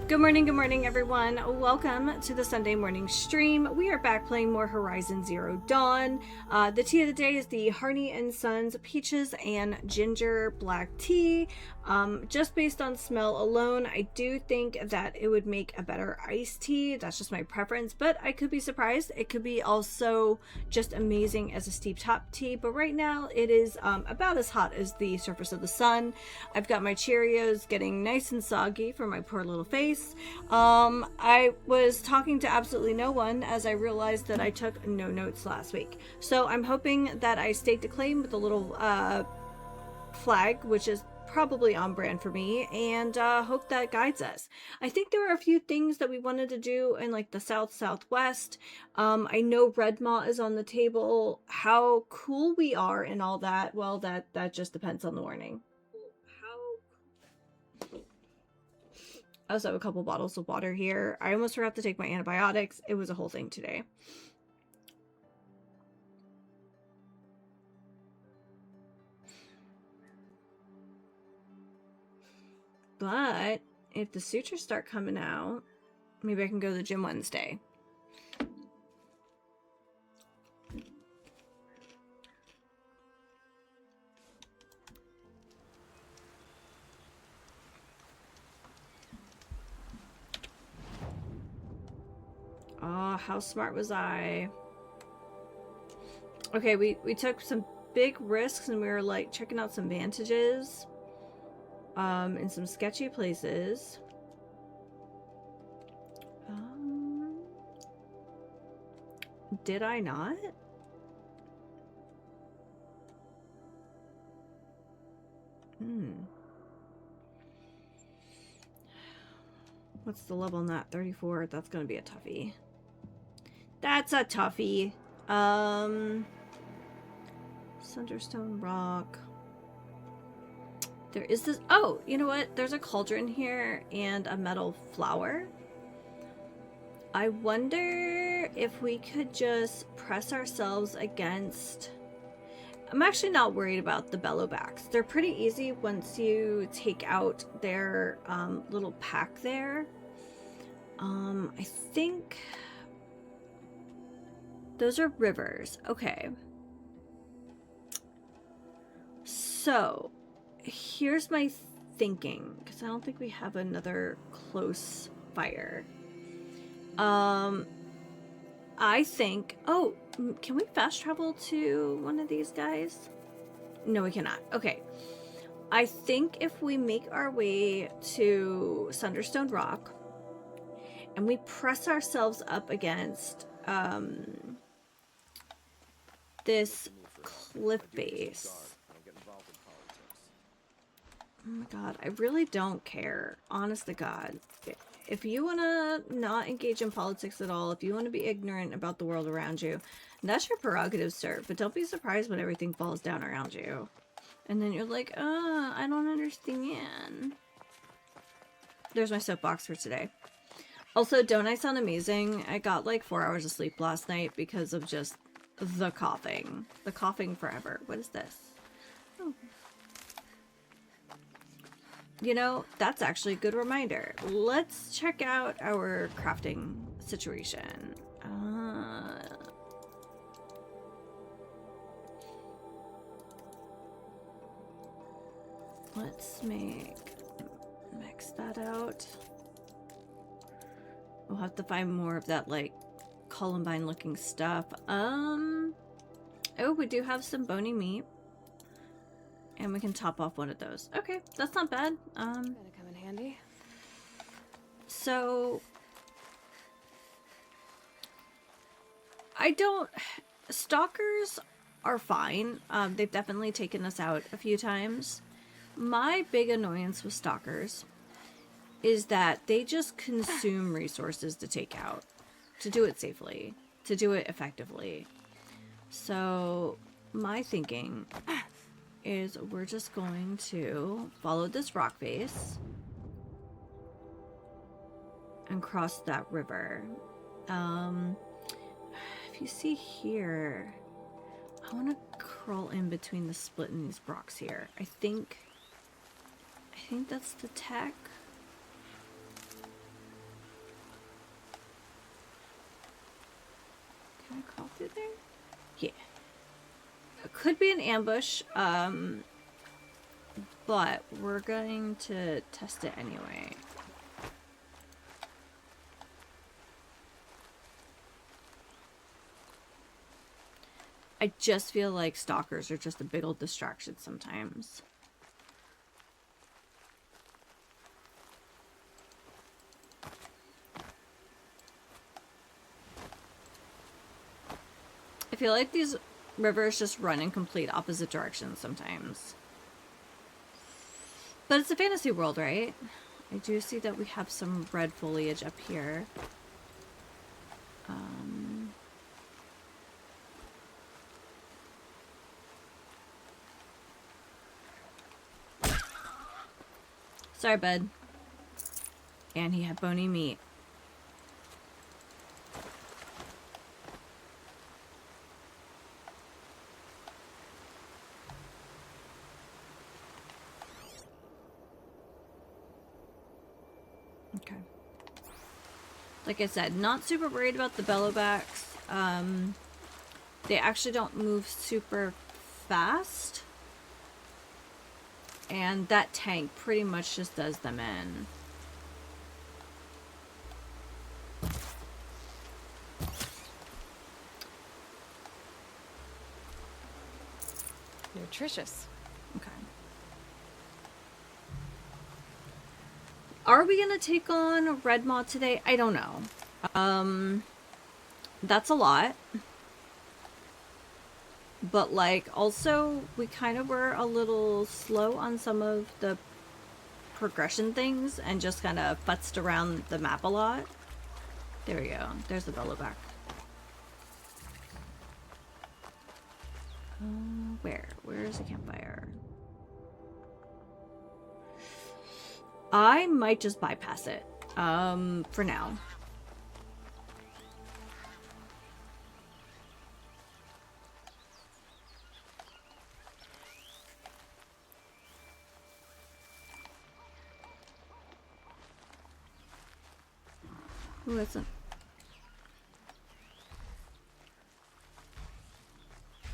Good morning, everyone. Welcome to the Sunday morning stream. We are back playing more Horizon Zero Dawn. The tea of the day is the Harney and Sons Peaches and Ginger Black Tea. Just based on smell alone, I do think that it would make a better iced tea. That's just my preference, but I could be surprised. It could be also just amazing as a steep top tea, but right now it is about as hot as the surface of the sun. I've got my Cheerios getting nice and soggy for my poor little face. I was talking to absolutely no one as I realized that I took no notes last week. So I'm hoping that I staked a claim with a little flag, which is probably on brand for me, and hope that guides us. I think there are a few things that we wanted to do in like the southwest. I know Red Maw is on the table. How cool we are and all that, well, that just depends on the morning. I also have a couple bottles of water here. I almost forgot to take my antibiotics. It was a whole thing today. But if the sutures start coming out, maybe I can go to the gym Wednesday. Oh, how smart was I? Okay, we took some big risks and we were like checking out some vantages in some sketchy places. Did I not? What's the level on that? 34. That's gonna be a toughie. That's a toughie. Sunderstone Rock. There is this. Oh, you know what? There's a cauldron here and a metal flower. I wonder if we could just press ourselves against. I'm actually not worried about the bellowbacks. They're pretty easy once you take out their little pack there. I think those are rivers. Okay. So, here's my thinking, because I don't think we have another close fire. I think... Oh, can we fast travel to one of these guys? No, we cannot. Okay. I think if we make our way to Sunderstone Rock and we press ourselves up against this cliff base. Oh my god, I really don't care. Honest to God. If you want to not engage in politics at all, if you want to be ignorant about the world around you, that's your prerogative, sir. But don't be surprised when everything falls down around you. And then you're like, I don't understand. There's my soapbox for today. Also, don't I sound amazing? I got like 4 hours of sleep last night because of just the coughing. The coughing forever. What is this? Oh. You know, that's actually a good reminder. Let's check out our crafting situation. Let's mix that out. We'll have to find more of that, like, Columbine-looking stuff. Oh, we do have some bony meat. And we can top off one of those. Okay, that's not bad. Gonna come in handy. So... Stalkers are fine. They've definitely taken us out a few times. My big annoyance with stalkers is that they just consume resources to take out. To do it safely. To do it effectively. So, my thinking is we're just going to follow this rock face and cross that river. If you see here, I want to crawl in between the split in these rocks here. I think that's the tech. Can I crawl through there? Yeah. It could be an ambush, but we're going to test it anyway. I just feel like stalkers are just a big old distraction sometimes. I feel like these rivers just run in complete opposite directions sometimes. But it's a fantasy world, right? I do see that we have some red foliage up here. Sorry, bud. And he had bony meat. Okay. Like I said, not super worried about the bellowbacks. They actually don't move super fast. And that tank pretty much just does them in. Nutritious. Okay. Are we gonna take on Red Maw today? I don't know. That's a lot. But, like, also, we kind of were a little slow on some of the progression things and just kind of futzed around the map a lot. There we go. There's the bellowback. Where's the campfire? I might just bypass it, for now. Ooh, that's a...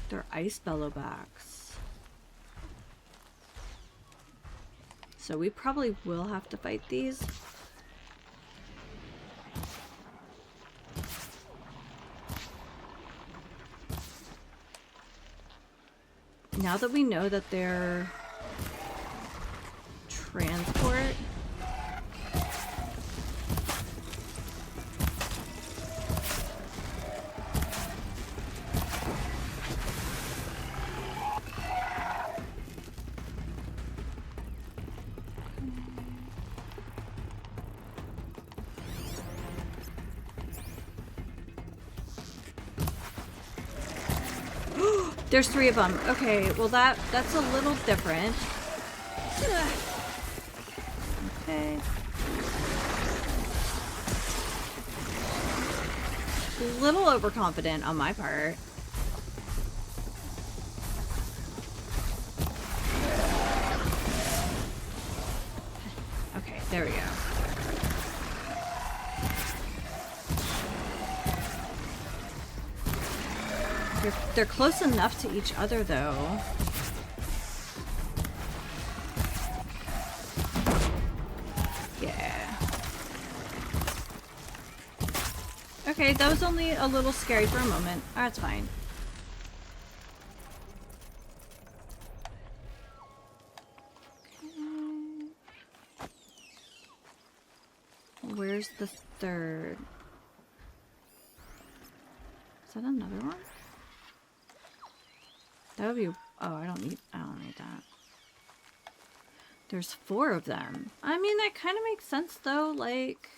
They're ice bellowbacks. So we probably will have to fight these. Now that we know that they're transport, there's 3 of them. Okay, well that's a little different. Okay. A little overconfident on my part. Okay, there we go. They're close enough to each other, though. Yeah. Okay, that was only a little scary for a moment. That's fine. Okay. Where's the third? Is that another one? That would be... Oh, I don't need that. There's 4 of them. I mean, that kind of makes sense, though. Like...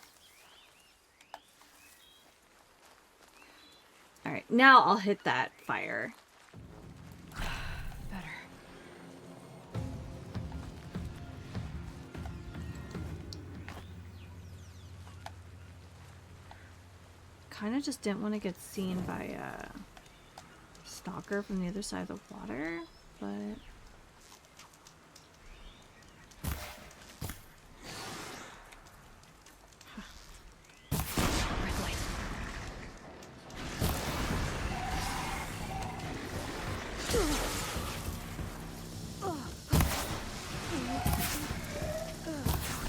Alright, now I'll hit that fire. Better. Kind of just didn't want to get seen by a stalker from the other side of the water, but...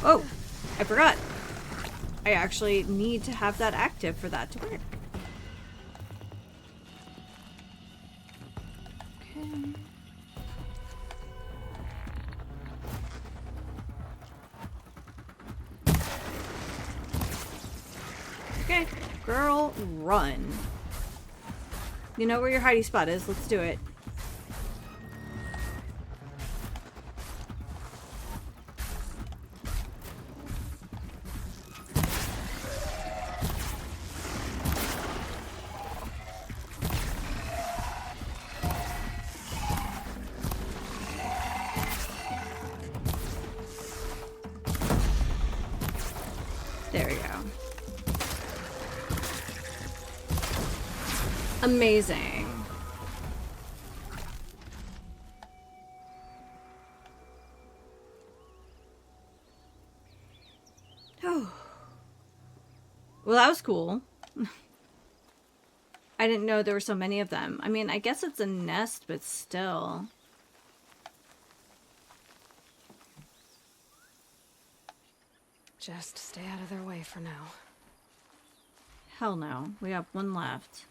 Oh, I forgot. I actually need to have that active for that to work. Okay. Okay, girl, run. You know where your hidey spot is. Let's do it. There we go. Amazing. Oh. Well, that was cool. I didn't know there were so many of them. I mean, I guess it's a nest, but still. Just stay out of their way for now. Hell no. We have one left.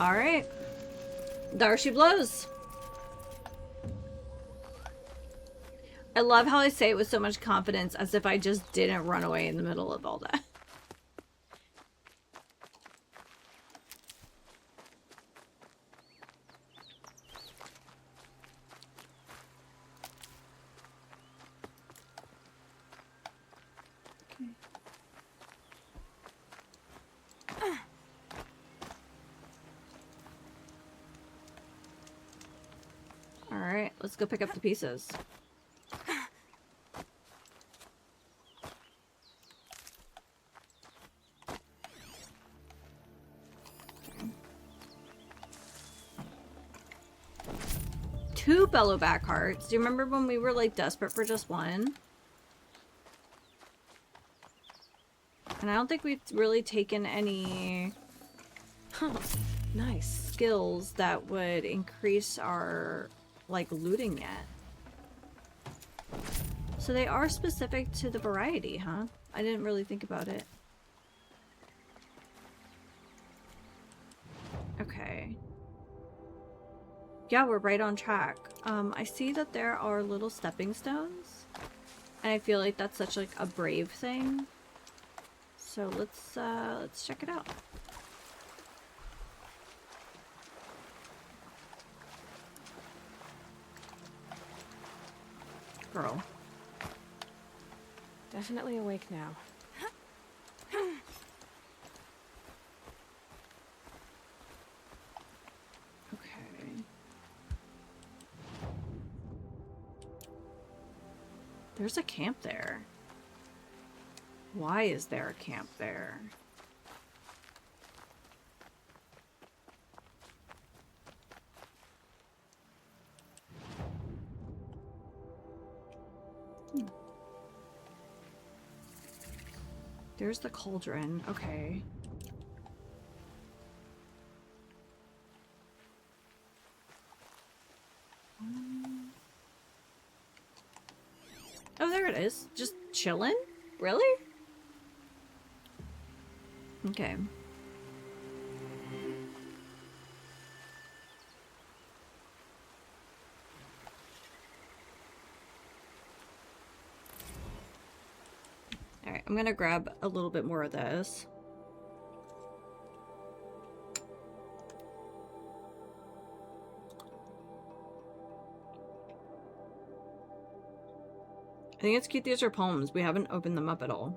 Alright. There she blows. I love how I say it with so much confidence as if I just didn't run away in the middle of all that. Alright, let's go pick up the pieces. Two bellowback hearts. Do you remember when we were like desperate for just one? And I don't think we've really taken any Nice. skills that would increase our like looting yet. So they are specific to the variety, huh? I didn't really think about it. Okay. Yeah, we're right on track. I see that there are little stepping stones. And I feel like that's such like a brave thing. So let's check it out. Girl. Definitely awake now. Okay. There's a camp there. Why is there a camp there? There's the cauldron. Okay. Oh, there it is. Just chilling? Really? Okay. Alright, I'm gonna grab a little bit more of this. I think it's cute these are poems. We haven't opened them up at all.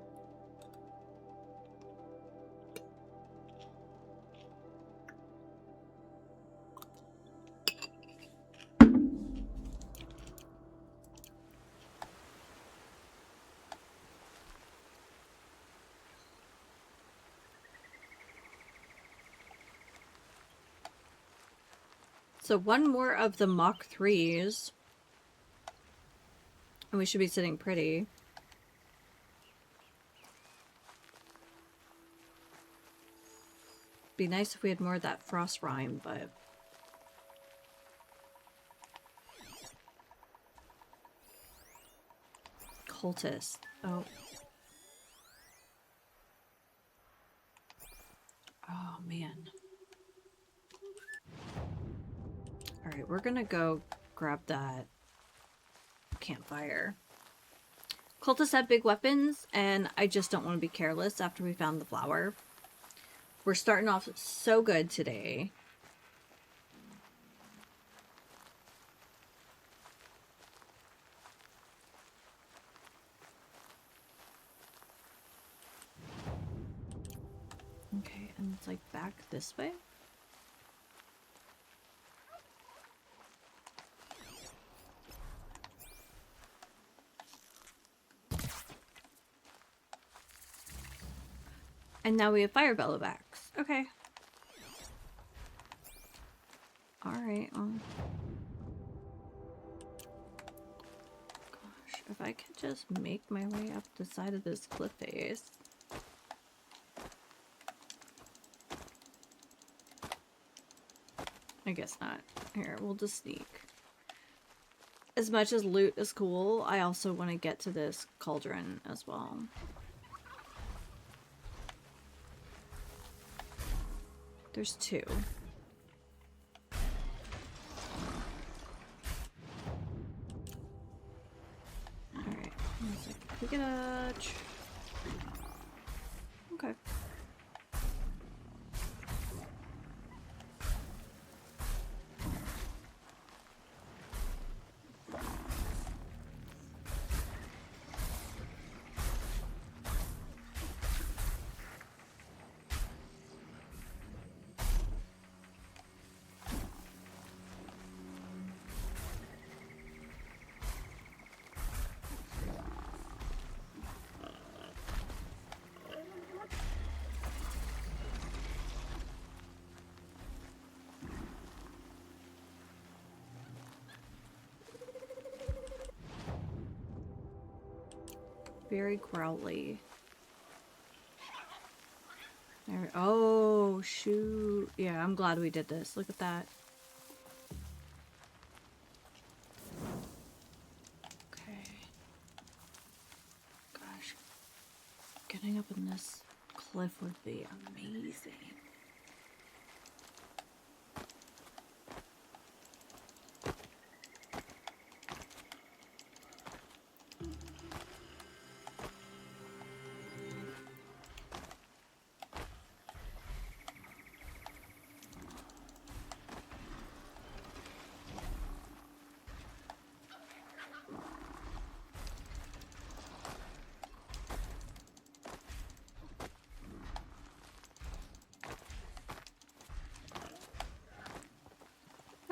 So one more of the Mach 3s. And we should be sitting pretty. Be nice if we had more of that frost rime, but... Cultist. Oh. Oh, man. Alright, we're gonna go grab that campfire. Cultists have big weapons, and I just don't want to be careless after we found the flower. We're starting off so good today. Okay, and it's like back this way? And now we have fire bellowbacks. Okay. Alright, gosh, if I could just make my way up the side of this cliff face. I guess not. Here, we'll just sneak. As much as loot is cool, I also want to get to this cauldron as well. There's two. Alright. Can we get a... Okay. Very growly. There, oh, shoot. Yeah, I'm glad we did this. Look at that. Okay. Gosh. Getting up in this cliff would be amazing.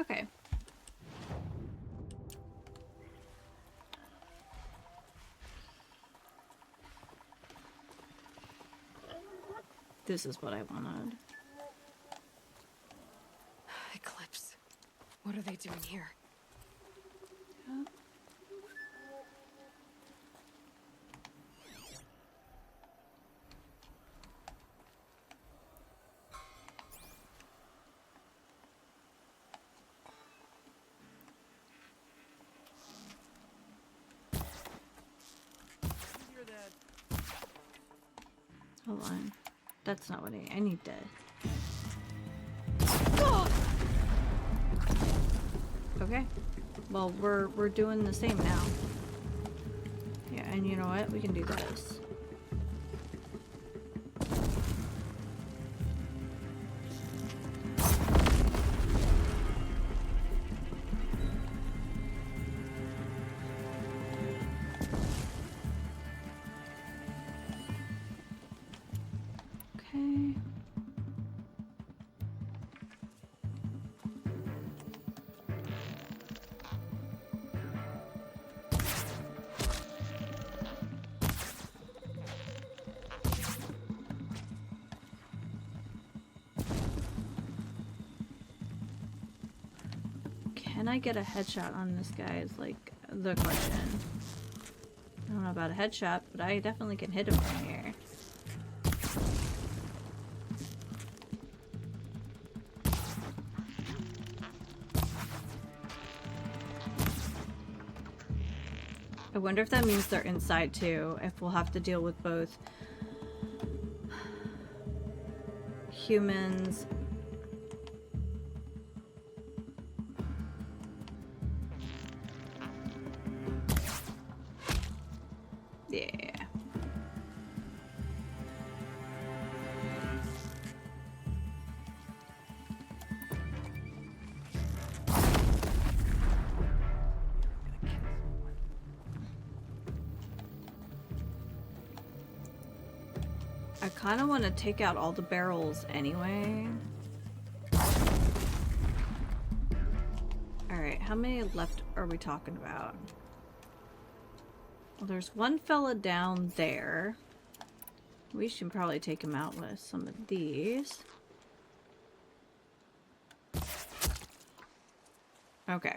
Okay. This is what I wanted. Eclipse. What are they doing here? Yeah. Hold on. That's not what I need that. Okay. Well, we're doing the same now. Yeah, and you know what? We can do this. Okay. Can I get a headshot on this guy is like the question. I don't know about a headshot, but I definitely can hit him from here. I wonder if that means they're inside too, if we'll have to deal with both humans. Yeah. I kind of want to take out all the barrels anyway. Alright, how many left are we talking about? Well, there's one fella down there. We should probably take him out with some of these. Okay.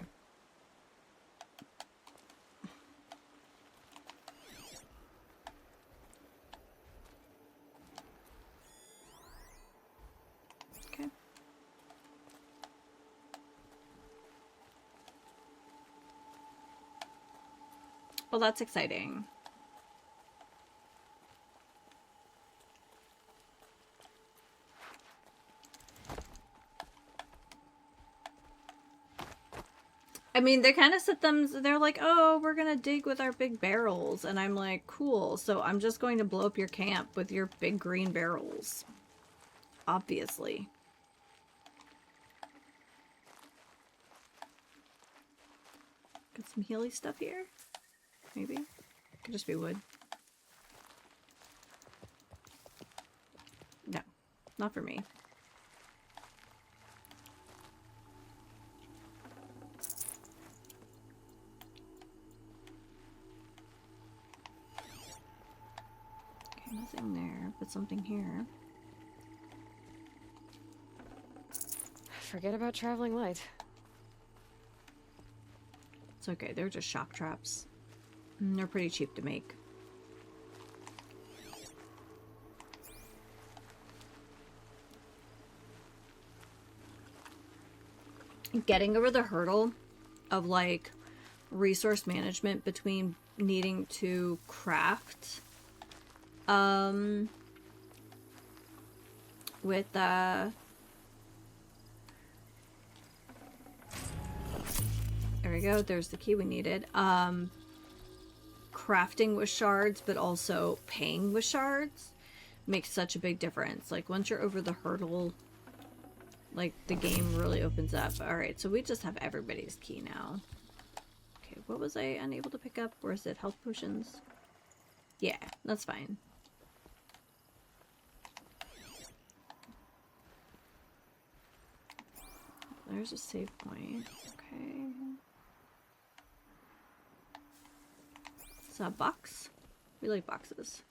Okay. Well, that's exciting. I mean, they kind of set them, they're like, oh, we're gonna dig with our big barrels. And I'm like, cool. So I'm just going to blow up your camp with your big green barrels. Obviously. Got some healy stuff here? Maybe? Could just be wood. No, not for me. Okay, nothing there, but something here. Forget about traveling light. It's okay, they're just shock traps. And they're pretty cheap to make. Getting over the hurdle of like resource management between needing to craft with there we go, there's the key we needed. Crafting with shards but also paying with shards makes such a big difference. Like once you're over the hurdle, like the game really opens up. Alright, so we just have everybody's key now. Okay, what was I unable to pick up? Or is it health potions? Yeah, that's fine. There's a save point. Okay. It's a box. We like boxes.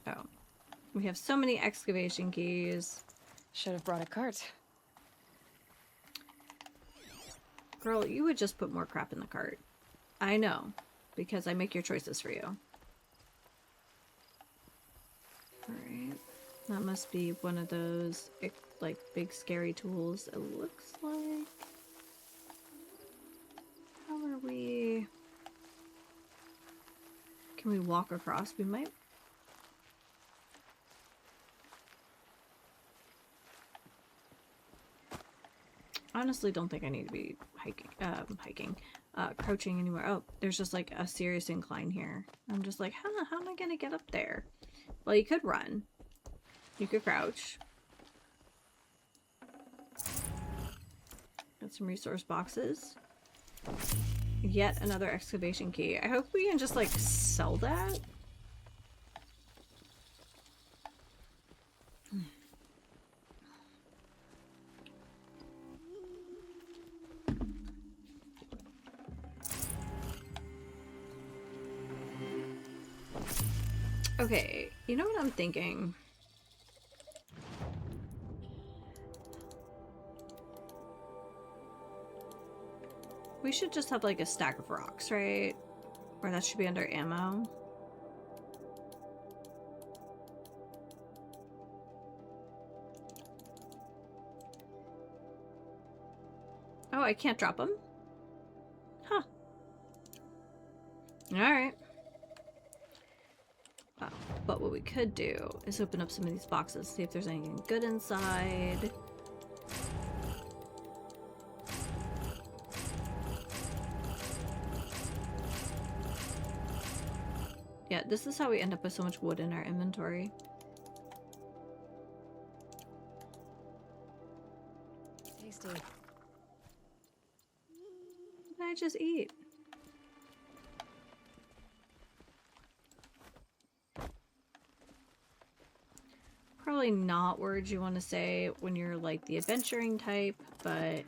Oh. We have so many excavation keys. Should have brought a cart. Girl, you would just put more crap in the cart. I know, because I make your choices for you. Alright. That must be one of those, like, big scary tools, it looks like. How are we... Can we walk across? We might... Honestly, don't think I need to be crouching anywhere. Oh, there's just like a serious incline here. I'm just like, how am I gonna get up there? Well, you could run. You could crouch. Got some resource boxes. Yet another excavation key. I hope we can just like sell that. Okay, you know what I'm thinking? We should just have like a stack of rocks, right? Or that should be under ammo. Oh, I can't drop them? Huh. Alright. But what we could do is open up some of these boxes, see if there's anything good inside. Yeah, this is how we end up with so much wood in our inventory. Tasty. What did I just eat? Probably not words you want to say when you're like the adventuring type, but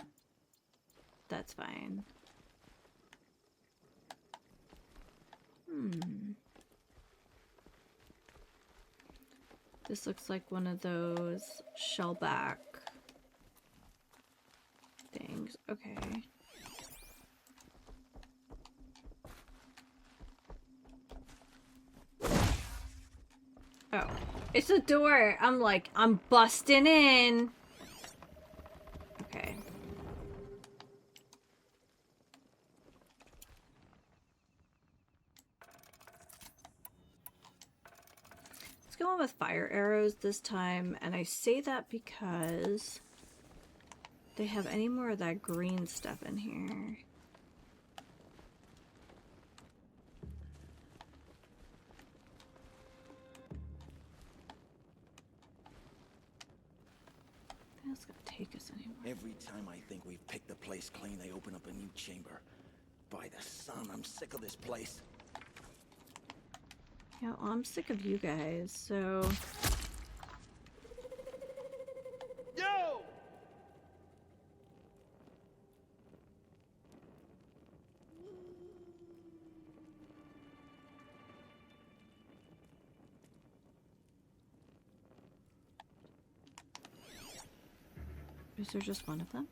that's fine. This looks like one of those shellback things. Okay. Oh, it's a door. I'm like, I'm busting in. Okay. Let's go on with fire arrows this time, and I say that because they have any more of that green stuff in here. That's gonna take us anywhere. Every time I think we've picked the place clean, they open up a new chamber. By the sun, I'm sick of this place. Yeah, well, I'm sick of you guys, so... Yo! Is there just one of them?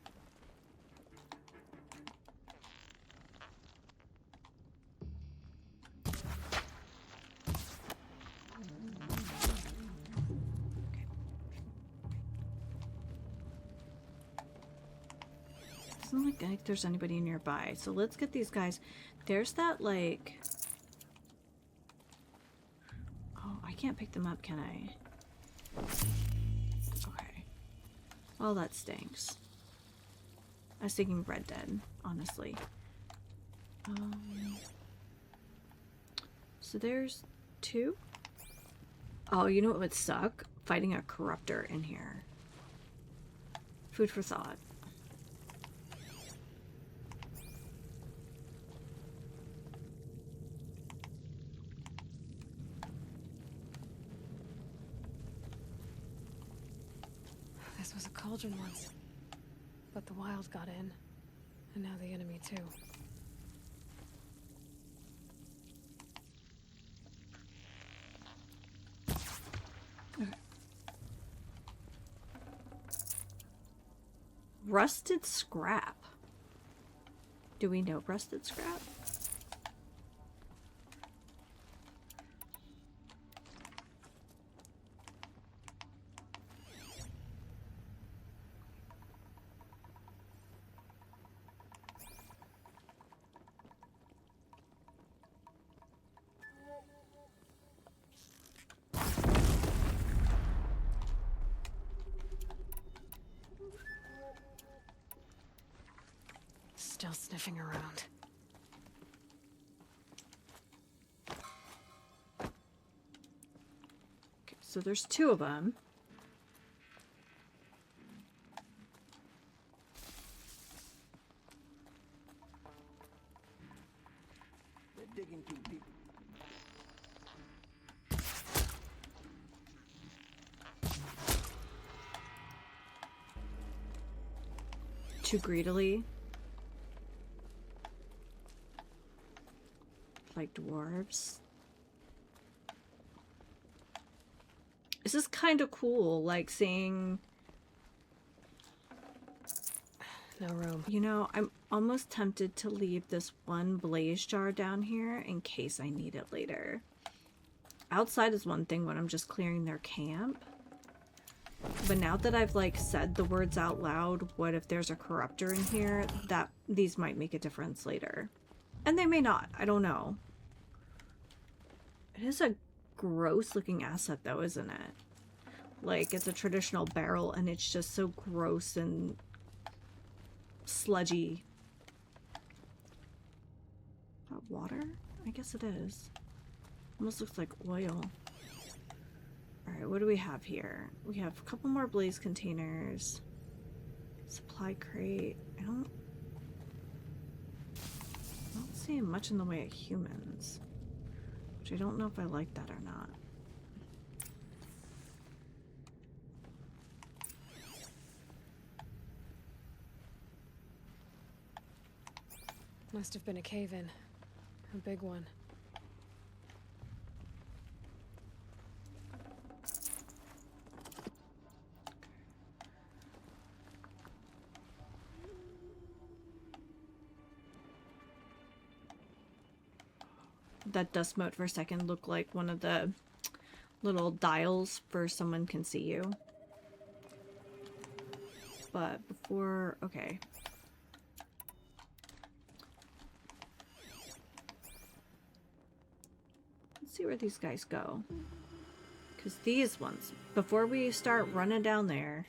Doesn't look like there's anybody nearby, so let's get these guys. There's that, like... Oh, I can't pick them up, can I? Okay. Well, that stinks. I was thinking Red Dead, honestly. So there's two? Oh, you know what would suck? Fighting a corruptor in here. Food for thought. This was a cauldron once. But the wild got in. And now the enemy too. Rusted scrap. Do we know rusted scrap? Still sniffing around. Okay, so there's two of them. They're digging too deep. Too greedily. Like dwarves. This is kind of cool, like seeing... No room. You know, I'm almost tempted to leave this one blaze jar down here in case I need it later. Outside is one thing when I'm just clearing their camp. But now that I've like said the words out loud, what if there's a corruptor in here? That these might make a difference later. And they may not, I don't know. It is a gross looking asset though, isn't it? Like it's a traditional barrel and it's just so gross and sludgy. Is that water? I guess it is. Almost looks like oil. Alright, what do we have here? We have a couple more blaze containers. Supply crate. I don't see much in the way of humans. Which I don't know if I like that or not. Must have been a cave-in. A big one. That dust mote for a second looked like one of the little dials for someone can see you. But before, okay. Let's see where these guys go. Because these ones, before we start running down there.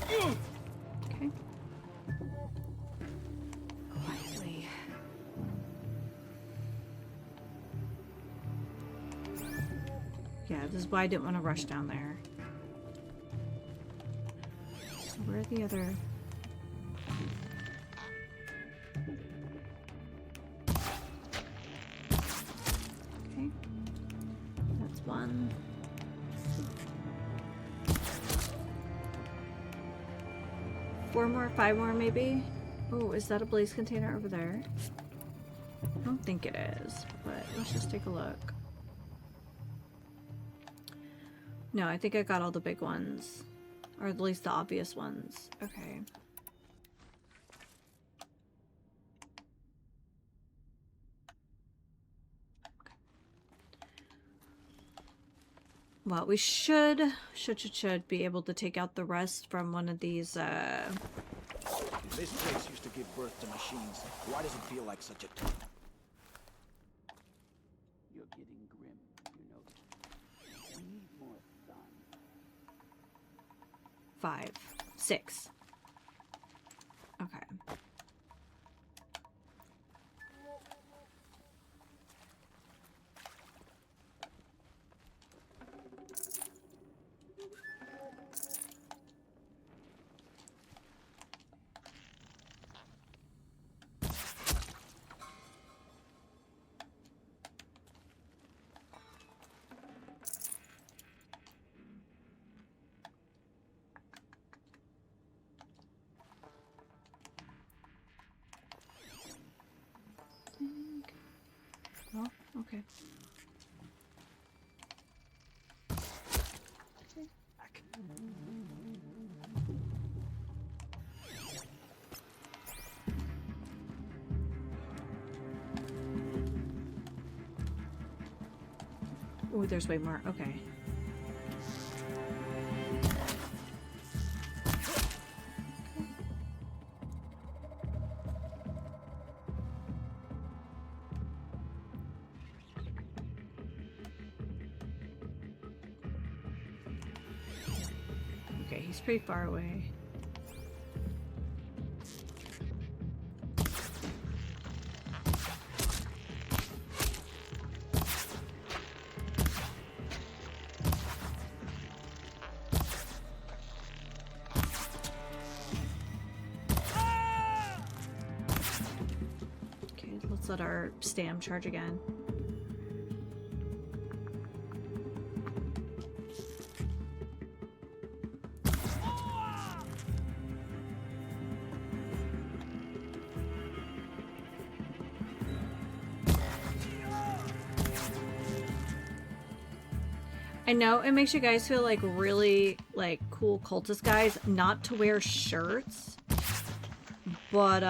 Okay. Quietly. Yeah, this is why I didn't want to rush down there. So where are the other... Okay. That's one. Four more, five more maybe? Oh, is that a blaze container over there? I don't think it is, but let's just take a look. No, I think I got all the big ones. Or at least the obvious ones. Okay. Well, we should be able to take out the rest from one of these, This place used to give birth to machines. Why does it feel like such a... You're getting grim, you know. We need more sun. 5, 6. Okay. Oh, okay. Oh, there's way more. Okay. Okay, he's pretty far away. Let's let our stam charge again. I know it makes you guys feel like really like cool cultist guys not to wear shirts, but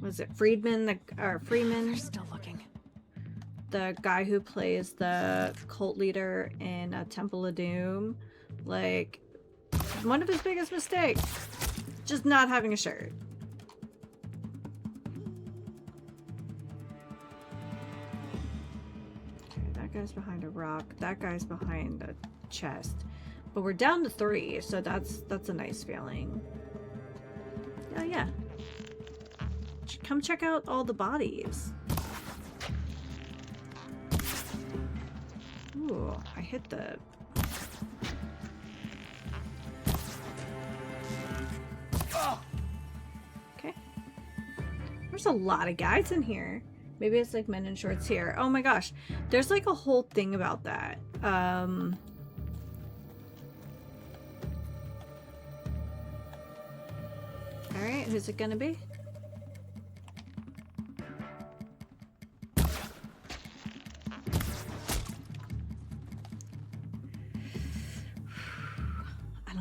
was it Freeman, Freeman? They're still looking. The guy who plays the cult leader in Temple of Doom, like, one of his biggest mistakes, just not having a shirt. Okay, that guy's behind a rock. That guy's behind a chest. But we're down to 3, so that's a nice feeling. Oh yeah. Come check out all the bodies. Ooh, I hit the... Okay. There's a lot of guys in here. Maybe it's like men in shorts here. Oh my gosh. There's like a whole thing about that. Alright, who's it gonna be?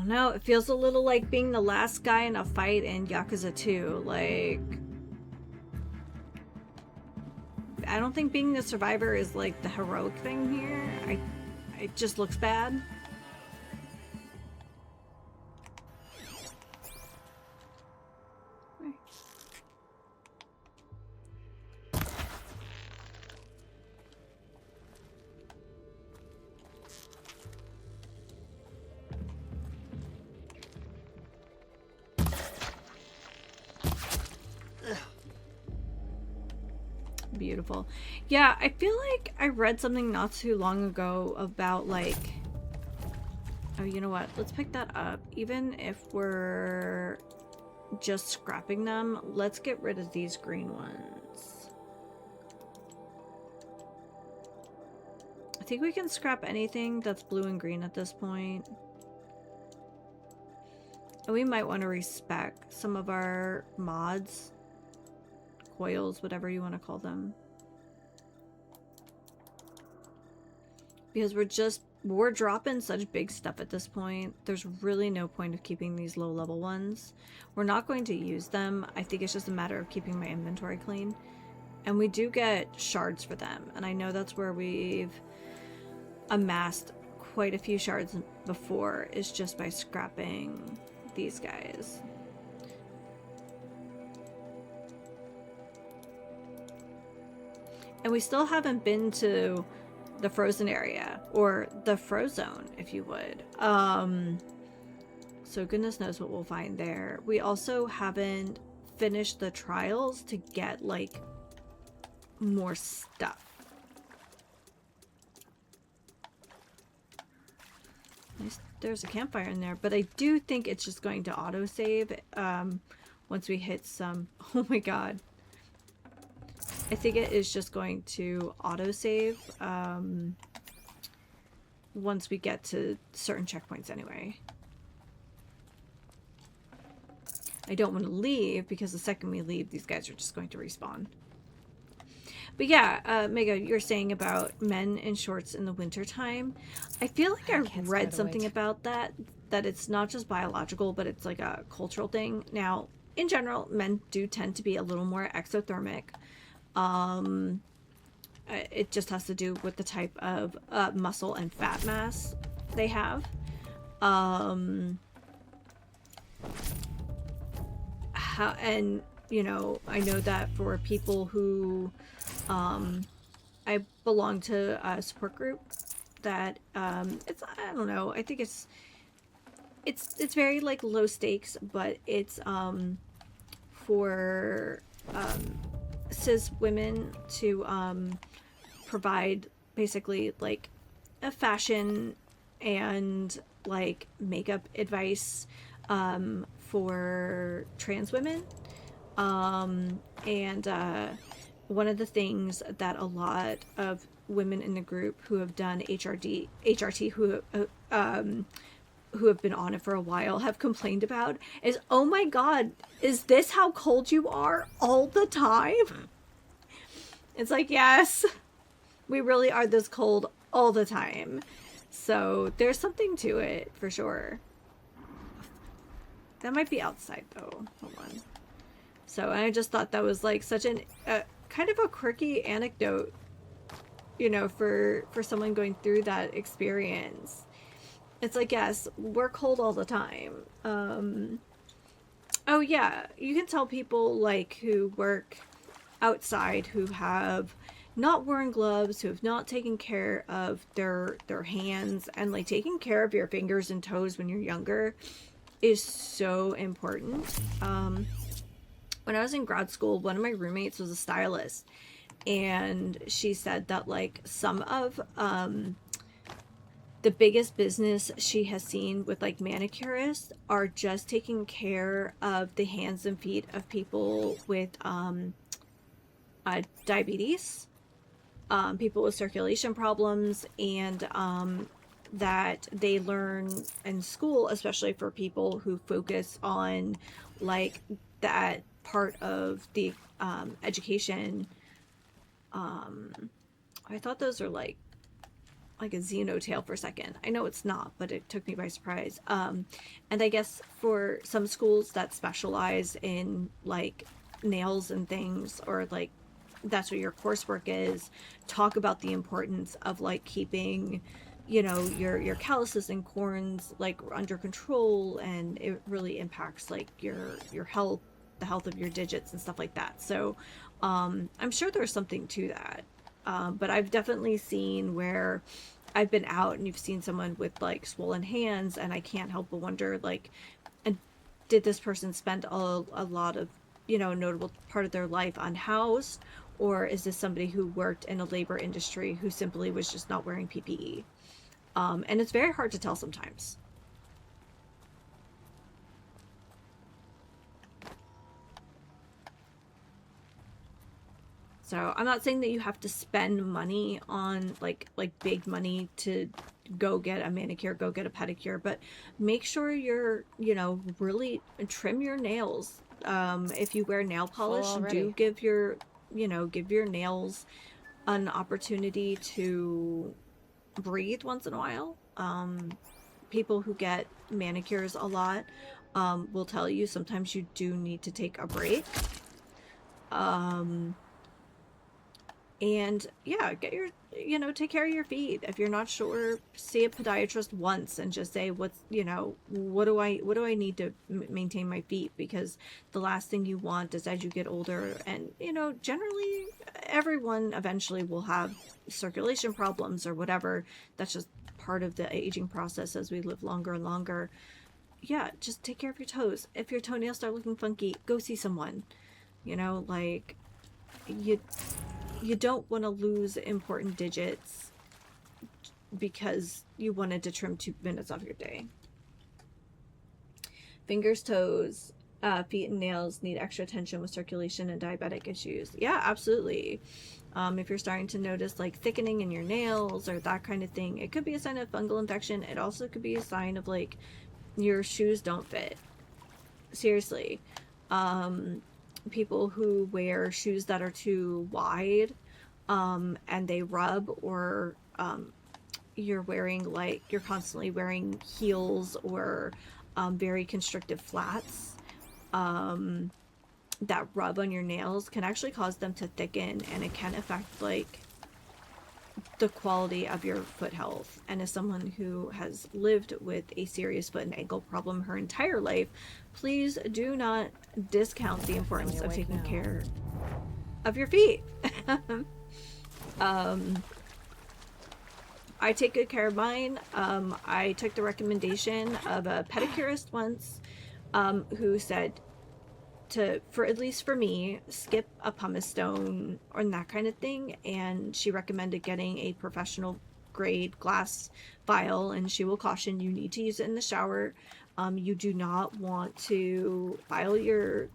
No, it feels a little like being the last guy in a fight in Yakuza 2. Like, I don't think being the survivor is like the heroic thing here. It just looks bad. Beautiful. Yeah, I feel like I read something not too long ago about like, oh, you know what? Let's pick that up. Even if we're just scrapping them, let's get rid of these green ones. I think we can scrap anything that's blue and green at this point. And we might want to respec some of our mods. Coils, whatever you want to call them, because we're dropping such big stuff at this point. There's really no point of keeping these low level ones. We're not going to use them. I think it's just a matter of keeping my inventory clean, and we do get shards for them, and I know that's where we've amassed quite a few shards before, is just by scrapping these guys. And we still haven't been to the frozen area, or the Frozone, if you would. So goodness knows what we'll find there. We also haven't finished the trials to get, like, more stuff. There's a campfire in there, but I do think it's just going to autosave once we hit some... Oh my god. I think it is just going to autosave once we get to certain checkpoints anyway. I don't want to leave because the second we leave, these guys are just going to respawn. But yeah, Mega, you're saying about men in shorts in the wintertime. I feel like I read something about that it's not just biological, but it's like a cultural thing. Now, in general, men do tend to be a little more exothermic. It just has to do with the type of muscle and fat mass they have. And you know, I know that for people who I belong to a support group that it's, I don't know, I think it's very like low stakes, but it's for cis women to provide basically like a fashion and like makeup advice for trans women. And one of the things that a lot of women in the group who have done HRT, who have been on it for a while have complained about is, oh my god, is this how cold you are all the time? It's like, yes, we really are this cold all the time. So there's something to it for sure. That might be outside though. Hold on. So I just thought that was like such an kind of a quirky anecdote, you know, for someone going through that experience. It's like, yes, we're cold all the time. Oh yeah, you can tell people like who work outside who have not worn gloves, who have not taken care of their hands, and like taking care of your fingers and toes when you're younger is so important. When I was in grad school, one of my roommates was a stylist, and she said that like some of the biggest business she has seen with like manicurists are just taking care of the hands and feet of people with diabetes, people with circulation problems, and that they learn in school, especially for people who focus on like that part of the education. I thought those are like a Xeno tale for a second. I know it's not, but it took me by surprise. And I guess for some schools that specialize in like nails and things, or like that's what your coursework is, talk about the importance of like keeping, you know, your calluses and corns like under control, and it really impacts like your health, the health of your digits and stuff like that. So I'm sure there's something to that. But I've definitely seen where I've been out and you've seen someone with like swollen hands, and I can't help but wonder like, and did this person spend a lot of, you know, a notable part of their life unhoused, or is this somebody who worked in a labor industry who simply was just not wearing PPE? And it's very hard to tell sometimes. So I'm not saying that you have to spend money on like big money to go get a manicure, go get a pedicure, but make sure you're, you know, really trim your nails. If you wear nail polish, do give your, you know, give your nails an opportunity to breathe once in a while. People who get manicures a lot will tell you sometimes you do need to take a break. And yeah, get your, you know, take care of your feet. If you're not sure, see a podiatrist once and just say, what's, you know, what do I need to maintain my feet? Because the last thing you want is as you get older, and, you know, generally everyone eventually will have circulation problems or whatever. That's just part of the aging process as we live longer and longer. Yeah, just take care of your toes. If your toenails start looking funky, go see someone. You know, like, you don't want to lose important digits because you wanted to trim 2 minutes off your day. Fingers, toes, feet and nails need extra attention with circulation and diabetic issues. Yeah, absolutely. If you're starting to notice like thickening in your nails or that kind of thing, it could be a sign of fungal infection. It also could be a sign of like your shoes don't fit. Seriously. People who wear shoes that are too wide and they rub, or you're wearing like, you're constantly wearing heels or very constrictive flats that rub on your nails, can actually cause them to thicken, and it can affect like the quality of your foot health. And as someone who has lived with a serious foot and ankle problem her entire life, please do not discount the importance of taking care of your feet. I take good care of mine. I took the recommendation of a pedicurist once who said to, for at least for me, skip a pumice stone or that kind of thing. And she recommended getting a professional grade glass vial, and she will caution you need to use it in the shower. You do not want to file your,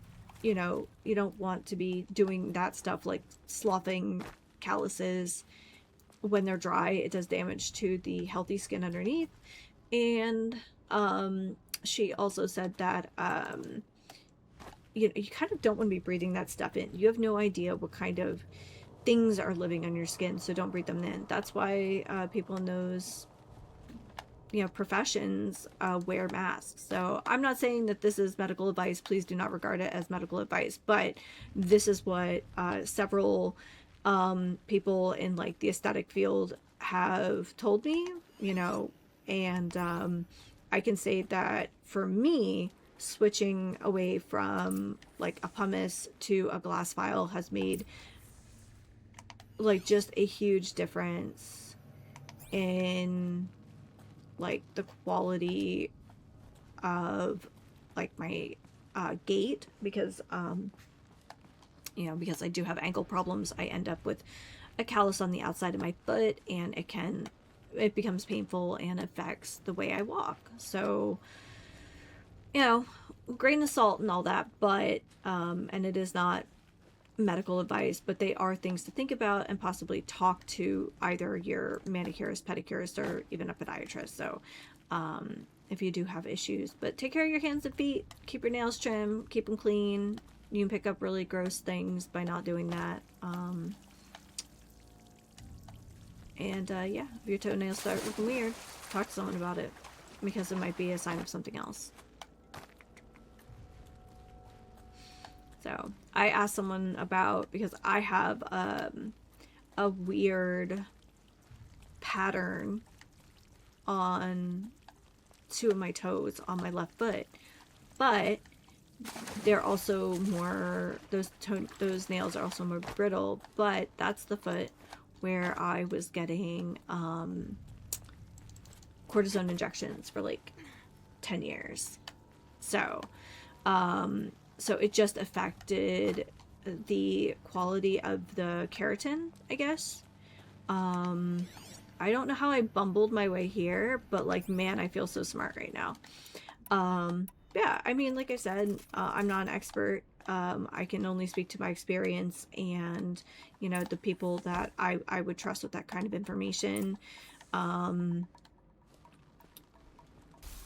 you know, you don't want to be doing that stuff like sloughing calluses when they're dry. It does damage to the healthy skin underneath. And she also said that you kind of don't want to be breathing that stuff in. You have no idea what kind of things are living on your skin, so don't breathe them in. That's why people in those, you know, professions wear masks. So I'm not saying that this is medical advice. Please do not regard it as medical advice, but this is what several people in like the aesthetic field have told me, you know. And I can say that for me, switching away from like a pumice to a glass vial has made like just a huge difference in like the quality of like my gait, because you know, because I do have ankle problems. I end up with a callus on the outside of my foot, and it becomes painful and affects the way I walk. So, you know, grain of salt and all that, but and it is not medical advice, but they are things to think about and possibly talk to either your manicurist, pedicurist, or even a podiatrist. So if you do have issues, but take care of your hands and feet, keep your nails trimmed, keep them clean. You can pick up really gross things by not doing that. Yeah, if your toenails start looking weird, talk to someone about it, because it might be a sign of something else. So I asked someone about, because I have a weird pattern on two of my toes on my left foot, but they're also more, those nails are also more brittle, but that's the foot where I was getting cortisone injections for like 10 years. So so it just affected the quality of the keratin, I guess. I don't know how I bumbled my way here, but like, man, I feel so smart right now. Yeah, I mean, like I said, I'm not an expert. I can only speak to my experience and, you know, the people that I would trust with that kind of information.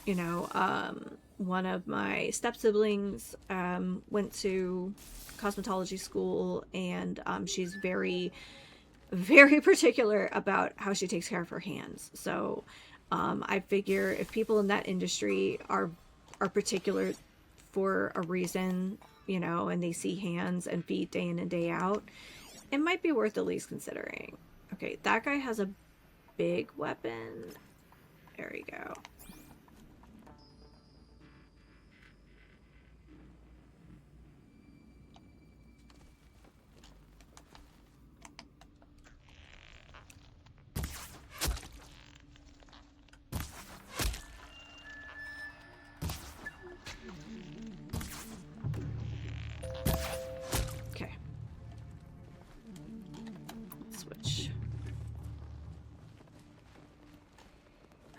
You know, one of my step siblings went to cosmetology school, and she's very, very particular about how she takes care of her hands. So I figure if people in that industry are particular for a reason, you know, and they see hands and feet day in and day out, it might be worth at least considering. Okay, that guy has a big weapon. There we go.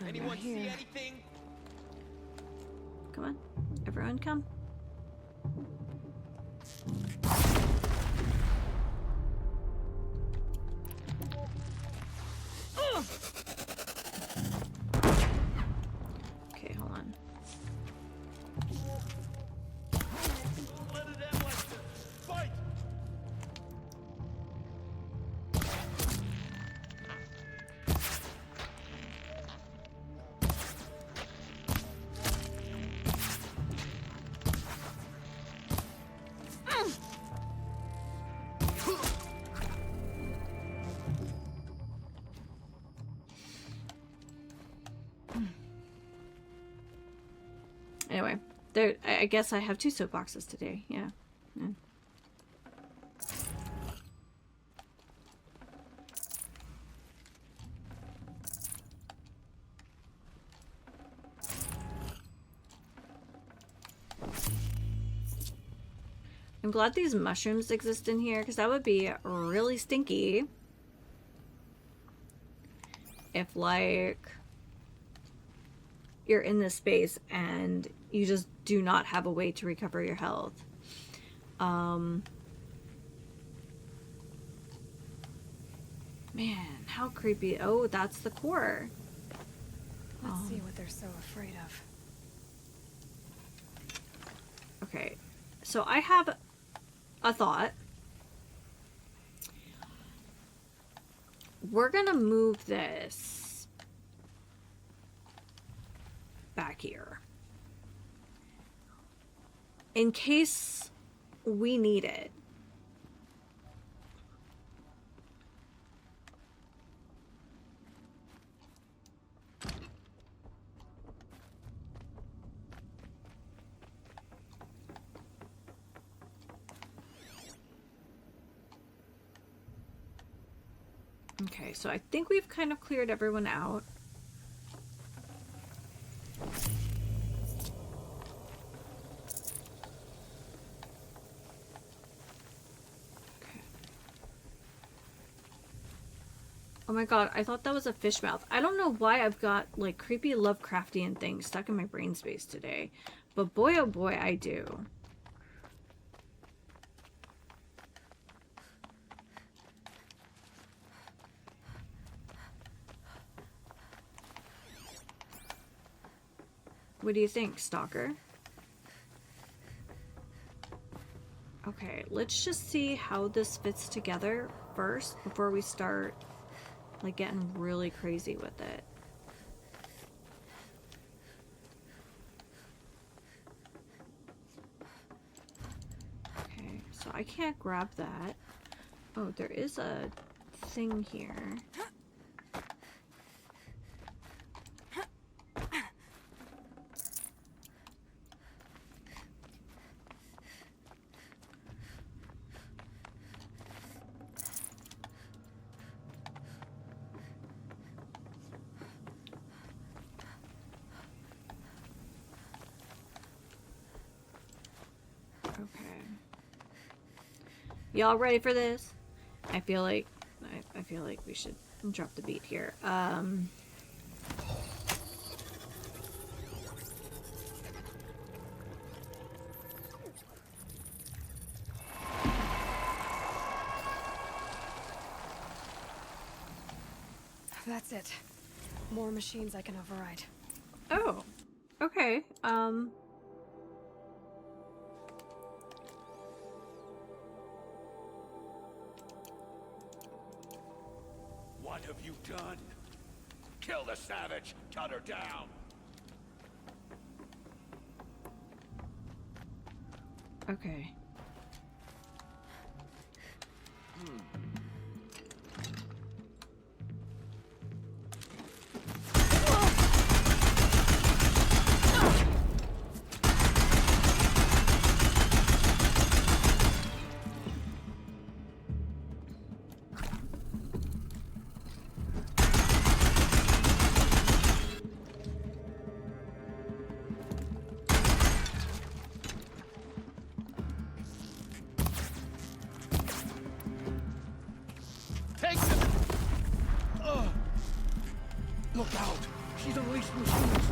Anyone see anything? Come on, everyone come. Okay, hold on. Don't let it end like this. Fight! Anyway, there. I guess I have 2 soapboxes today. Yeah. I'm glad these mushrooms exist in here, because that would be really stinky if, like, you're in this space and you just do not have a way to recover your health. Man, how creepy. Oh, that's the core. Let's see what they're so afraid of. Okay, so I have a thought. We're gonna move this back here in case we need it. Okay, so I think we've kind of cleared everyone out. Okay. Oh my god, I thought that was a fish mouth. I don't know why I've got like creepy Lovecraftian things stuck in my brain space today, but boy oh boy, I do. What do you think, Stalker? Okay, let's just see how this fits together first before we start like getting really crazy with it. Okay, so I can't grab that. Oh, there is a thing here. Y'all ready for this? I feel like we should drop the beat here. That's it. More machines I can override. Oh, okay. What have you done? Kill the savage! Cut her down! Okay. Take them! Look out! She's unleashed machines!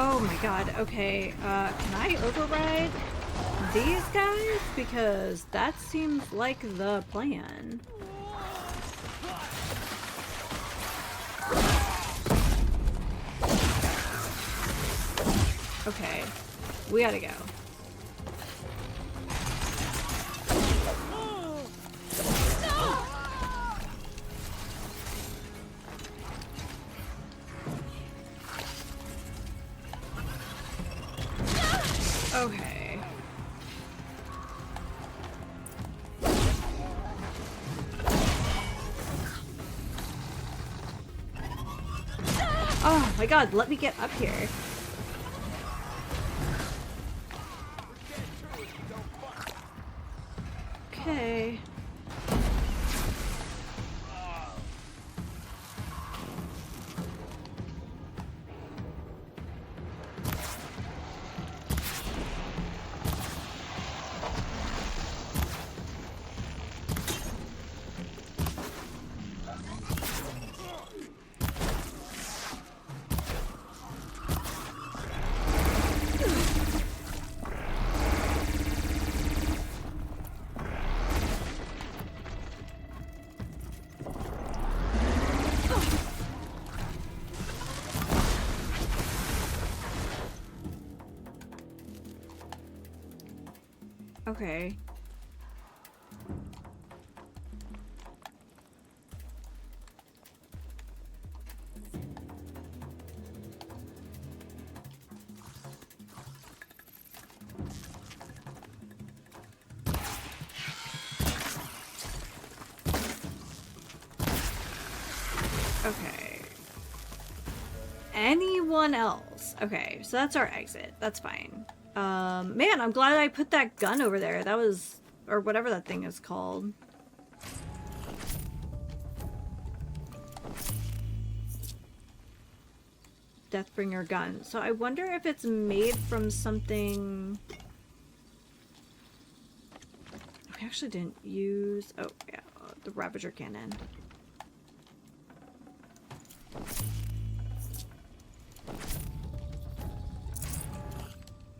Oh my god, okay, can I override these guys? Because that seems like the plan. Okay, we gotta go. Okay. Oh my god, let me get up here. Okay. Okay. Okay. Anyone else? Okay, so that's our exit. That's fine. Man, I'm glad I put that gun over there. That was, or whatever that thing is called. Deathbringer gun. So I wonder if it's made from something... We actually didn't use... Oh, yeah, the Ravager cannon.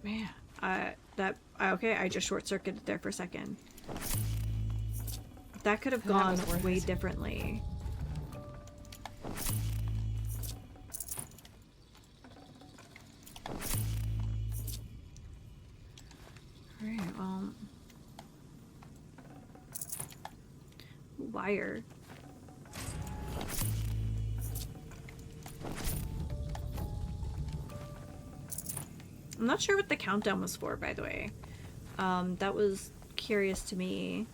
Man, okay, I just short-circuited there for a second. That could have gone way differently. Alright, well... Wire. I'm not sure what the countdown was for, by the way. That was curious to me.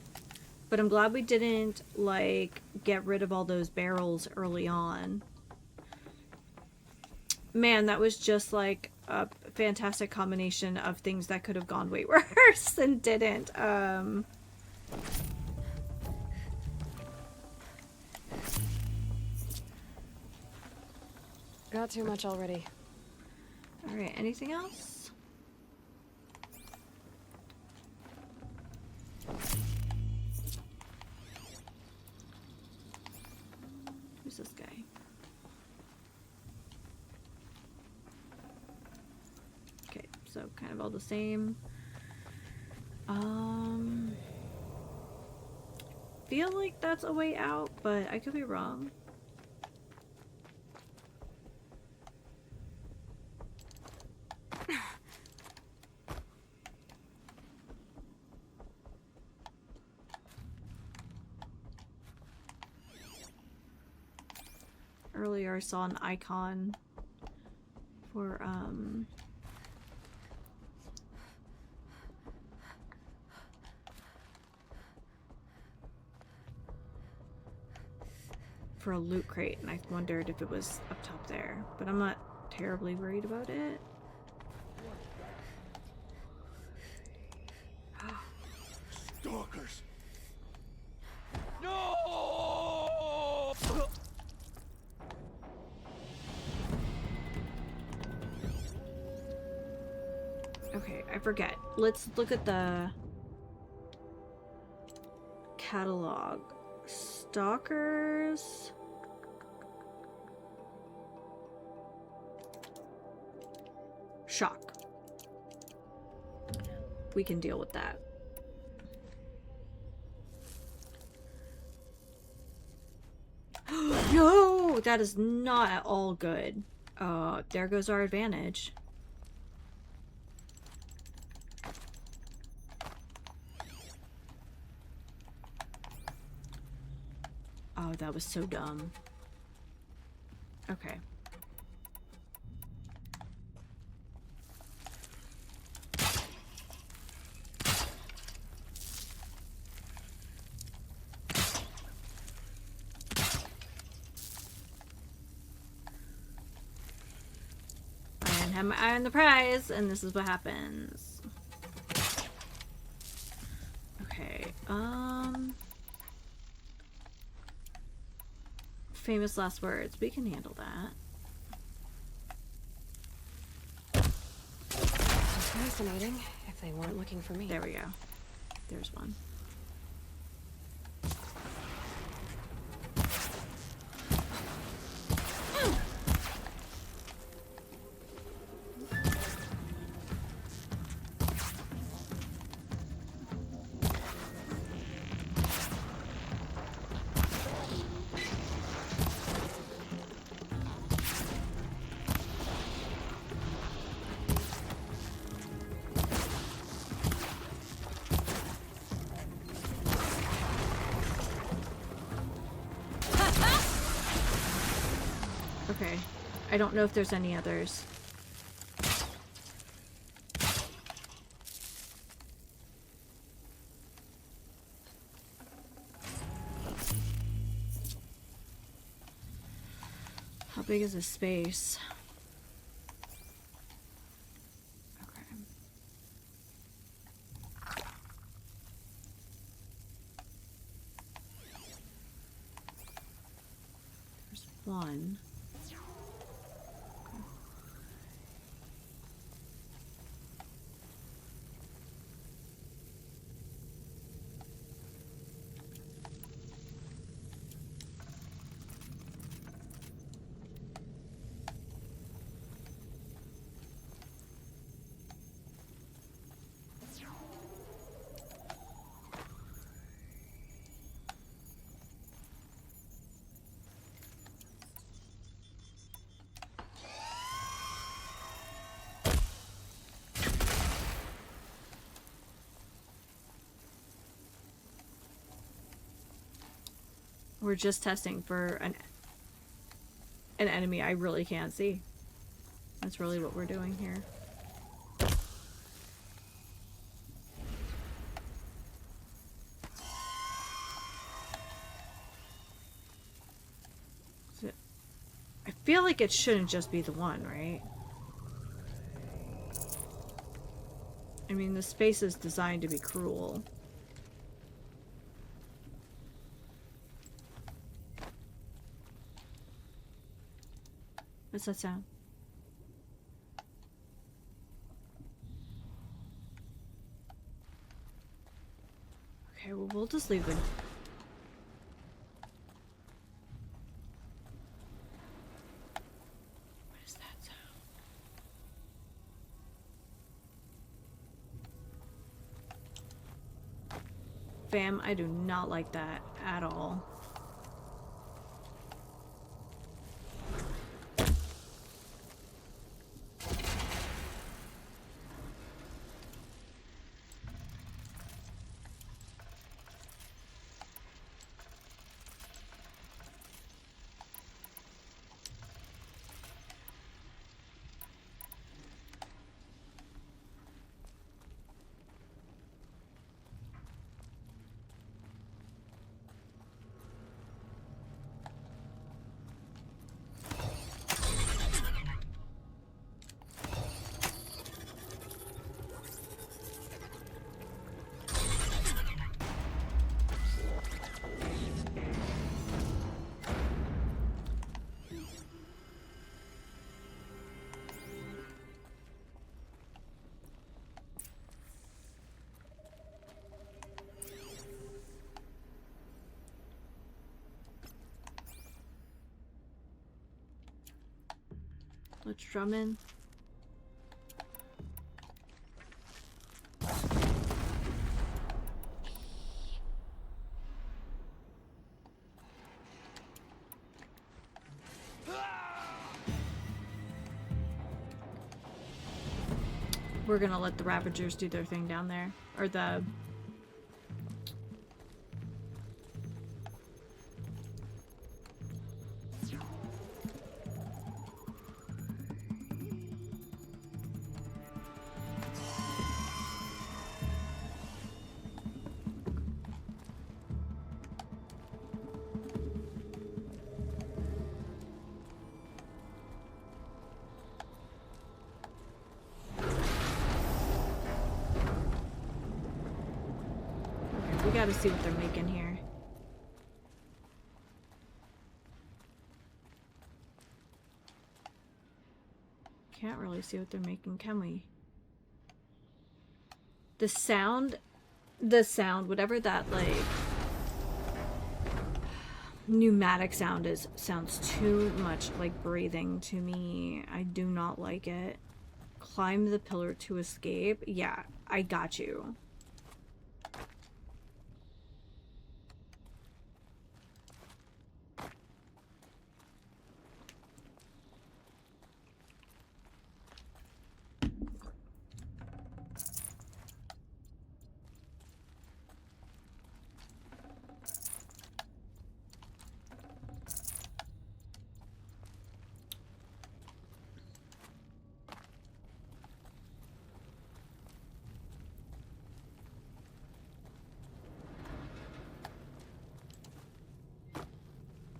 But I'm glad we didn't, like, get rid of all those barrels early on. Man, that was just, like, a fantastic combination of things that could have gone way worse and didn't. Got too much already. Alright, anything else? Who's this guy? Okay, so kind of all the same. Feel like that's a way out, but I could be wrong. Earlier I saw an icon for a loot crate, and I wondered if it was up top there, but I'm not terribly worried about it. Stalkers! No! Okay, I forget. Let's look at the catalog. Stalkers. Shock. We can deal with that. No, that is not at all good. There goes our advantage. Oh, that was so dumb. Okay. have my eye on the prize, and this is what happens. Okay, famous last words. We can handle that. Fascinating, if they weren't looking for me. There we go. There's one. Okay. I don't know if there's any others. How big is this space? Okay. There's one. We're just testing for an enemy I really can't see. That's really what we're doing here. I feel like it shouldn't just be the one, right? I mean, the space is designed to be cruel. What's that sound? Okay, well, we'll just leave them. What is that sound? Fam, I do not like that at all. Let's drum in. We're gonna let the Ravagers do their thing down there. Or the... gotta see what they're making here. Can't really see what they're making, can we? The sound, whatever that, like, pneumatic sound is, sounds too much like breathing to me. I do not like it. Climb the pillar to escape. Yeah, I got you.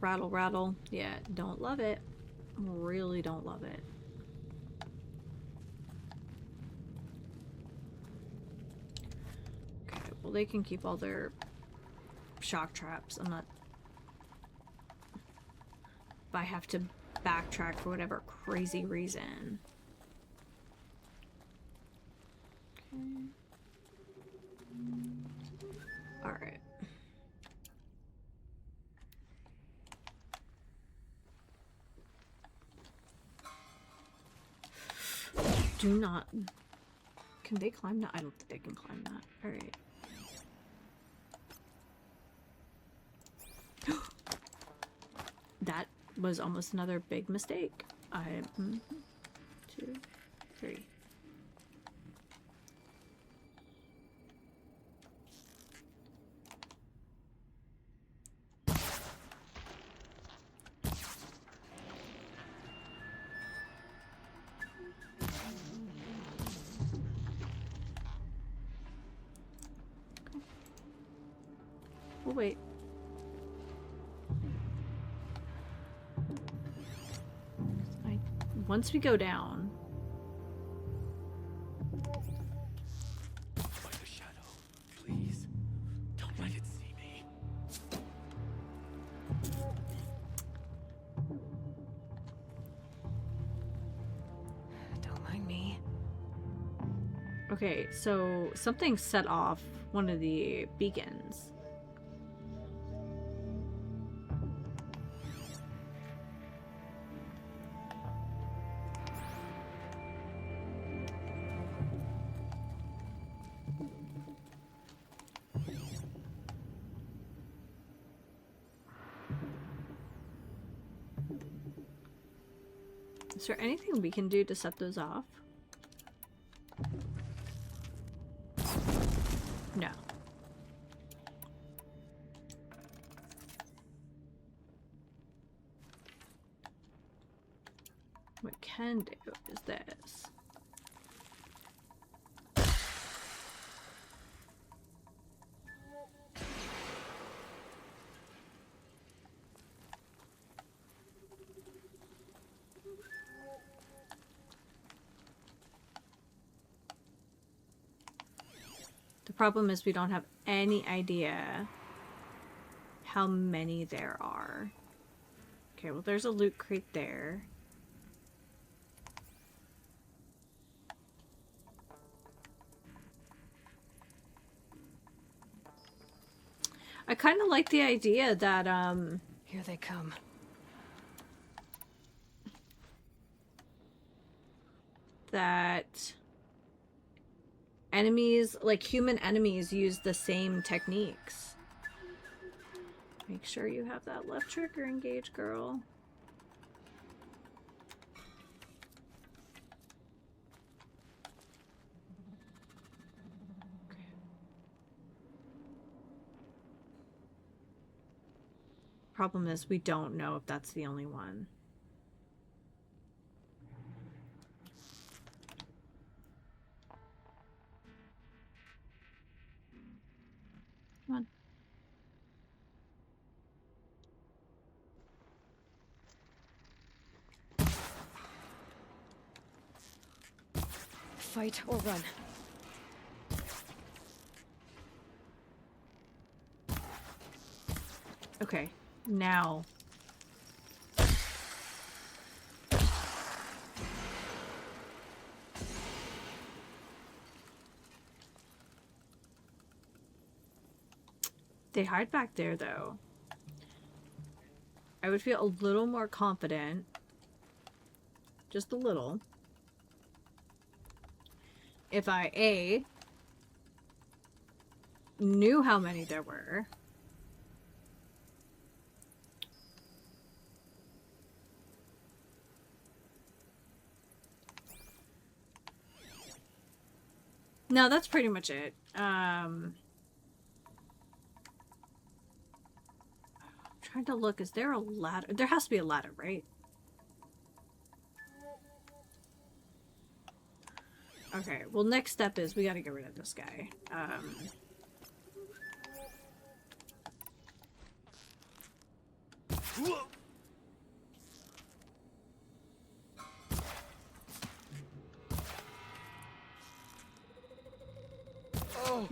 Rattle, rattle. Yeah, don't love it. Really don't love it. Okay, well, they can keep all their shock traps. I'm not... If I have to backtrack for whatever crazy reason. Okay. Alright. Do not... Can they climb that? I don't think they can climb that. Alright. That was almost another big mistake. 2, 3. Oh, wait. Once we go down... Like a shadow, please. Don't let it see me. Don't mind me. Okay, so something set off one of the beacons. Is there anything we can do to set those off? No. What we can do is this. The problem is we don't have any idea how many there are. Okay, well, there's a loot crate there. I kind of like the idea that, Here they come. that enemies, like human enemies, use the same techniques. Make sure you have that left trigger engaged, girl. Okay. Problem is, we don't know if that's the only one. Come on. Fight or run. Okay, now. They hide back there, though. I would feel a little more confident. Just a little. If I, A, knew how many there were. No, that's pretty much it. I'm trying to look. Is there a ladder? There has to be a ladder, right? Okay, well, next step is we gotta get rid of this guy. Oh.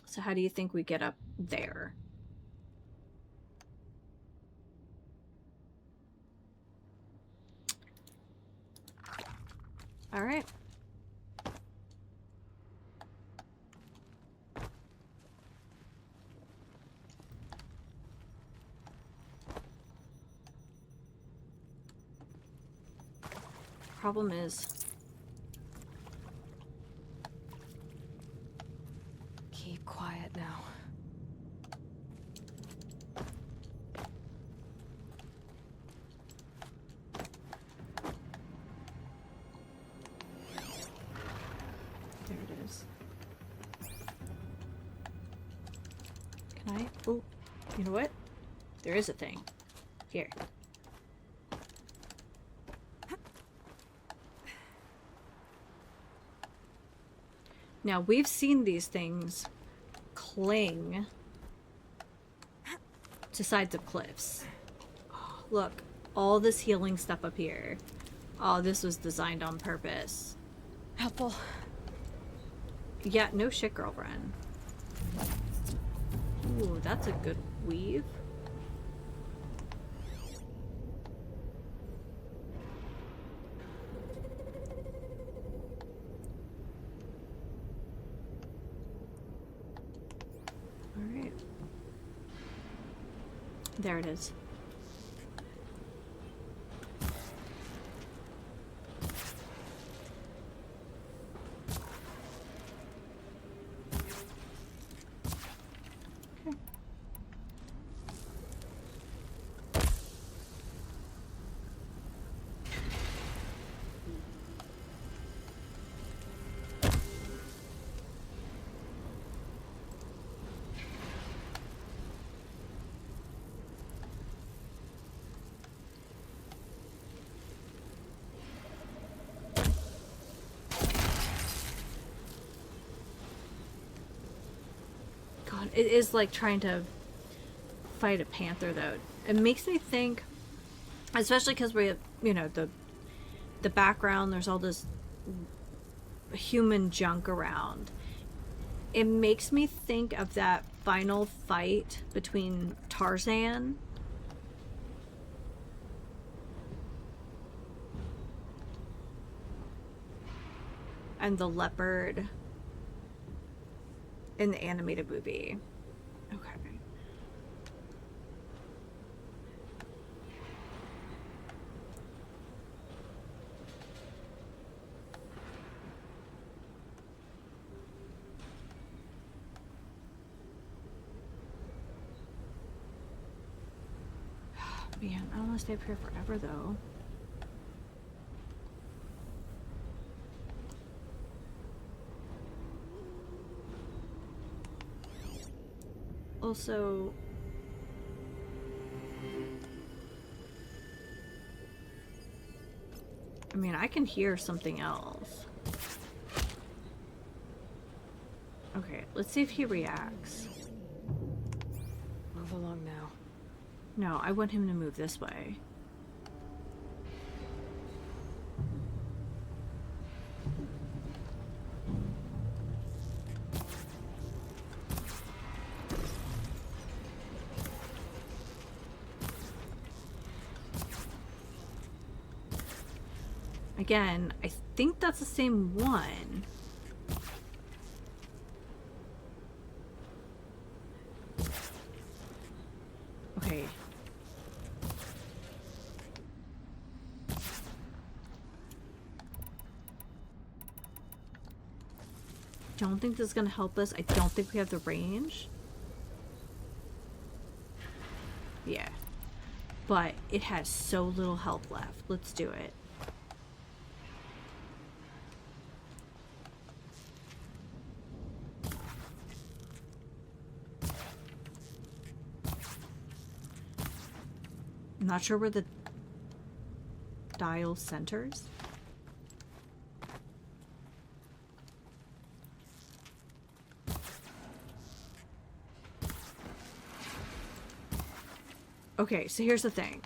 So how do you think we get up there? All right. Problem is, Keep quiet now. there it is. Can I? Oh, you know what? There is a thing. Here. Now, we've seen these things cling to sides of cliffs. Oh, look, all this healing stuff up here. Oh, this was designed on purpose. Helpful. Yeah, no shit, girlfriend. Ooh, that's a good weave. Alright. There it is. Okay. God, it is like trying to fight a panther, though. It makes me think, especially because we have, you know, the background, there's all this human junk around. It makes me think of that final fight between Tarzan and the leopard in the animated movie. Okay. Man, I don't want to stay up here forever, though. Also, I mean, I can hear something else. Okay, let's see if he reacts. Move along now. No, I want him to move this way. Again, I think that's the same one. Okay. Don't think this is gonna help us. I don't think we have the range. Yeah. But it has so little health left. Let's do it. I'm not sure where the dial centers. Okay, so here's the thing.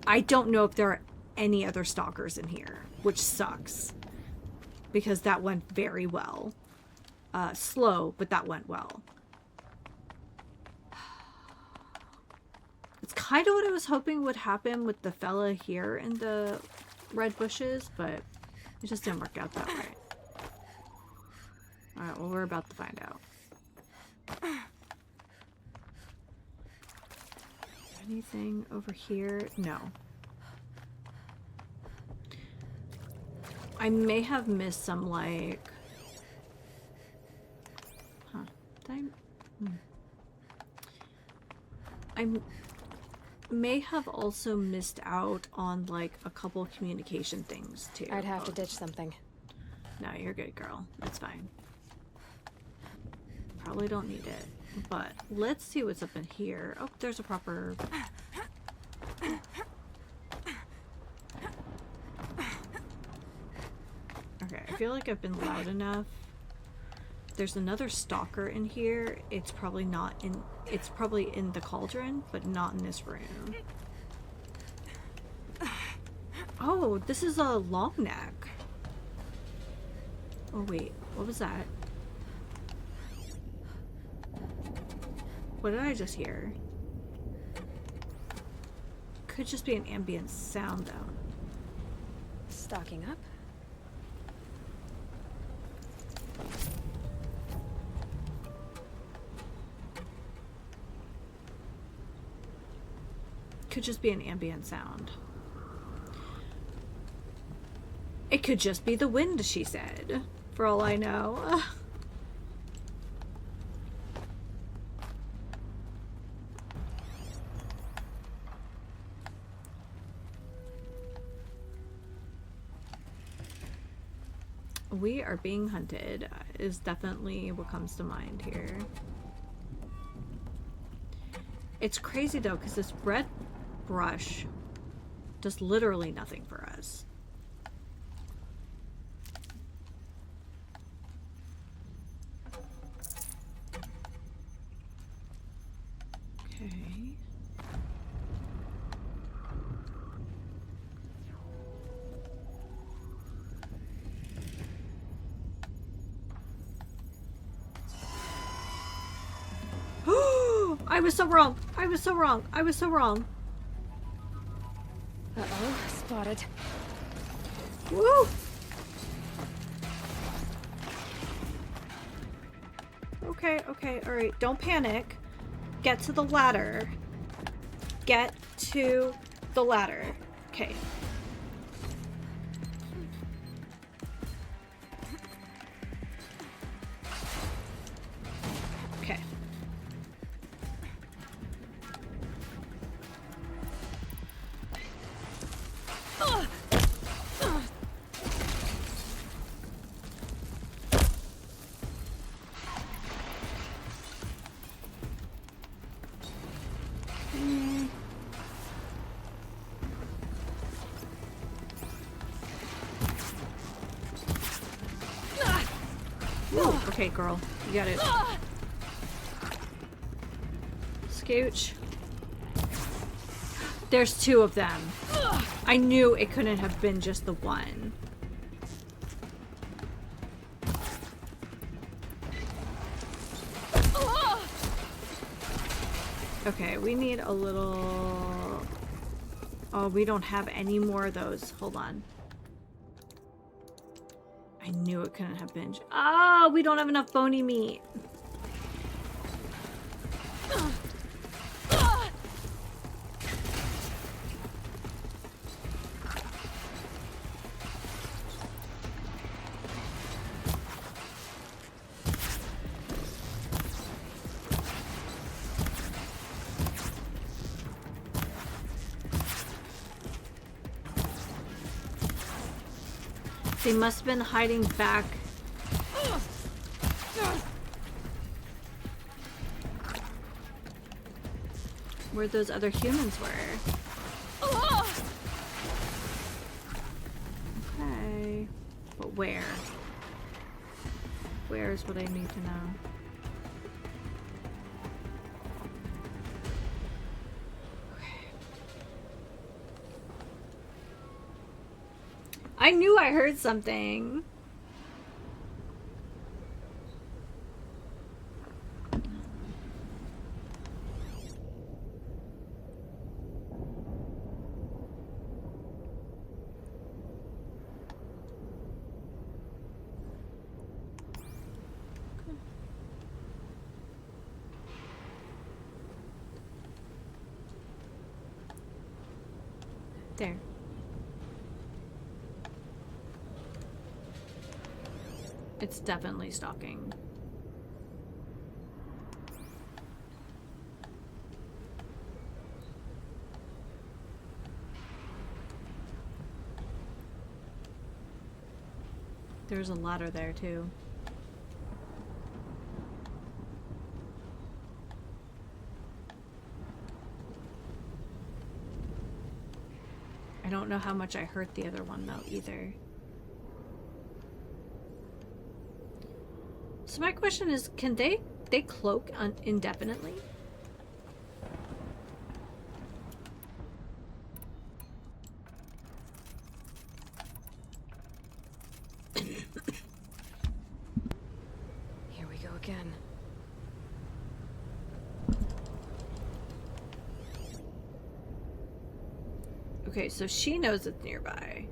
I don't know if there are any other stalkers in here, which sucks. Because that went very well. Slow, but that went well. It's kind of what I was hoping would happen with the fella here in the red bushes, but it just didn't work out that way. Alright, well, we're about to find out. Anything over here? No. I may have missed some, like... Huh. Did I may have also missed out on, like, a couple communication things, too. I'd have to ditch something. No, you're good, girl. That's fine. Probably don't need it. But let's see what's up in here. Oh, there's a proper... Okay, I feel like I've been loud enough. There's another stalker in here. It's probably not in... It's probably in the cauldron, but not in this room. Oh, this is a long neck. Oh, wait. What was that? What did I just hear? Could just be an ambient sound, though. Stocking up. Could just be an ambient sound. It could just be the wind, she said. For all I know. We are being hunted is definitely what comes to mind here. It's crazy though, because this red brush does literally nothing for us. Okay. I was so wrong. I was so wrong. I was so wrong. Uh-oh, spotted. Woo! Okay, okay, alright. Don't panic. Get to the ladder. Get to the ladder. Okay. Okay. Okay, girl. You got it. Scooch. There's two of them. I knew it couldn't have been just the one. Okay, we need a little... Oh, we don't have any more of those. Hold on. I knew it couldn't have been. Oh, we don't have enough bony meat. They must have been hiding back. Where those other humans were. Okay. But where? Where is what I need to know. I knew I heard something. There. It's definitely stalking. There's a ladder there too. I don't know how much I hurt the other one though either. So my question is, can they cloak indefinitely? Here we go again. Okay, so she knows it's nearby.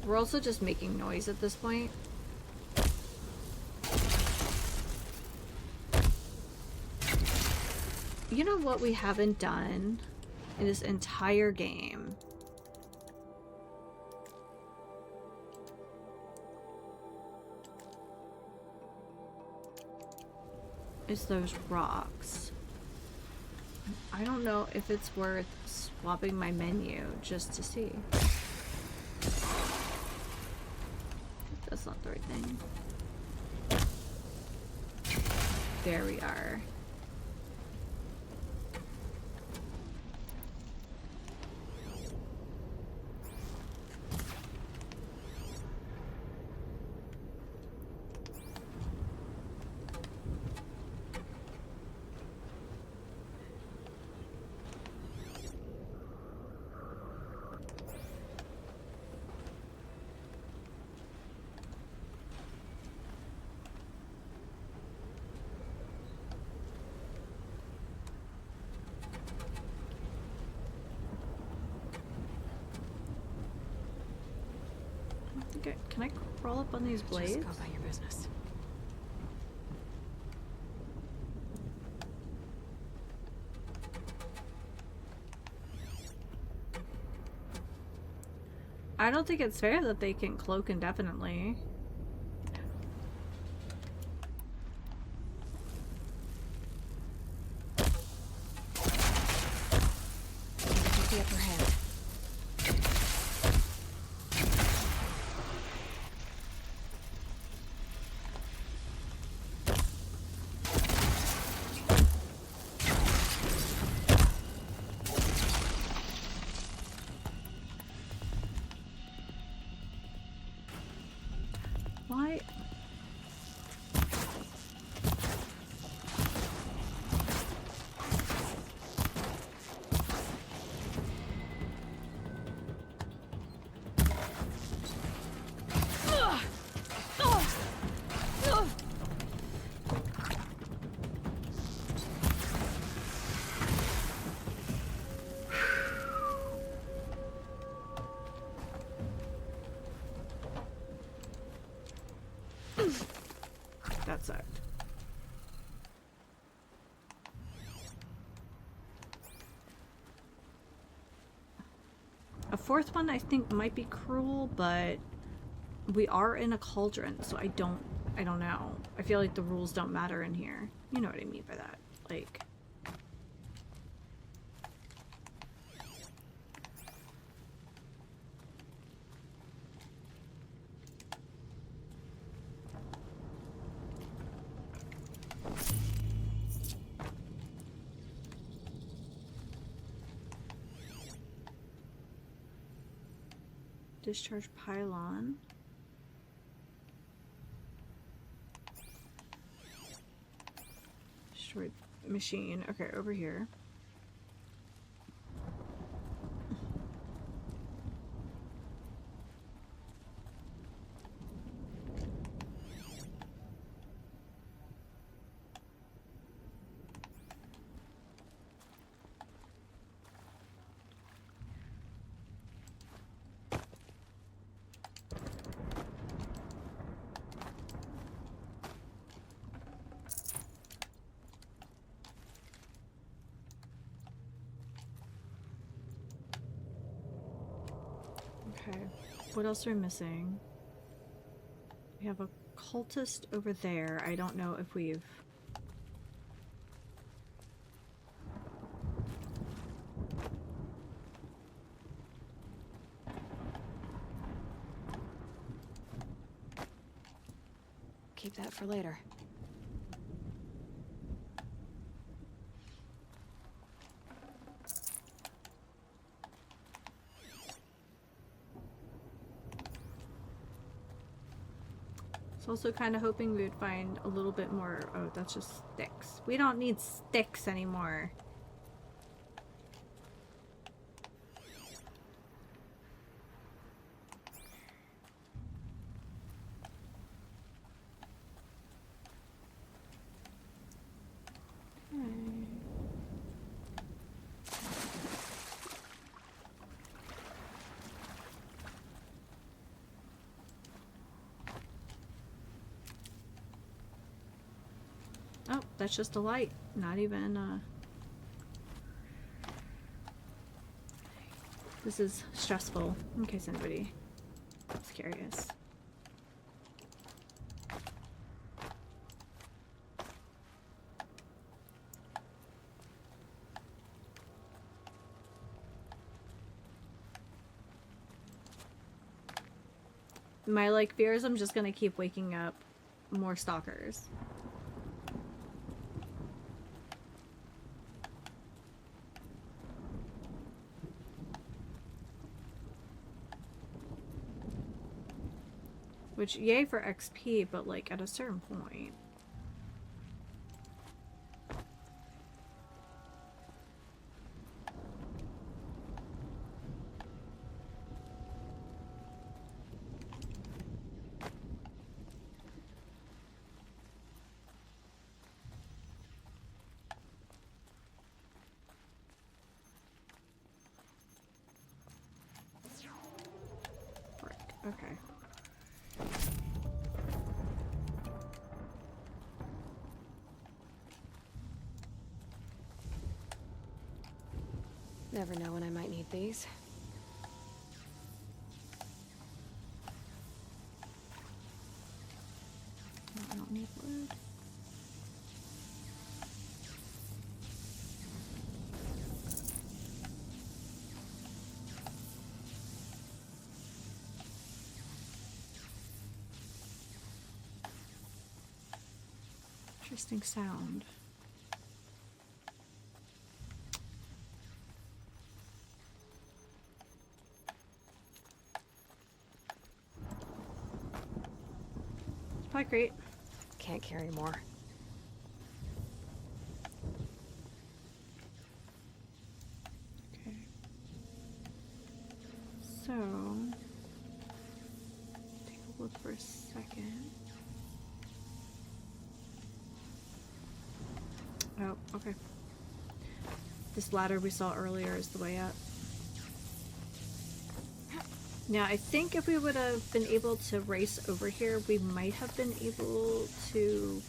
We're also just making noise at this point. You know what we haven't done in this entire game? Is those rocks. I don't know if it's worth swapping my menu just to see. That's not the right thing. There we are. Okay, can I crawl up on these blades? Just go about your business. I don't think it's fair that they can cloak indefinitely. Take the upper hand. That sucked. A fourth one I think might be cruel, but we are in a cauldron, so I don't know. I feel like the rules don't matter in here. You know what I mean by that. Like, discharge pylon. Destroyed machine. Okay, over here. Okay, what else are we missing? We have a cultist over there. I don't know if we've... Keep that for later. Also kind of hoping we would find a little bit more. Oh, that's just sticks. We don't need sticks anymore. Oh, that's just a light. Not even, This is stressful, in case anybody is curious. My, like, fear is I'm just gonna keep waking up more stalkers. Which, yay for XP, but like at a certain point. Frick. Okay. Never know when I might need these. I don't need wood. Interesting sound. Supply crate. Can't carry more. Okay. So, take a look for a second. Oh, okay. This ladder we saw earlier is the way up. Now, I think if we would have been able to race over here, we might have been able to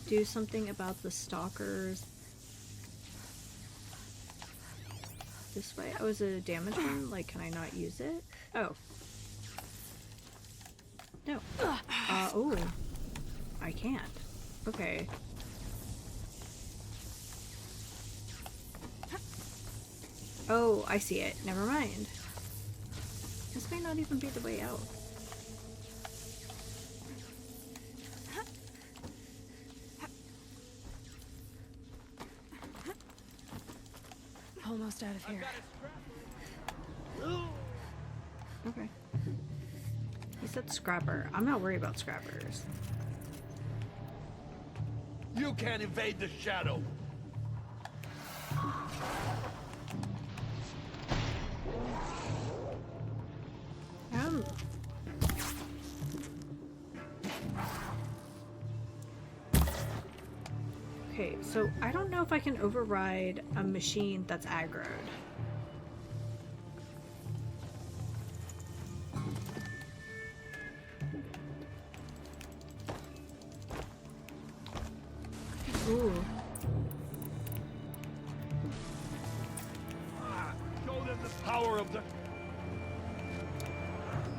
do something about the stalkers. This way? Oh, is it a damaged one? Like, can I not use it? Oh. No. Oh. I can't. Okay. Oh, I see it. Never mind. This may not even be the way out. Almost out of here. Okay. He said scrapper. I'm not worried about scrappers. You can't evade the shadow. Okay, so I don't know if I can override a machine that's aggroed. Ooh. Show them the power of the...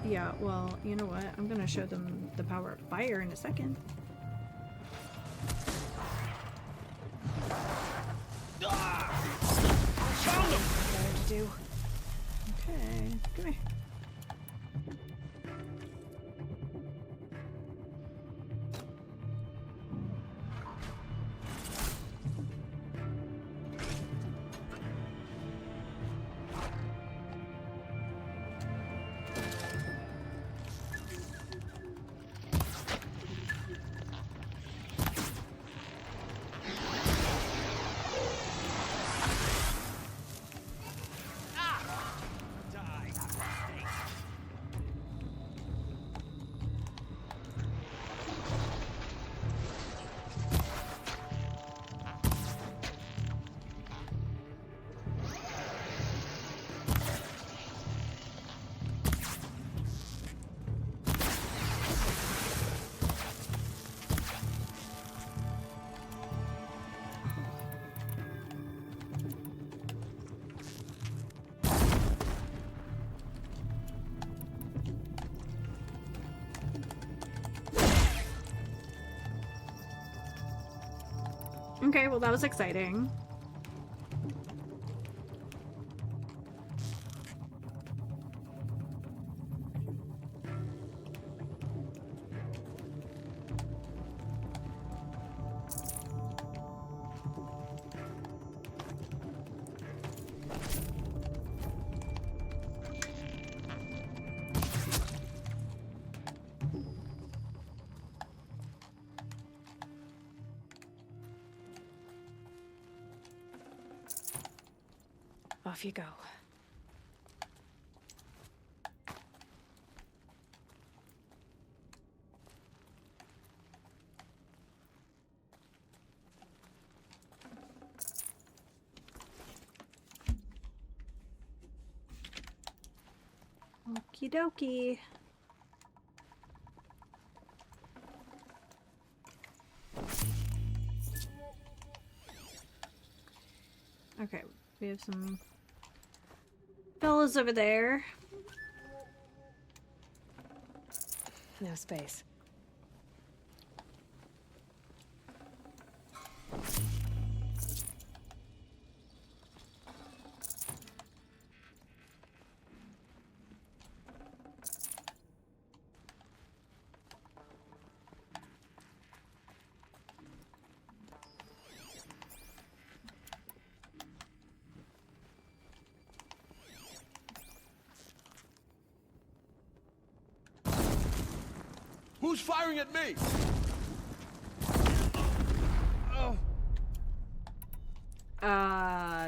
Yeah, well, you know what? I'm gonna show them the power of fire in a second. Found them! Better to do. Okay, come here. Okay, well that was exciting. Off you go. Okie dokie. Okay, we have some fellas over there. No space. Who's firing at me?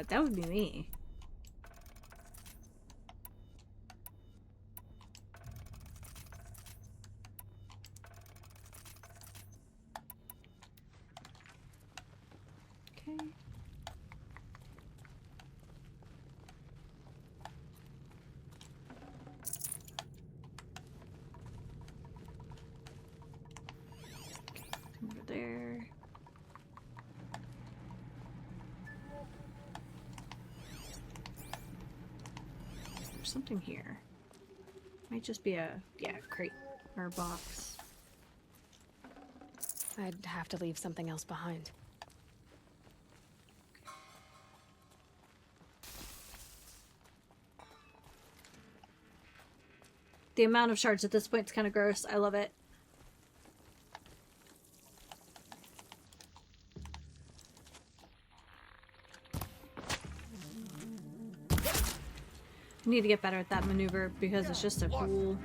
That would be me. Okay. There's something here. Might just be a, yeah, crate or a box. I'd have to leave something else behind. The amount of shards at this point is kind of gross. I love it. I need to get better at that maneuver because it's just a cool...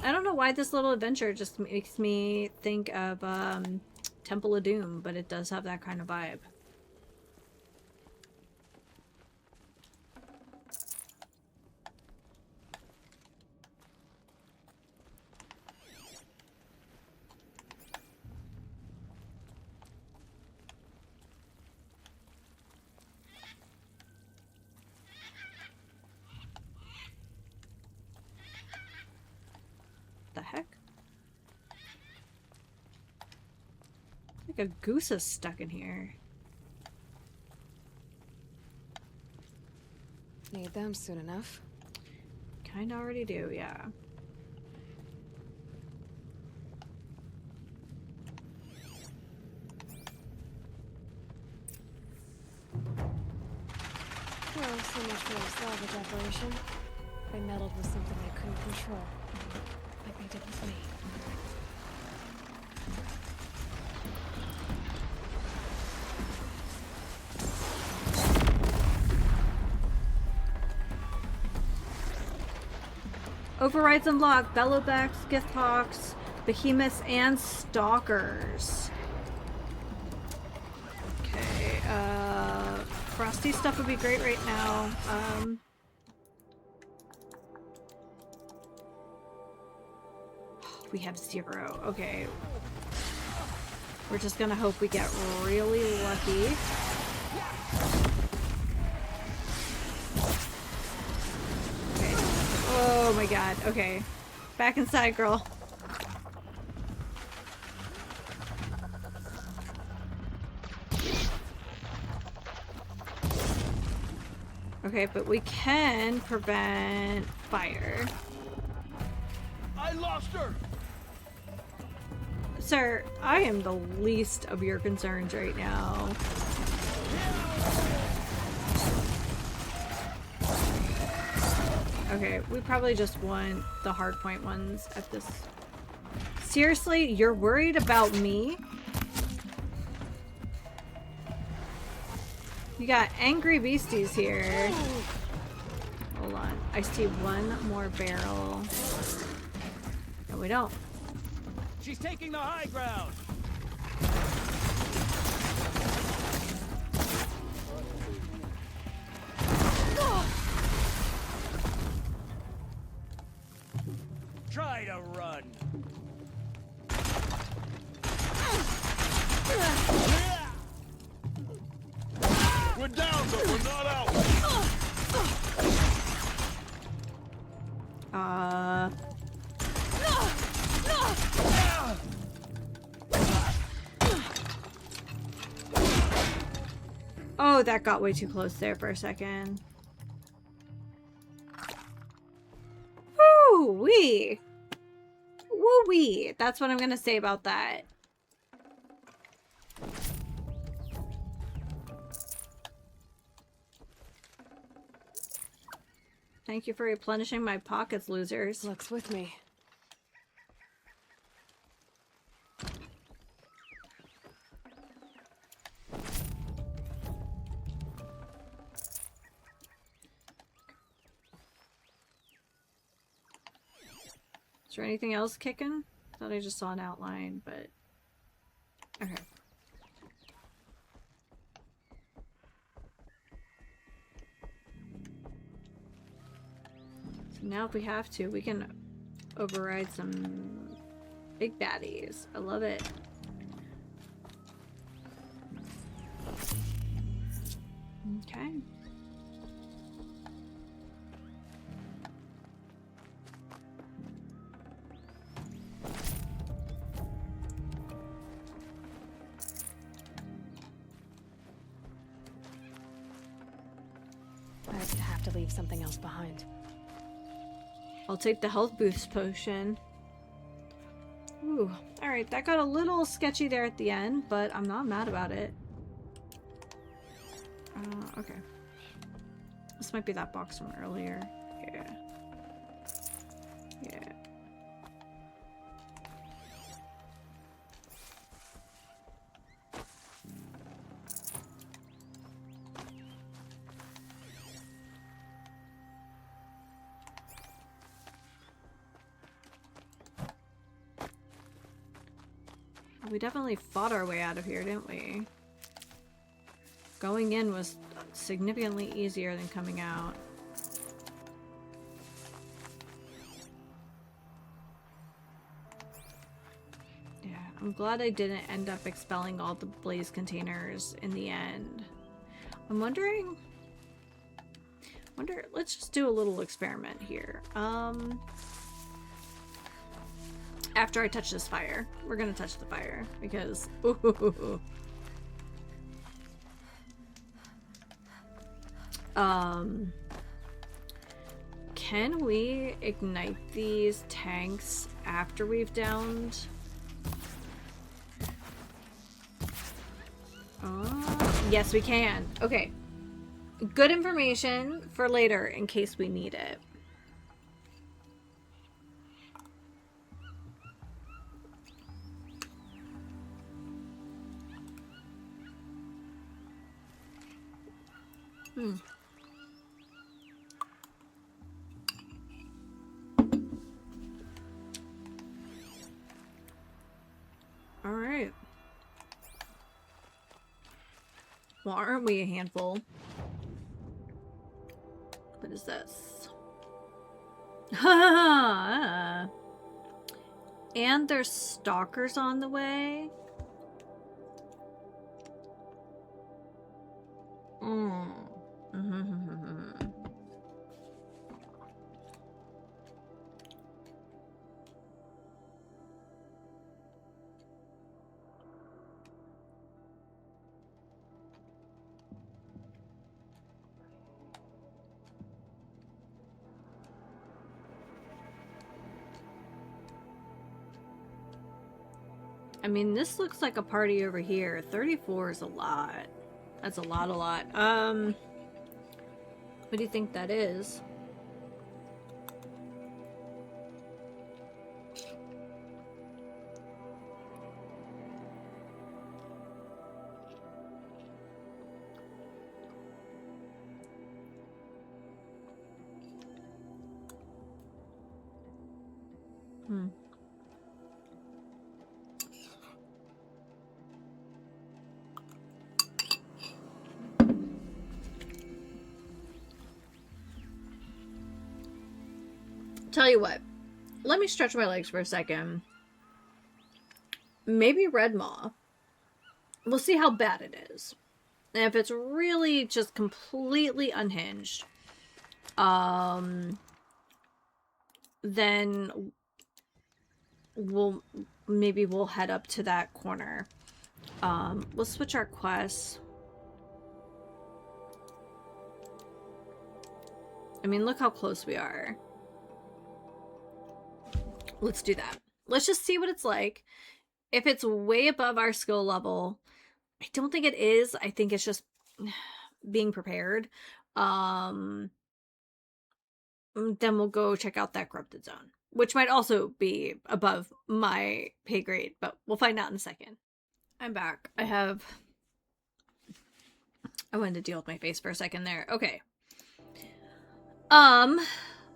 I don't know why this little adventure just makes me think of Temple of Doom, but it does have that kind of vibe. The heck? Like a goose is stuck in here. Need them soon enough. Kinda already do, yeah. Well, so much for the salvage operation. They meddled with something they couldn't control. Like they did with me. Overrides unlocked. Bellowbacks, Giftpox, Behemoths, and Stalkers. Okay, Frosty stuff would be great right now. We have 0. Okay. We're just gonna hope we get really lucky. Okay. Oh my god. Okay. Back inside, girl. Okay, but we can prevent fire. I lost her. Sir, I am the least of your concerns right now. Okay, we probably just want the hardpoint ones at this. Seriously, you're worried about me? You got angry beasties here. Hold on. I see one more barrel. No, we don't. She's taking the high ground. Try to run. We're down, but we're not out. Oh, that got way too close there for a second. Woo-wee. Woo-wee. That's what I'm gonna say about that. Thank you for replenishing my pockets, losers. Luck's with me. Is there anything else kicking? Thought I just saw an outline, but... Okay. So now if we have to, we can override some big baddies. I love it. Okay. have to leave something else behind. I'll take the health boost potion. Ooh, alright, that got a little sketchy there at the end, but I'm not mad about it. Okay. This might be that box from earlier. Yeah. Yeah. We definitely fought our way out of here, didn't we? Going in was significantly easier than coming out. Yeah, I'm glad I didn't end up expelling all the blaze containers in the end. I'm wondering... let's just do a little experiment here. After I touch this fire, we're gonna touch the fire because ooh. Can we ignite these tanks after we've downed? Yes, we can. Okay. Good information for later in case we need it. All right. Well, aren't we a handful? What is this? And there's stalkers on the way. I mean, this looks like a party over here. 34 is a lot. That's a lot. What do you think that is? Tell you what, let me stretch my legs for a second. Maybe red maw. We'll see how bad it is. And if it's really just completely unhinged, then we'll head up to that corner. We'll switch our quests. I mean, look how close we are. Let's do that. Let's just see what it's like. If it's way above our skill level, I don't think it is. I think it's just being prepared. Then we'll go check out that corrupted zone, which might also be above my pay grade, but we'll find out in a second. I'm back. I wanted to deal with my face for a second there. Okay.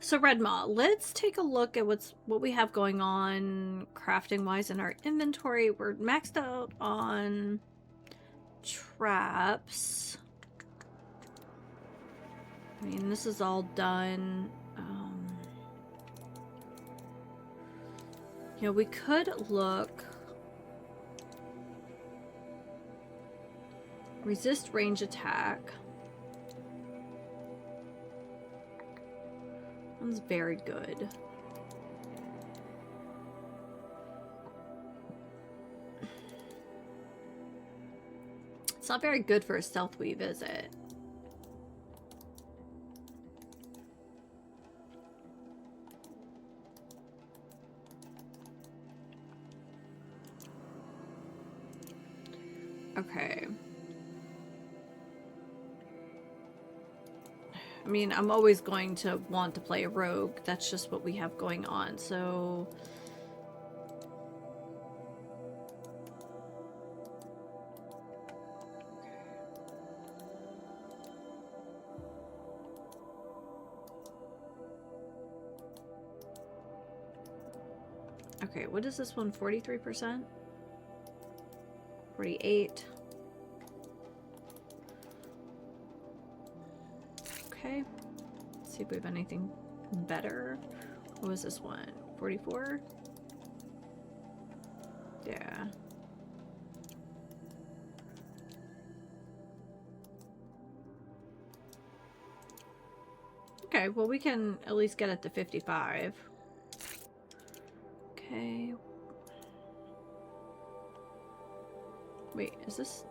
So Red Maw, let's take a look at what we have going on crafting wise in our inventory. We're maxed out on traps. I mean, this is all done. You know, we could look. Resist range attack. That's very good. It's not very good for a stealth weave, is it? Okay. I mean, I'm always going to want to play a rogue. That's just what we have going on, so... Okay, what is this one? 43%? 48. Okay. Let's see if we have anything better. What was this one? 44? Yeah. Okay, well we can at least get it to 55. Okay. Wait, is this...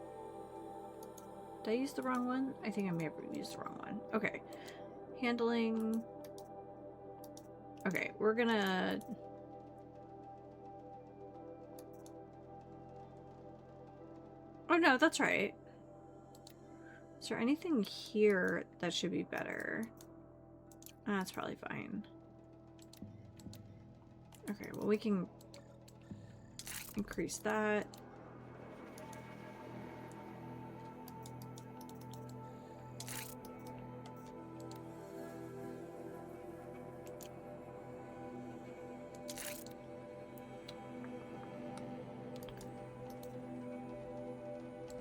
Did I use the wrong one? I think I may have used the wrong one. Okay. Handling... Okay, we're gonna... Oh no, that's right. Is there anything here that should be better? That's probably fine. Okay, well we can increase that.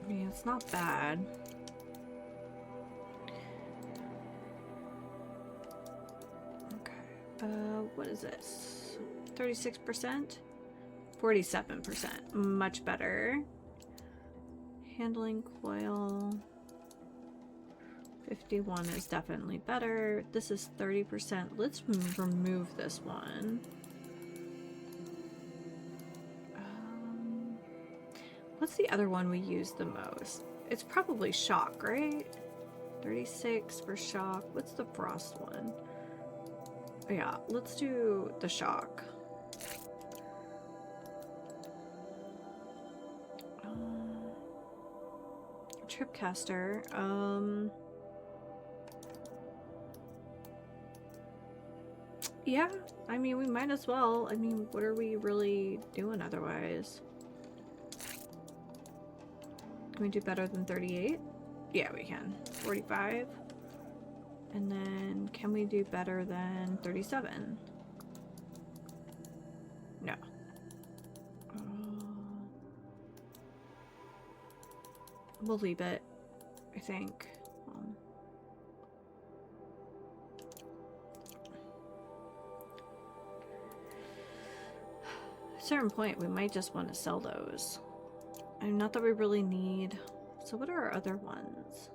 I mean, it's not bad. What is this? 36%? 47%. Much better. Handling coil. 51 is definitely better. This is 30%. Let's remove this one. What's the other one we use the most? It's probably shock, right? 36 for shock. What's the frost one? Yeah, let's do the shock. Tripcaster. Yeah, I mean, we might as well. I mean, what are we really doing otherwise? Can we do better than 38? Yeah, we can. 45. And then, can we do better than 37? No. We'll leave it, I think. At a certain point, we might just want to sell those. And not that we really need. So what are our other ones?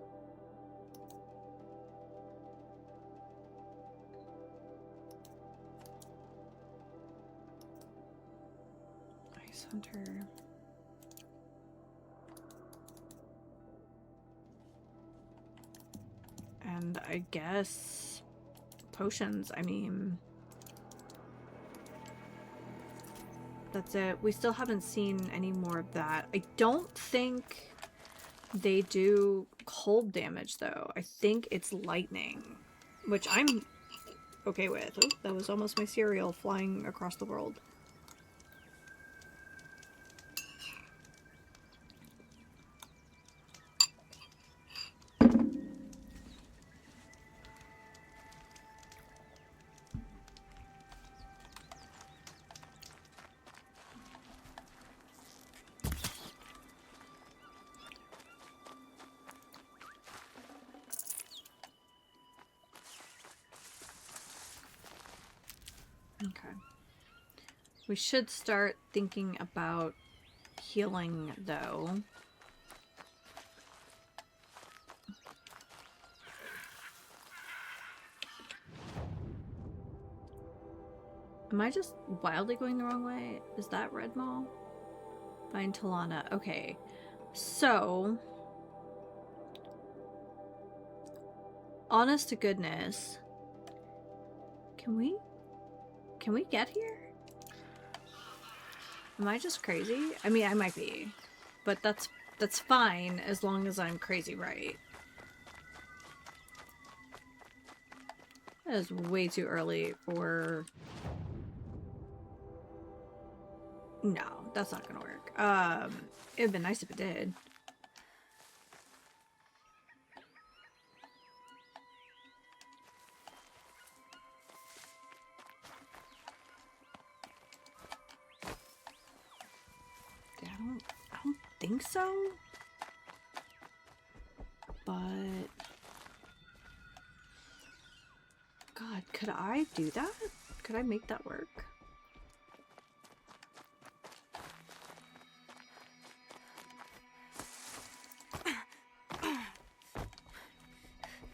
Ice Hunter. And I guess potions, I mean, that's it. We still haven't seen any more of that. I don't think they do cold damage though. I think it's lightning, which I'm okay with. Oh, that was almost my cereal flying across the world. Okay. We should start thinking about healing, though. Am I just wildly going the wrong way? Is that Red Mall? Find Talana. Okay. So... honest to goodness... Can we get here? Am I just crazy? I mean, I might be. But that's That's fine as long as I'm crazy right. That is way too early for... No, that's not gonna work. It'd been nice if it did. I don't think so. But... God, could I do that? Could I make that work?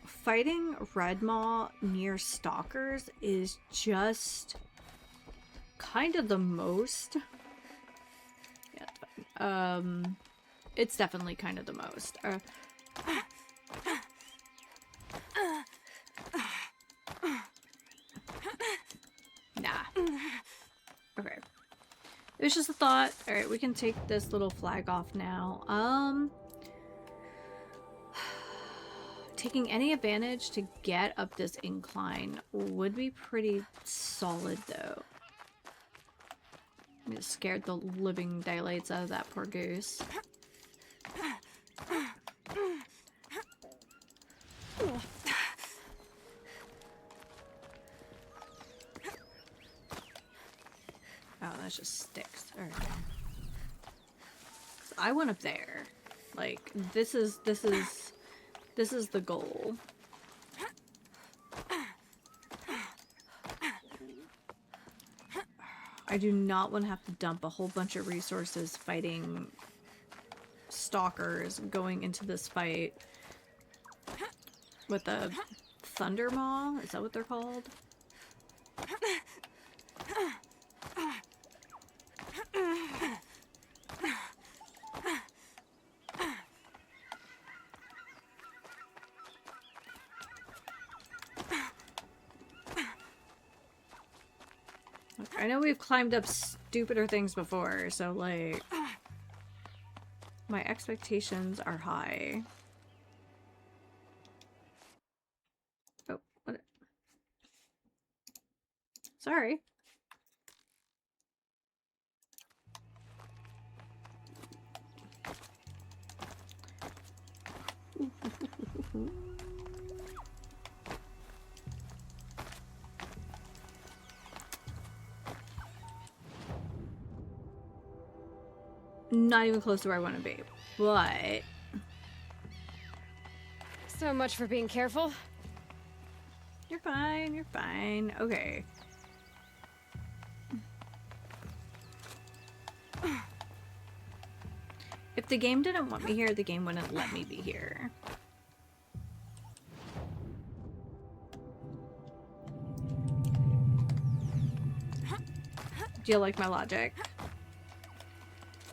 Fighting Red Maw near stalkers is just kind of the most. Yeah, it's fine. It's definitely kind of the most. Nah. Okay. It was just a thought. Alright, we can take this little flag off now. Taking any advantage to get up this incline would be pretty solid, though. I just scared the living daylights out of that poor goose. Oh, that's just sticks. Alright. So I went up there. Like, this is the goal. I do not want to have to dump a whole bunch of resources fighting stalkers going into this fight with a thunder maw. Is that what they're called? I know we've climbed up stupider things before, so like my expectations are high. Oh, what? Sorry. Not even close to where I want to be, but... So much for being careful. You're fine, you're fine. Okay. If the game didn't want me here, the game wouldn't let me be here. Do you like my logic?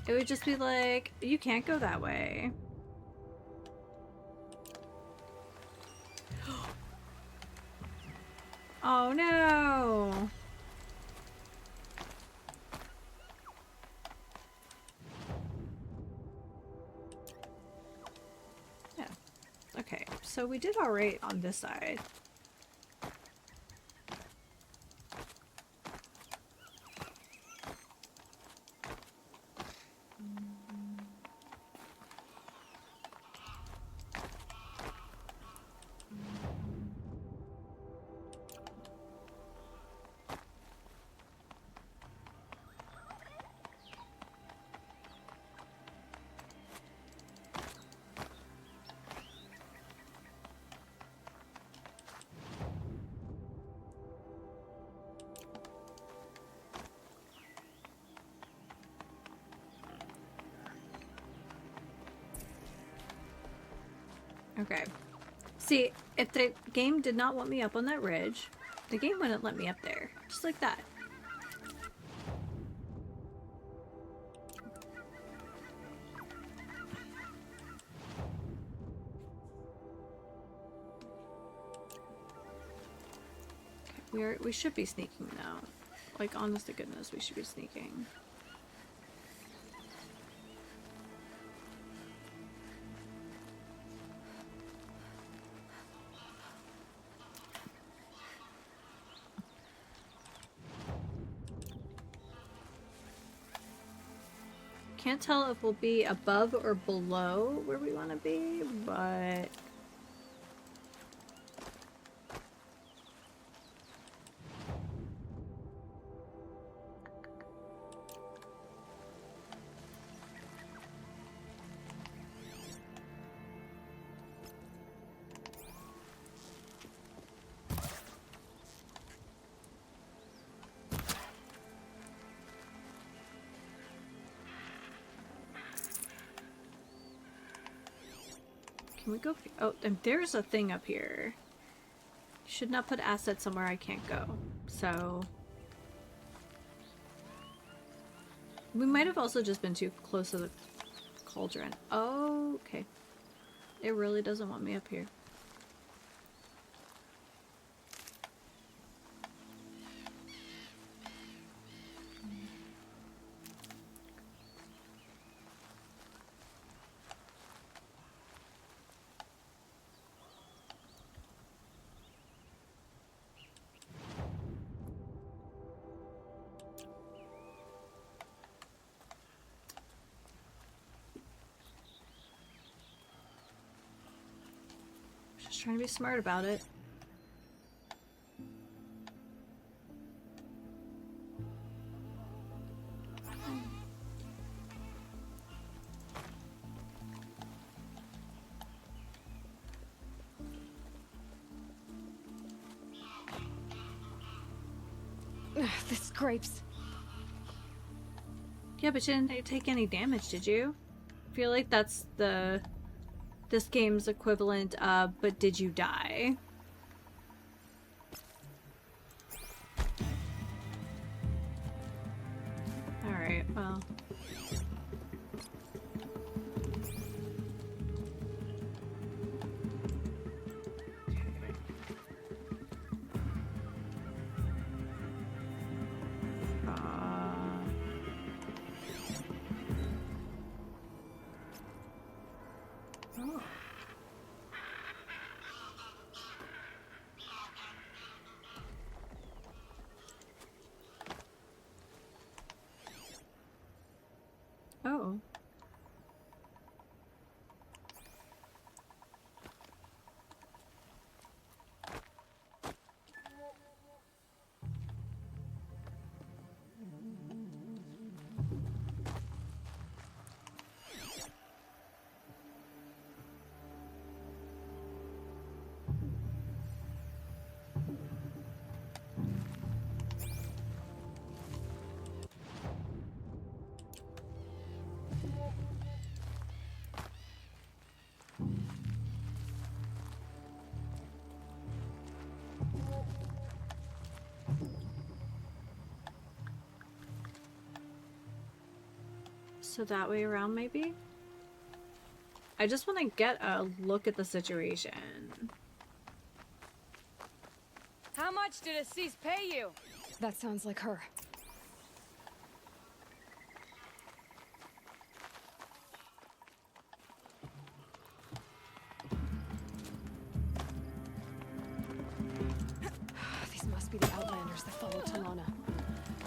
It would just be like, you can't go that way. Oh no! Yeah. Okay, so we did alright on this side. Okay. See, if the game did not want me up on that ridge, the game wouldn't let me up there. Just like that. Okay, we should be sneaking now. Like, honest to goodness, we should be sneaking. Can't tell if we'll be above or below where we want to be, but... Can we go? Oh, and there's a thing up here. Should not put assets somewhere I can't go. So... we might have also just been too close to the cauldron. Oh, okay. It really doesn't want me up here. Just trying to be smart about it. The scrapes. Yeah, but you didn't take any damage, did you? I feel like that's this game's equivalent of, but did you die? Alright, well. Oh. Oh. So that way around, maybe? I just want to get a look at the situation. How much did Assis pay you? That sounds like her. These must be the Outlanders that followed Talana.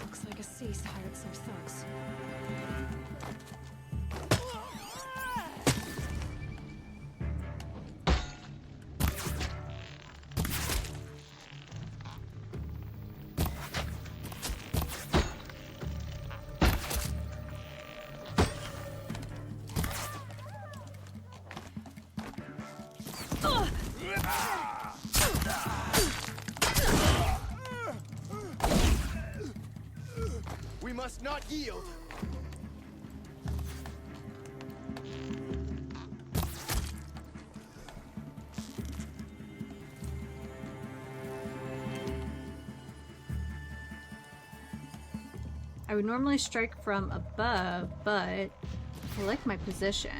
Looks like Assis hired some thugs. We must not yield. I would normally strike from above, but I like my position.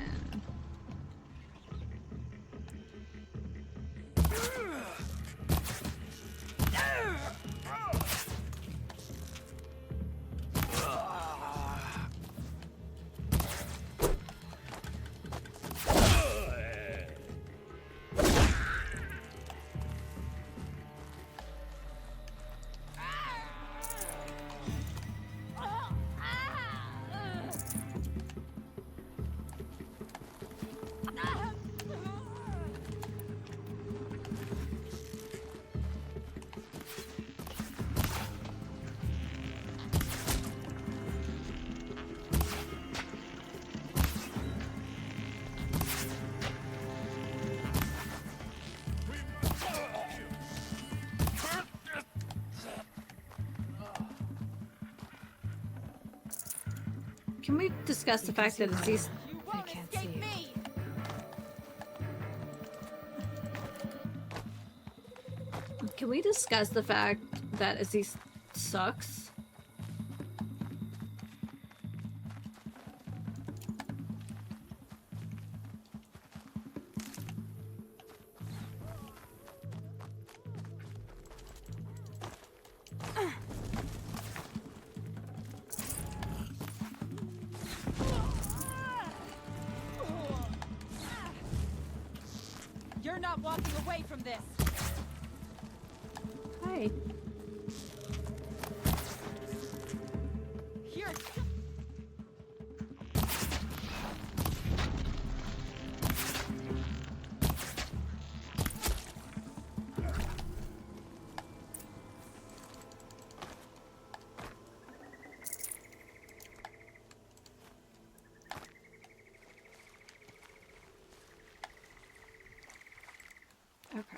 Can we discuss the fact that Aziz... They can't see you. Can we discuss the fact that Aziz sucks? You're not walking away from this. Hi. Here. Okay.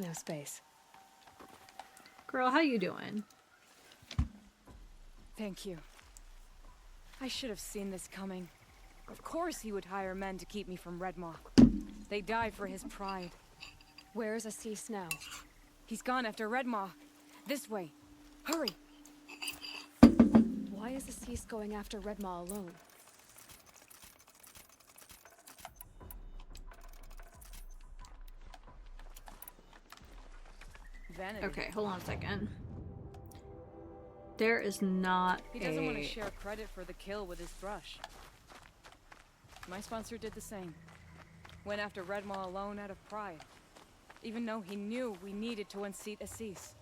No space. Girl, how you doing? Thank you. I should have seen this coming. Of course he would hire men to keep me from Redmaw. They die for his pride. Where is Assis now? He's gone after Redmaw. This way. Hurry! Why is Assis going after Redmaw alone? Vanity. Okay, hold on a second. There is not He doesn't want to share credit for the kill with his thrush. My sponsor did the same. Went after Redmaw alone out of pride. Even though he knew we needed to unseat Assis.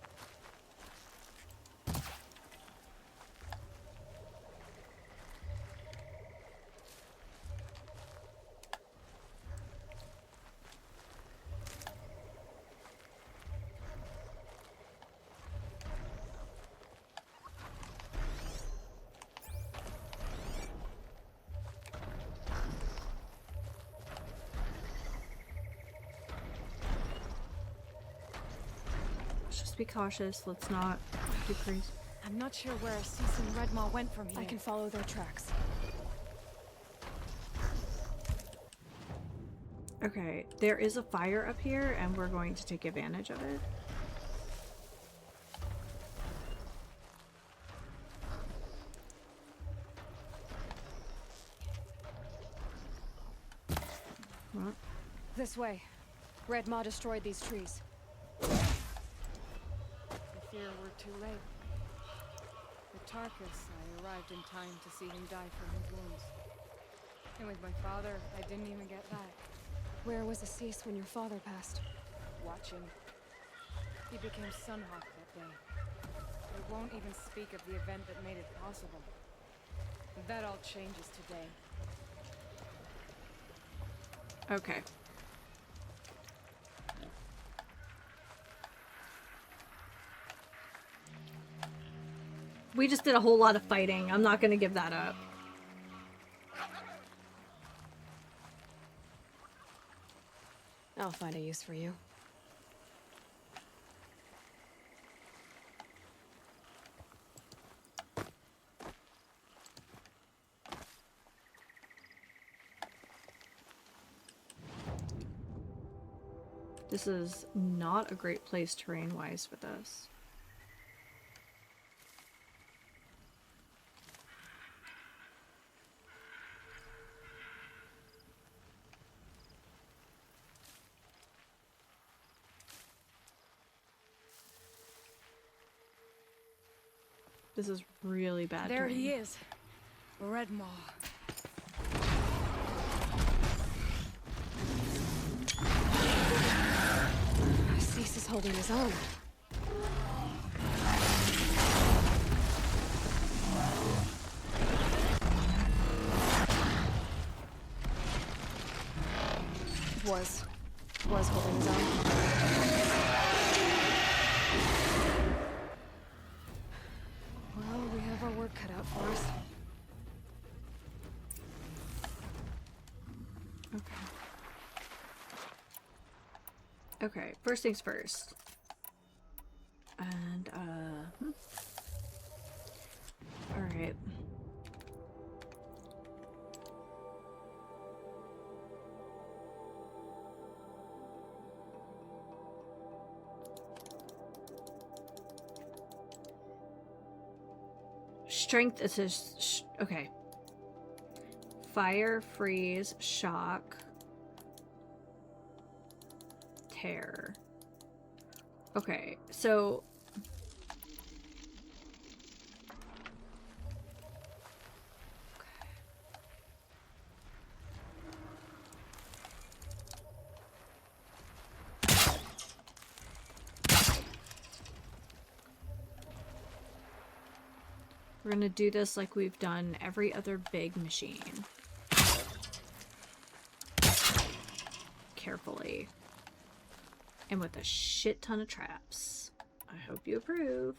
Just be cautious. Let's not do crazy. I'm not sure where Assis and Redmaw went from here. I can follow their tracks. Okay, there is a fire up here, and we're going to take advantage of it. What? This way. Redmaw destroyed these trees. I fear we're too late. With Tarkus, I arrived in time to see him die from his wounds. And with my father, I didn't even get that. Where was Assis when your father passed? Watching. He became Sunhawk that day. I won't even speak of the event that made it possible. That all changes today. Okay. We just did a whole lot of fighting. I'm not going to give that up. I'll find a use for you. This is not a great place terrain-wise for this. This is really bad. There terrain. he is. Redmaw. Assis is holding his own. Was holding his own. Well, we have our work cut out for us. Okay. Okay, first things first. And, alright. Strength is okay. Fire, freeze, shock, tear. Okay, so we're gonna do this like we've done every other big machine. Carefully. And with a shit ton of traps. I hope you approve.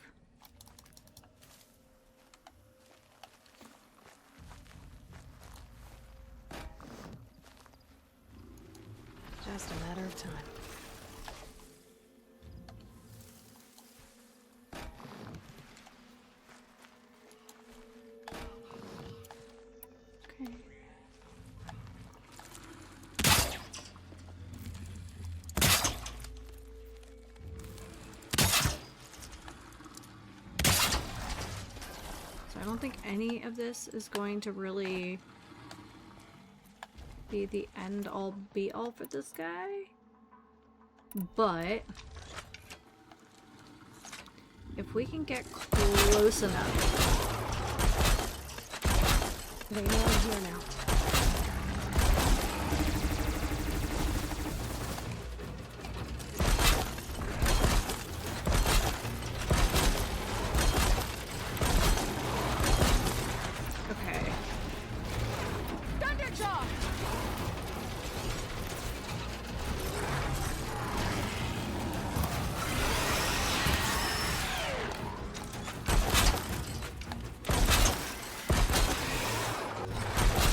Just a matter of time. Okay. So I don't think any of this is going to really be the end all be all for this guy. But if we can get close enough. They know I'm here now. Okay. Thunderjaw!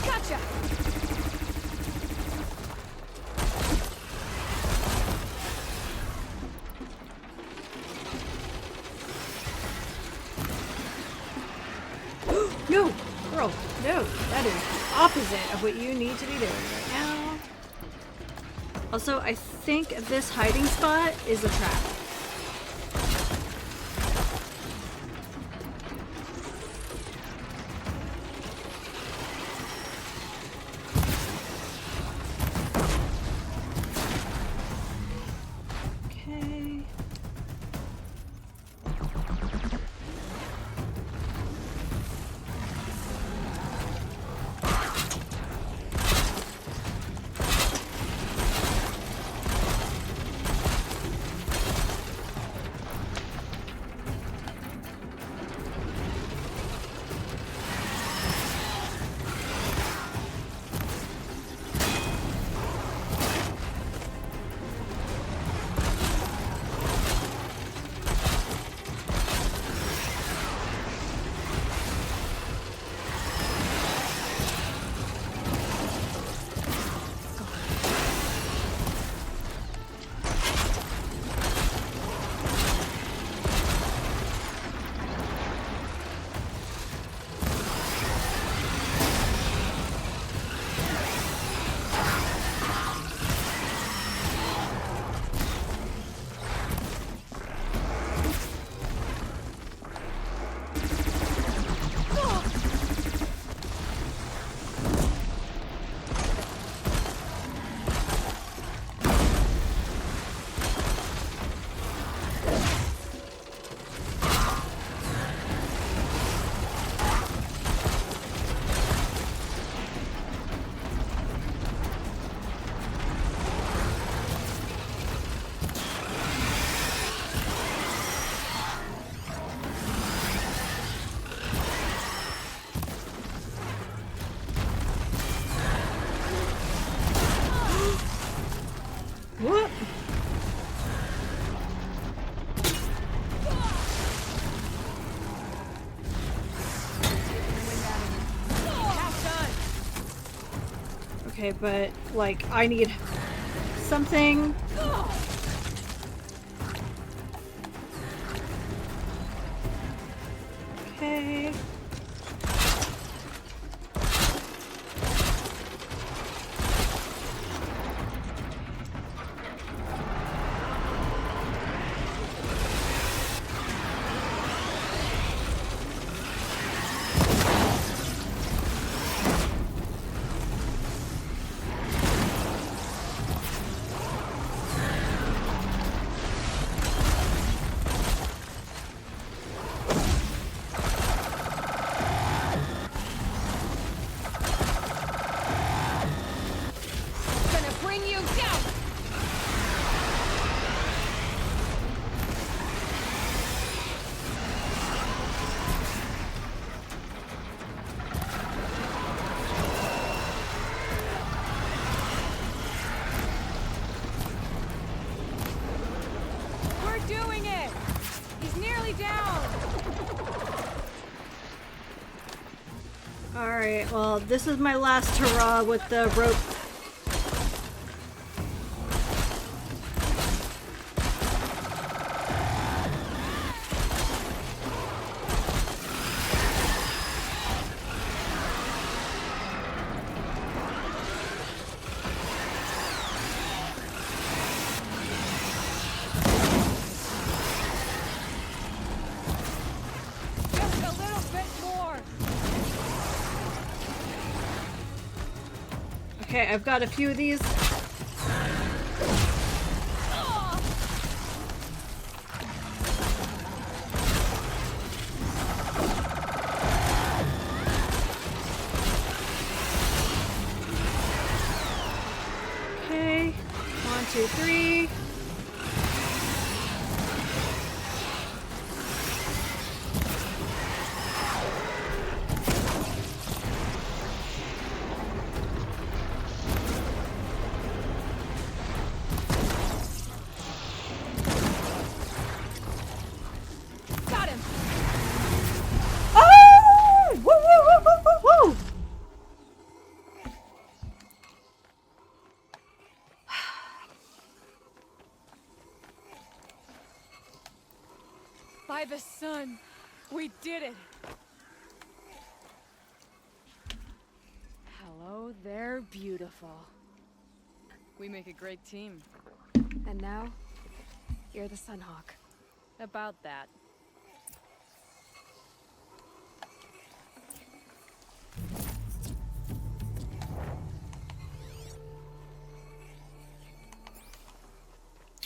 Gotcha! No! Girl, no! That is opposite of what you need to be doing right now. Also, I think this hiding spot is a trap. Okay. What? Okay, but like I need something Okay. Gonna bring you down! We're doing it! He's nearly down! Alright, well, this is my last hurrah with the rope. Just a little bit more! Okay, I've got a few of these. Okay, 1, 2, 3. Got him! Oh! Woo, woo, woo, woo, woo, woo! By the sun! We did it! Hello there, beautiful. We make a great team. And now, you're the Sunhawk. About that.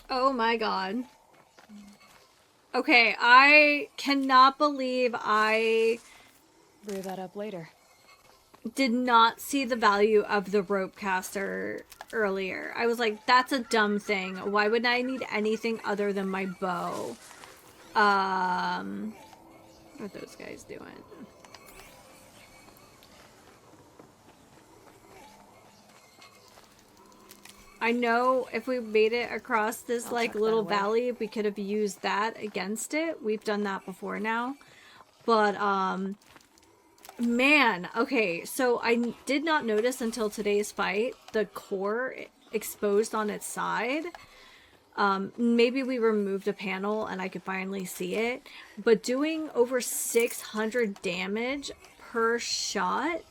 Oh my god. Okay, I cannot believe I Brew that up later. did not see the value of the rope caster earlier. I was like, that's a dumb thing. Why would I need anything other than my bow? What are those guys doing? I know if we made it across this like check little that way. valley, we could have used that against it. We've done that before now. But man, okay, so I did not notice until today's fight the core exposed on its side. Maybe we removed a panel and I could finally see it, but doing over 600 damage per shot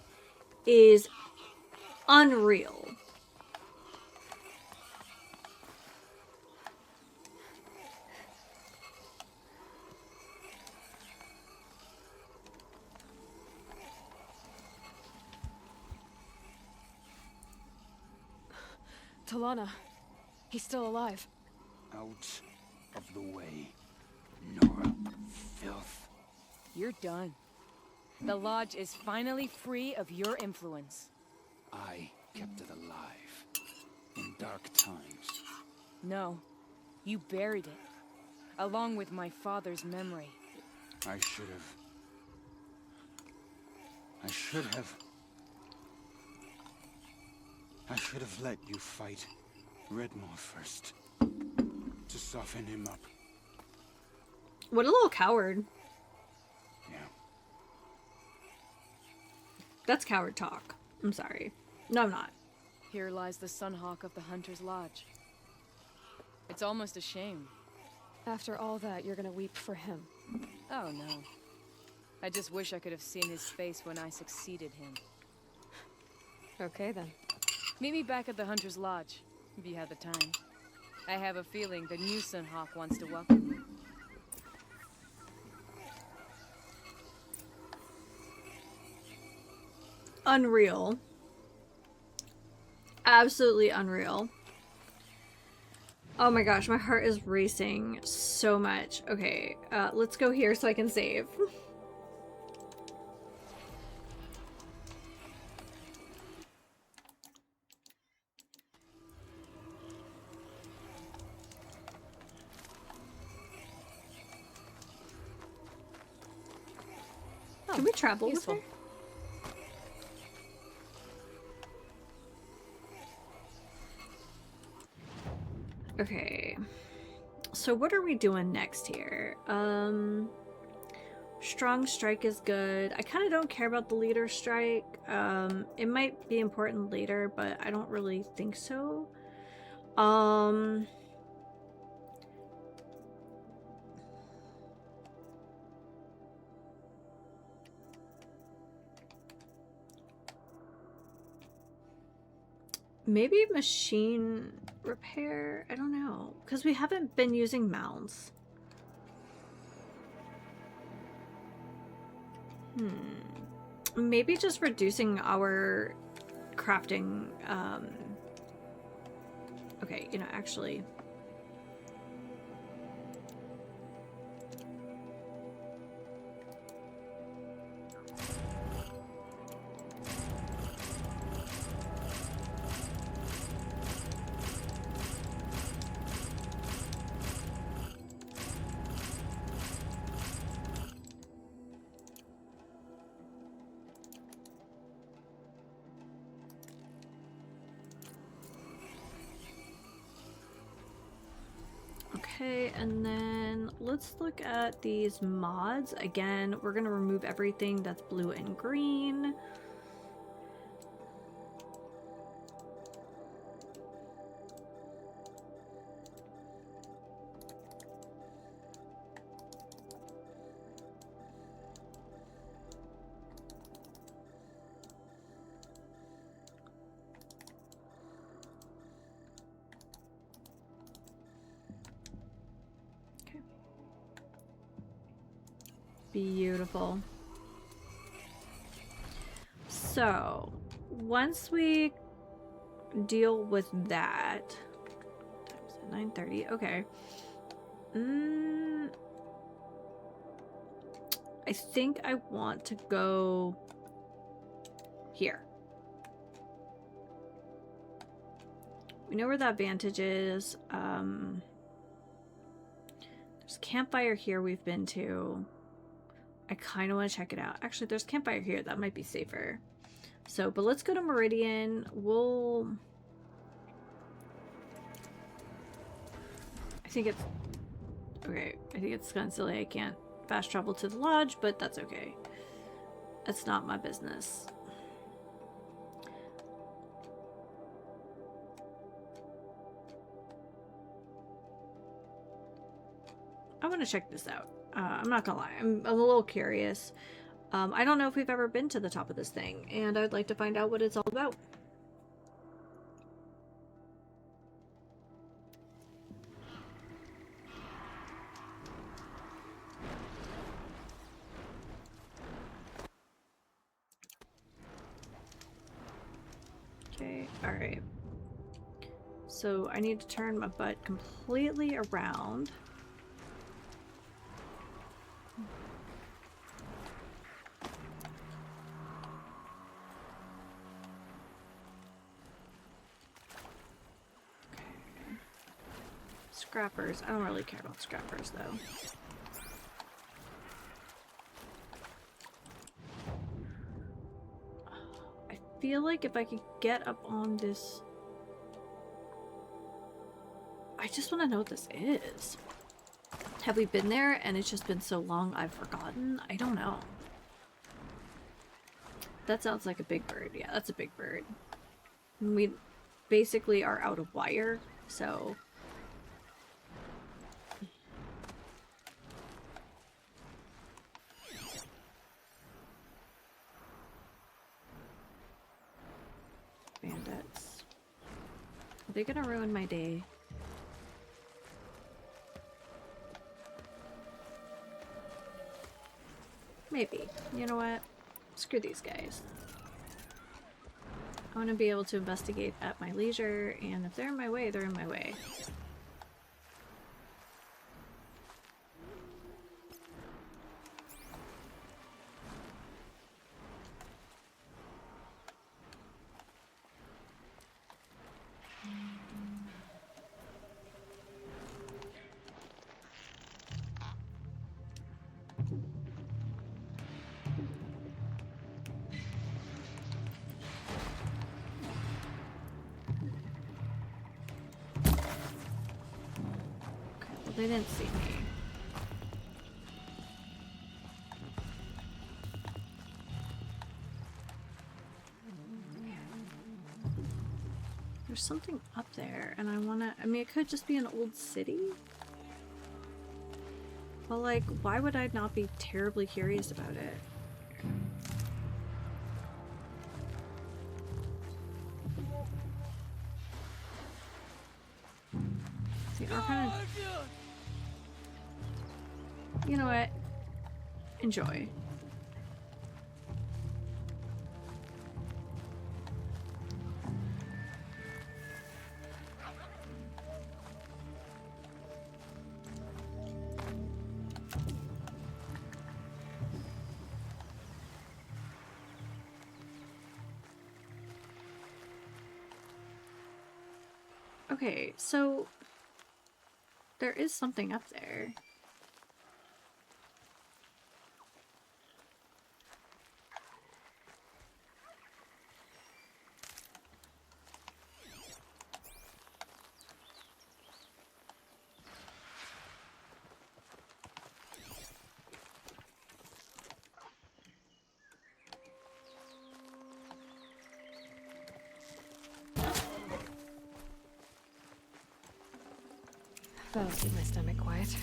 is unreal. Talana, he's still alive. Out of the way, Nora. Filth. You're done. The Lodge is finally free of your influence. I kept it alive. In dark times. No, you buried it, along with my father's memory. I should have let you fight Redmore first. To soften him up. What a little coward. Yeah. That's coward talk. I'm sorry. No, I'm not. Here lies the Sunhawk of the Hunter's Lodge. It's almost a shame. After all that, you're gonna weep for him. Oh no. I just wish I could have seen his face when I succeeded him. Okay, then. Meet me back at the Hunter's Lodge, if you have the time. I have a feeling the new Sunhawk wants to welcome you. Unreal. Absolutely unreal. Oh my gosh, my heart is racing so much. Okay, let's go here so I can save. Can we travel useful. with her? Okay. So what are we doing next here? Strong strike is good. I kind of don't care about the leader strike. It might be important later, but I don't really think so. Maybe machine repair? I don't know. Because we haven't been using mounts. Maybe just reducing our crafting. Okay, you know, actually. Okay, and then let's look at these mods. Again, we're going to remove everything that's blue and green. Beautiful. So, once we deal with that, 9:30. Okay. I think I want to go here. We know where that vantage is. There's a campfire here we've been to. I kind of want to check it out. Actually, there's a campfire here. That might be safer. So, but let's go to Meridian. I think it's... Okay, I think it's kind of silly I can't fast travel to the lodge, but that's okay. That's not my business. I want to check this out. I'm not gonna lie, I'm a little curious. I don't know if we've ever been to the top of this thing, and I'd like to find out what it's all about. Okay, alright. So I need to turn my butt completely around. Scrappers. I don't really care about scrappers, though. I feel like if I could get up on this... I just want to know what this is. Have we been there and it's just been so long I've forgotten? I don't know. That sounds like a big bird. Yeah, that's a big bird. We basically are out of wire, so... they gonna ruin my day? Maybe. You know what? Screw these guys. I want to be able to investigate at my leisure, and if they're in my way, they're in my way. They didn't see me. There's something up there, and I wanna... I mean, it could just be an old city? But, like, why would I not be terribly curious about it? See, our kind of... You know what? Enjoy. Okay, so there is something up there. That'll keep my stomach quiet.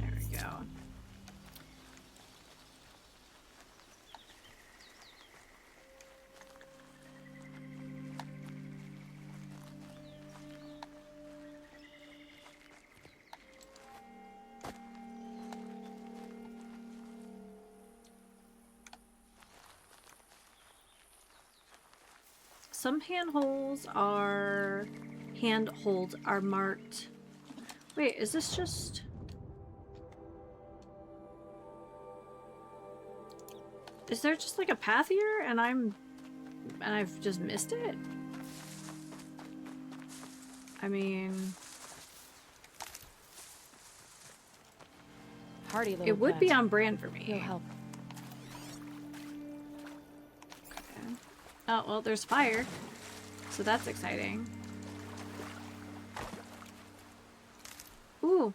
There we go. Some handholds are marked. Wait, is this just... Is there just like a path here and I've just missed it? I mean, Hardy little it would be plant. on brand for me. He'll help. Okay. Oh, well, there's fire. So that's exciting. Ooh.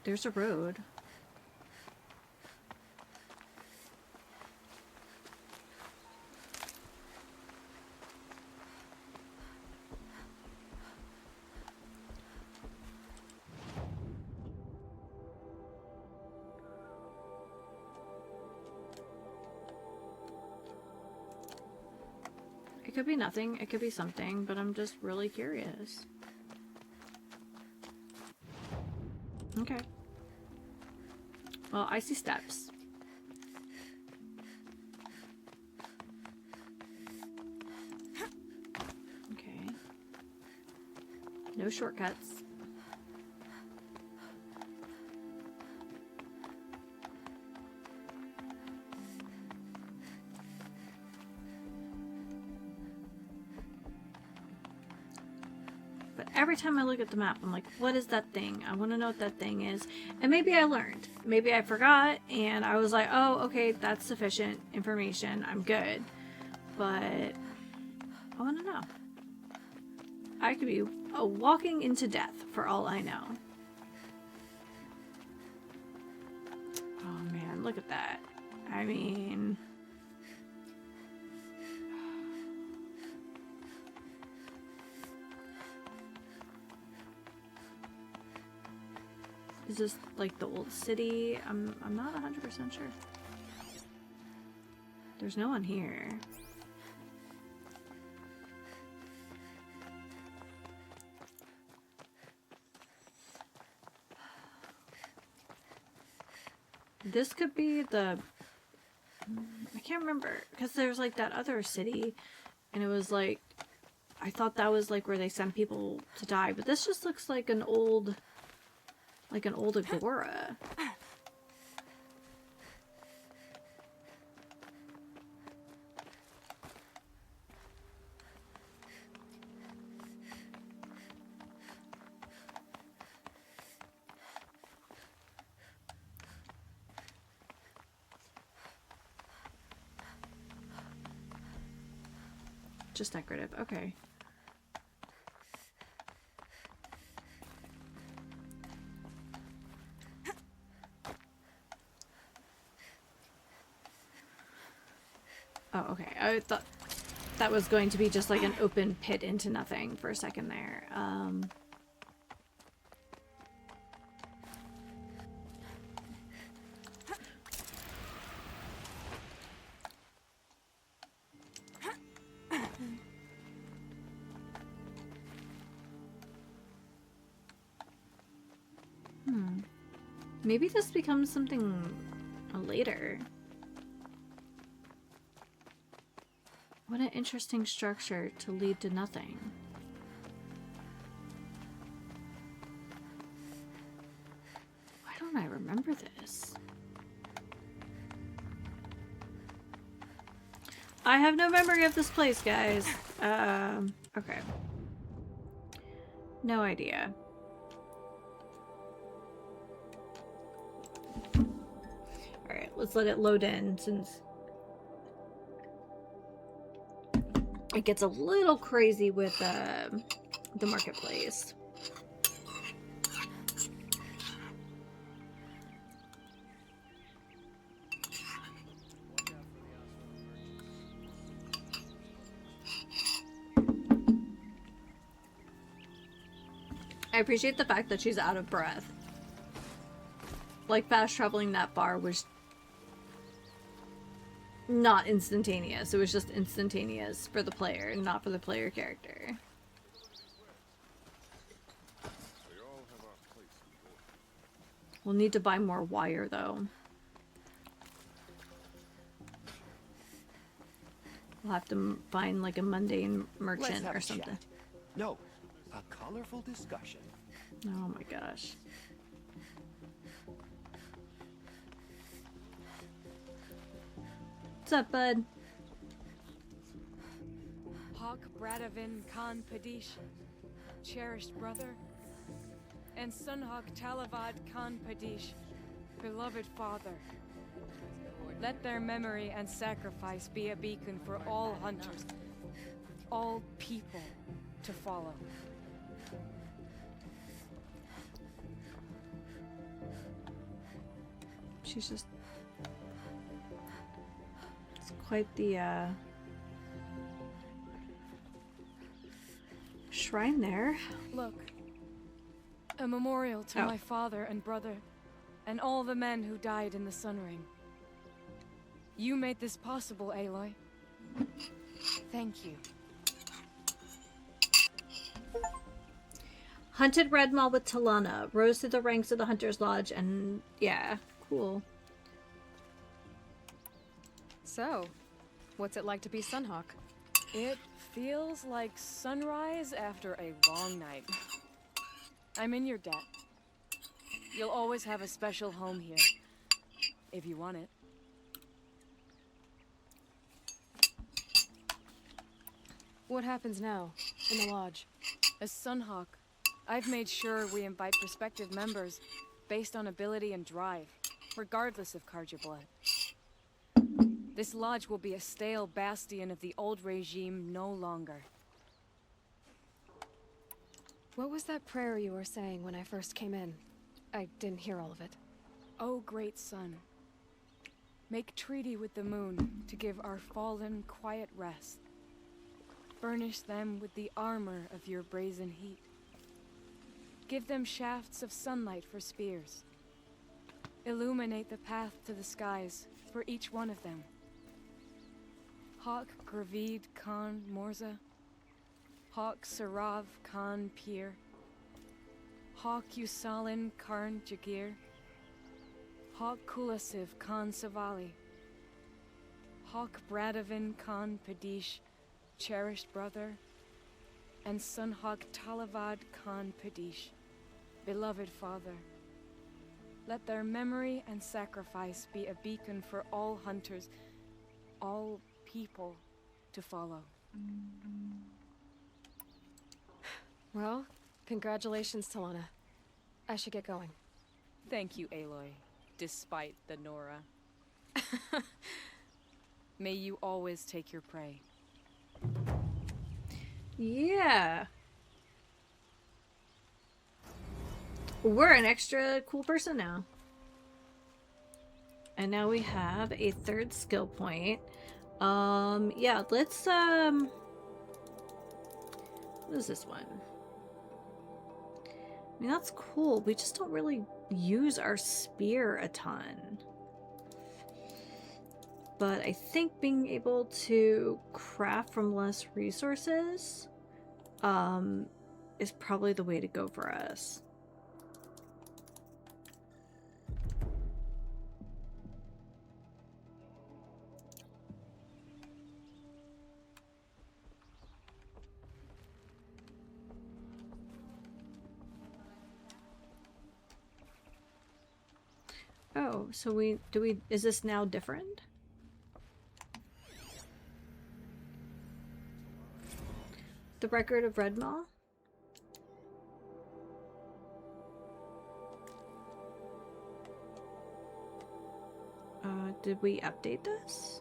There's a road. It could be nothing, it could be something, but I'm just really curious. Okay. Well, I see steps. Okay. No shortcuts. every time I look at the map, I'm like, what is that thing? I want to know what that thing is. And maybe I learned. Maybe I forgot, and I was like, oh, okay, that's sufficient information. I'm good. But I want to know. I could be walking into death for all I know. Oh man, look at that. I mean... Is this like the old city? I'm not 100% sure. There's no one here. This could be the... I can't remember, because there's like that other city, and it was like... I thought that was like where they sent people to die, but this just looks like an old... Like an old agora. Just decorative, okay. Oh, okay. I thought that was going to be just like an open pit into nothing for a second there. Maybe this becomes something later. What an interesting structure to lead to nothing. Why don't I remember this? I have no memory of this place, guys. Okay. No idea. Alright, let's let it load in since it gets a little crazy with the marketplace. I appreciate the fact that she's out of breath. Like, fast traveling that far was not instantaneous. It was just instantaneous for the player, not for the player character. We'll need to buy more wire, though. We'll have to find, like, a mundane merchant or something. Chat. No, a colorful discussion. Oh my gosh. What's up, bud? Hawk Bradavin Khan Padish, cherished brother, and Sunhawk Talavad Khan Padish, beloved father. Let their memory and sacrifice be a beacon for all hunters, all people to follow. She's just... It's quite the, shrine there. Look, a memorial to my father and brother, and all the men who died in the Sun Ring. You made this possible, Aloy. Thank you. Hunted Red Maw with Talana. Rose through the ranks of the Hunter's Lodge, and yeah, cool. So, what's it like to be Sunhawk? It feels like sunrise after a long night. I'm in your debt. You'll always have a special home here, if you want it. What happens now, in the lodge? As Sunhawk, I've made sure we invite prospective members based on ability and drive, regardless of Carja blood. This lodge will be a stale bastion of the old regime no longer. What was that prayer you were saying when I first came in? I didn't hear all of it. O great sun, make treaty with the moon to give our fallen quiet rest. Furnish them with the armor of your brazen heat. Give them shafts of sunlight for spears. Illuminate the path to the skies for each one of them. Hawk Gravid Khan Morza. Hawk Sarav Khan Pir. Hawk Usalin Karn Jagir. Hawk Kulasiv Khan Savali. Hawk Bradavin Khan Padish, cherished brother. And Sunhawk Talavad Khan Padish, beloved father. Let their memory and sacrifice be a beacon for all hunters, all people to follow. Well, congratulations, Talana. I should get going. Thank you, Aloy, despite the Nora. May you always take your prey. Yeah. We're an extra cool person now. And now we have a third skill point. Yeah, let's, what is this one? I mean, that's cool. We just don't really use our spear a ton. But I think being able to craft from less resources is probably the way to go for us. Oh, so is this now different? The record of Redmaw? Did we update this?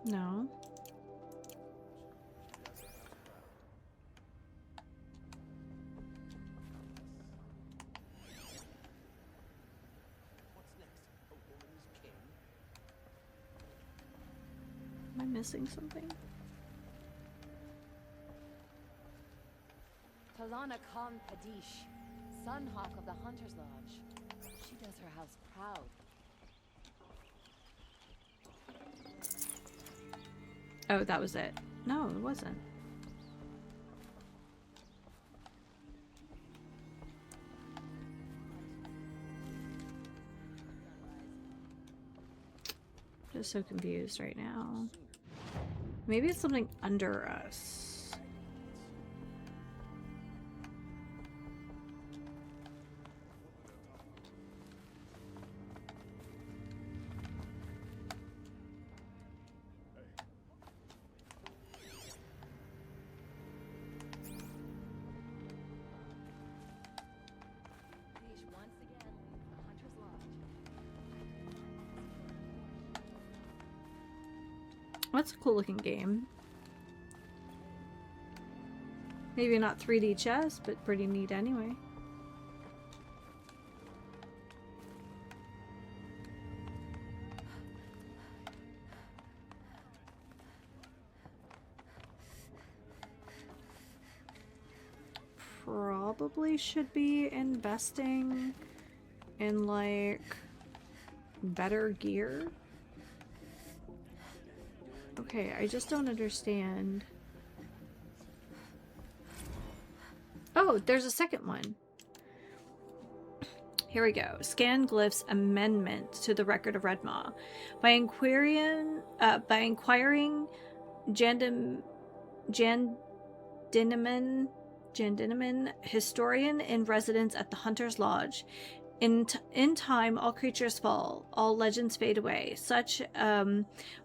No. Am I missing something? Talana Khan Padish, Sunhawk of the Hunter's Lodge. She does her house proud. Oh, that was it. No, it wasn't. Just so confused right now. Maybe it's something under us. Padish once again, the Hunter's Lodge. That's a cool looking game. Maybe not 3D chess, but pretty neat anyway. Probably should be investing in like better gear. Okay, I just don't understand. Oh, there's a second one. Here we go. Scan glyphs amendment to the record of Redmaw. By inquiring Jandinaman, historian in residence at the Hunter's Lodge, In time, all creatures fall, all legends fade away. Such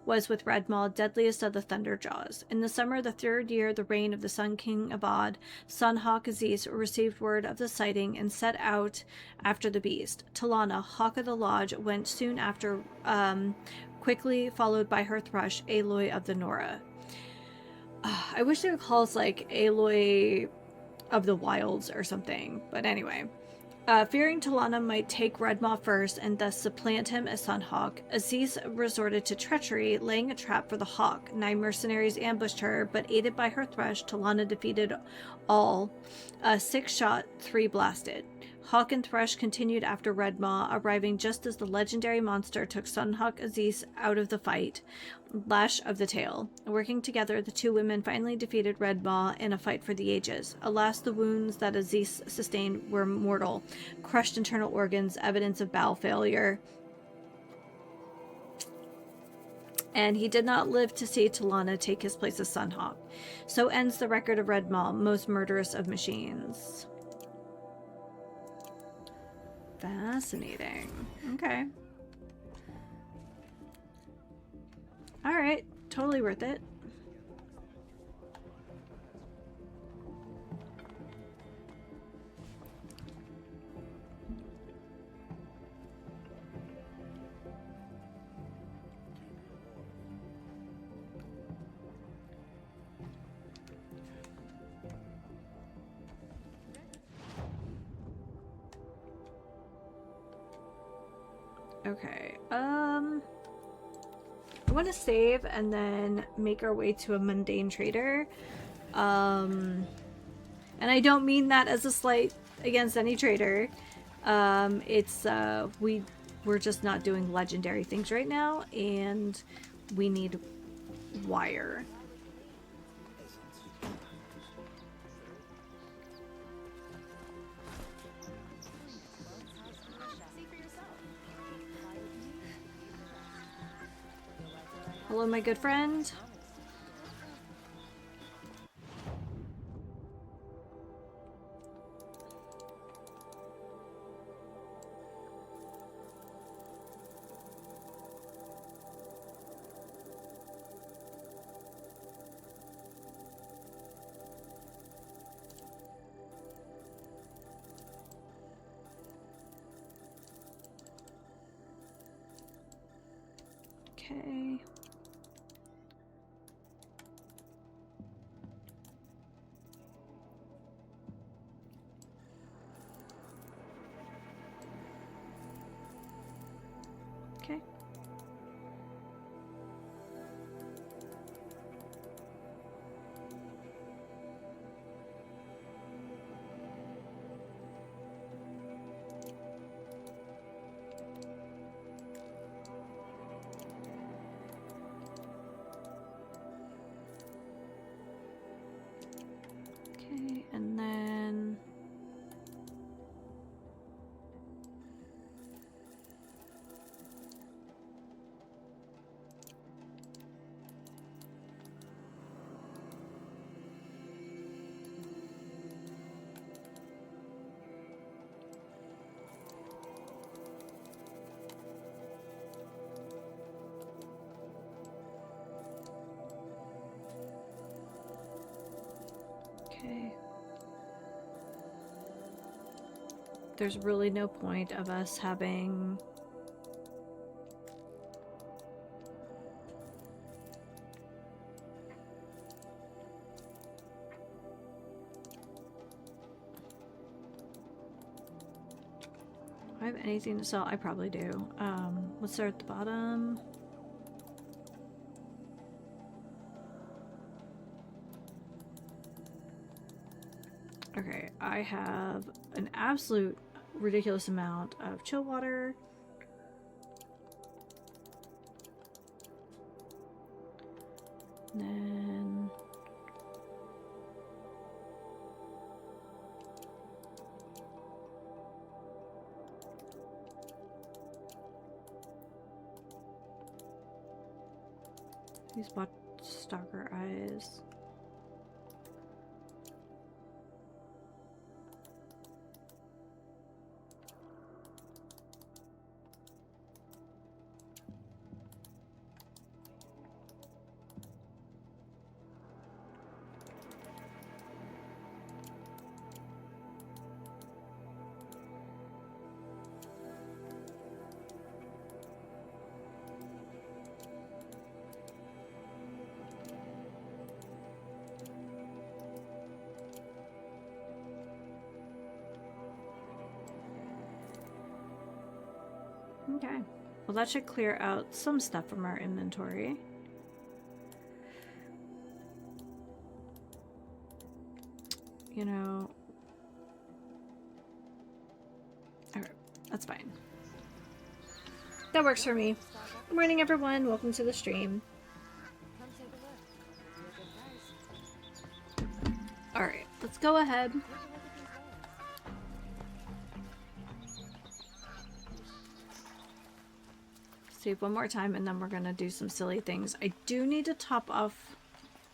was with Red Maw, deadliest of the Thunderjaws. In the summer of the third year, the reign of the Sun King Abad, Sun-Hawk Aziz received word of the sighting and set out after the beast. Talana, Hawk of the Lodge, went soon after, quickly followed by her thrush, Aloy of the Nora. I wish they would call us like Aloy of the Wilds or something, but anyway. Fearing Talana might take Red Maw first and thus supplant him as Sun-Hawk, Aziz resorted to treachery, laying a trap for the Hawk. 9 mercenaries ambushed her, but aided by her thrush, Talana defeated all. 6 shot, 3 blasted. Hawk and Thrush continued after Red Maw, arriving just as the legendary monster took Sun-Hawk Aziz out of the fight. Lash of the Tail. Working together, the 2 women finally defeated Red Maw in a fight for the ages. Alas, the wounds that Aziz sustained were mortal. Crushed internal organs, evidence of bowel failure. And he did not live to see Talana take his place as Sun-Hawk. So ends the record of Red Maw, most murderous of machines. Fascinating. Okay. Alright. Totally worth it. Okay, I want to save and then make our way to a mundane trader. And I don't mean that as a slight against any trader. We're just not doing legendary things right now, and we need wire. Hello, my good friend. Okay. Okay. Okay, and then okay. There's really no point of us having I have anything to sell? I probably do. Let's start at the bottom. Okay, I have an absolute ridiculous amount of chill water. And then these bot stalker eyes. Okay. Well, that should clear out some stuff from our inventory. You know... Alright, that's fine. That works for me. Good morning, everyone. Welcome to the stream. Come take a look. Be a good price. Alright, let's go ahead. Take a look at these wares. Save one more time, and then we're gonna do some silly things. I do need to top off.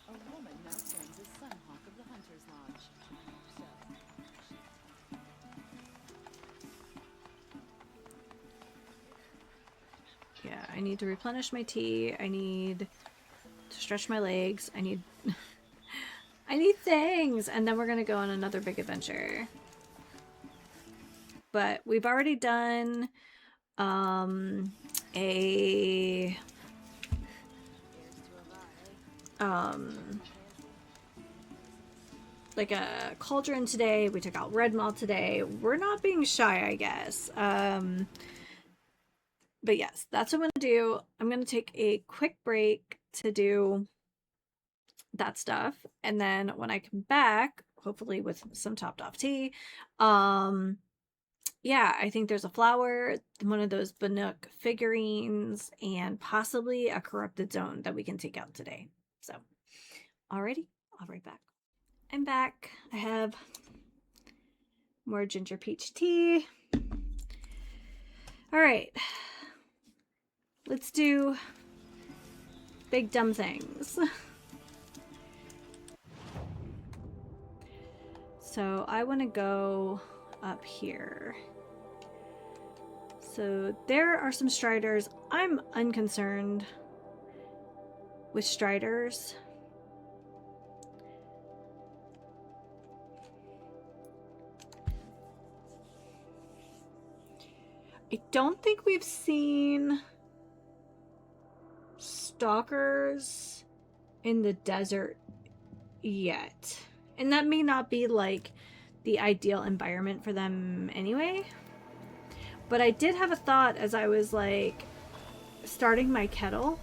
A woman now stands as Sunhawk of the Hunter's Lodge. Yeah, I need to replenish my tea. I need to stretch my legs. I need I need things, and then we're gonna go on another big adventure. But we've already done a like a cauldron today. We took out Red Maw today. We're not being shy, I guess. But yes, that's what I'm gonna do. I'm gonna take a quick break to do that stuff, and then when I come back, hopefully with some topped off tea, yeah, I think there's a flower, one of those Bannock figurines, and possibly a corrupted zone that we can take out today. So, alrighty, I'll be right back. I'm back. I have more ginger peach tea. Alright. Let's do big dumb things. So I want to go up here. So there are some striders. I'm unconcerned with striders. I don't think we've seen stalkers in the desert yet. And that may not be like the ideal environment for them anyway. But I did have a thought as I was like starting my kettle.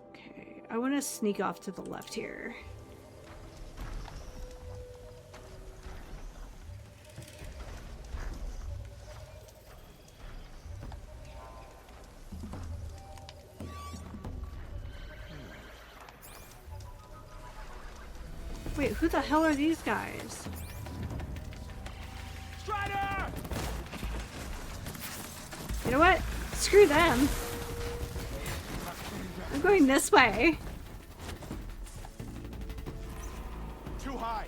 Okay, I want to sneak off to the left here. Wait, who the hell are these guys? Strider! You know what? Screw them. I'm going this way. Too high.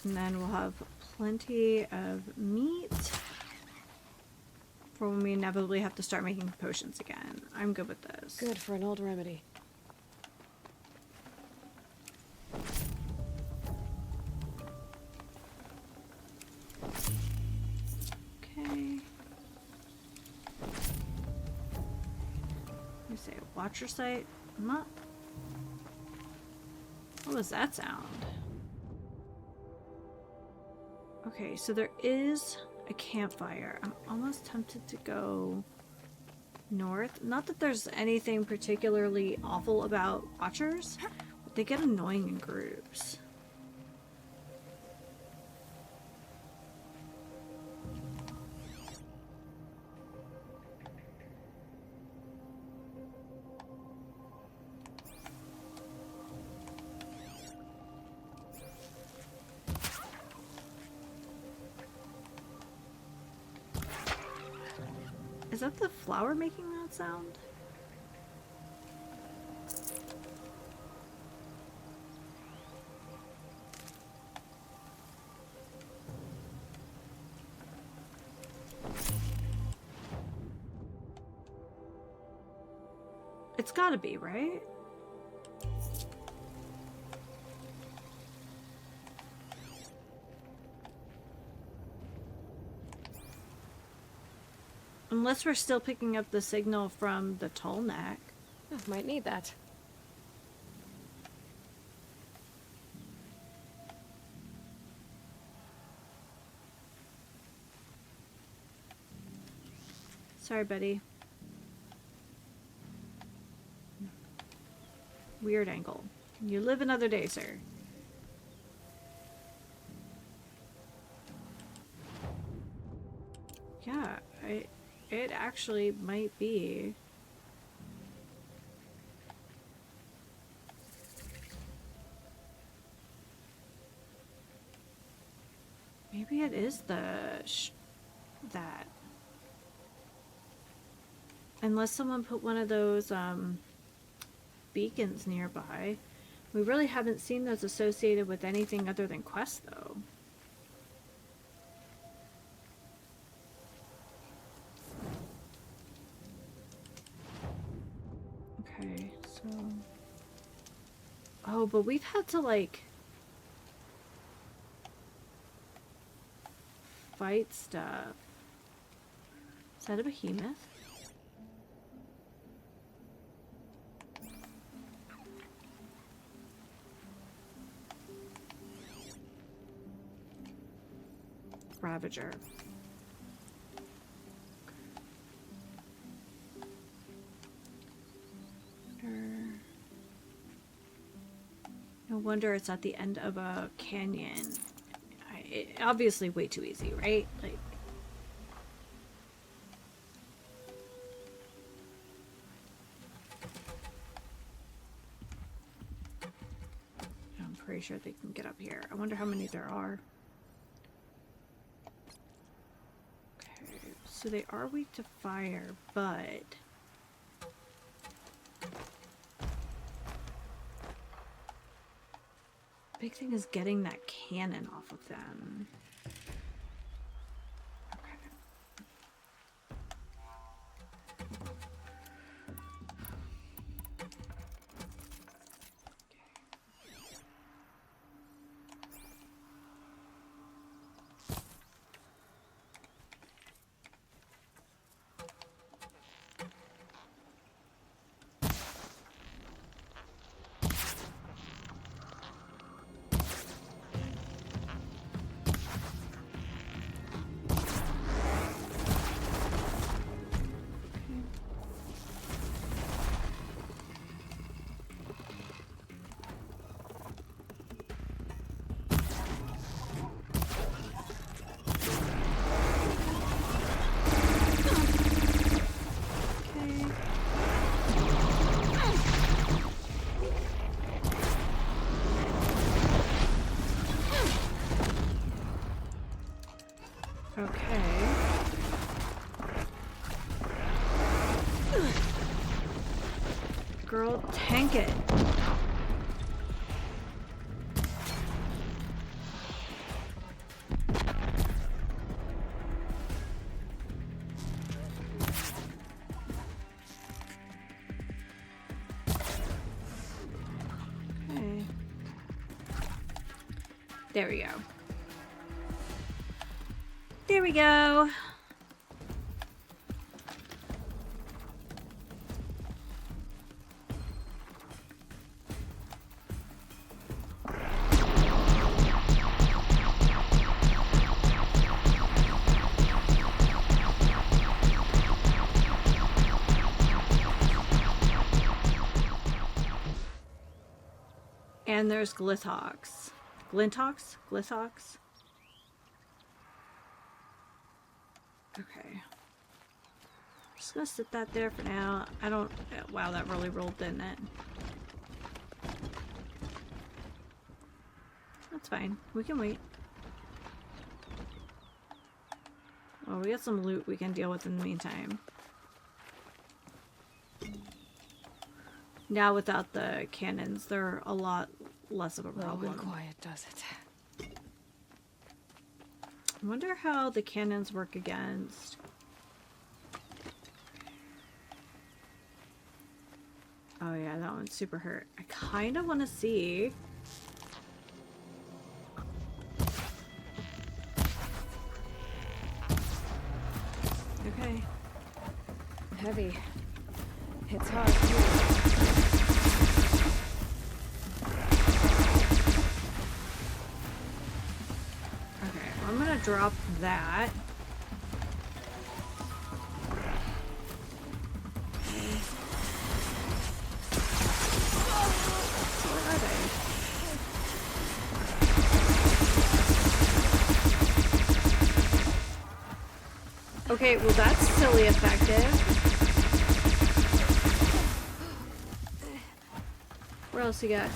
And then we'll have plenty of meat for when we inevitably have to start making potions again. I'm good with this. Good for an old remedy. Okay. Let me say, watcher sight. I'm not. What was that sound? Okay, so there is a campfire. I'm almost tempted to go north. Not that there's anything particularly awful about watchers, but they get annoying in groups. Is that the flower making that sound? It's gotta be, right? Unless we're still picking up the signal from the tall neck. Oh, might need that. Sorry, buddy. Weird angle. You live another day, sir. Yeah, it actually might be. Maybe it is that. Unless someone put one of those beacons nearby. We really haven't seen those associated with anything other than quests, though. Okay, so... Oh, but we've had to, like... fight stuff. Is that a behemoth? Ravager. No wonder it's at the end of a canyon. Obviously way too easy, right? Like, I'm pretty sure they can get up here. I wonder how many there are. Okay, so they are weak to fire, but big thing is getting that cannon off of them. Okay. Girl, tank it. Okay. There we go. There we go. And there's Glithox. Glintox? Glithox? Okay. Just gonna sit that there for now. I don't... Wow, that really rolled, didn't it? That's fine. We can wait. Well, we got some loot we can deal with in the meantime. Now without the cannons, they're a lot less of a Low problem. and quiet does it. I wonder how the cannons work against. Oh yeah, that one's super hurt. I kind of want to see. Okay. Heavy. It's hard too. Okay, well, I'm gonna drop that. Where are they? Okay, well that's silly effective. Where else you got?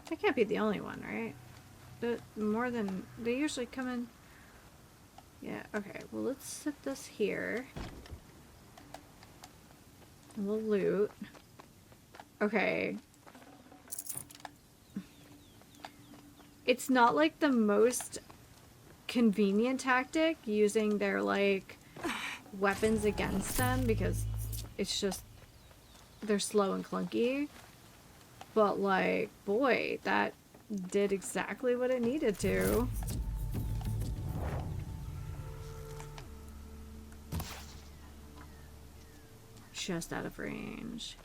That can't be the only one, right? More than... They usually come in... Yeah, okay. Well, let's set this here. And we'll loot. Okay. It's not like the most convenient tactic using their, like, weapons against them because it's just... They're slow and clunky. But, like, boy, that did exactly what it needed to. Just out of range.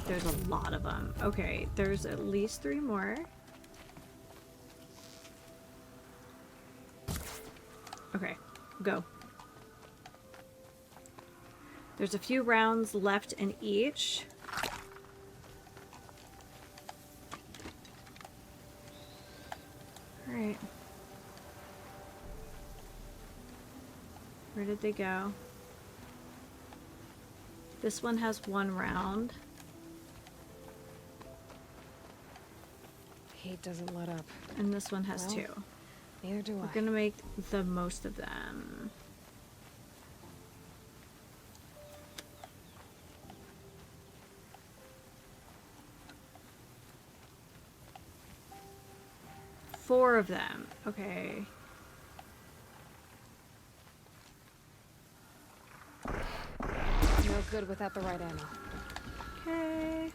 There's a lot of them. Okay, there's at least 3 more. Okay, go. There's a few rounds left in each. Alright. Where did they go? This one has 1 round. Heat doesn't let up. And this one has Well, 2. Neither do We're I. gonna make the most of them. Four of them. Okay. No good without the right ammo. Okay.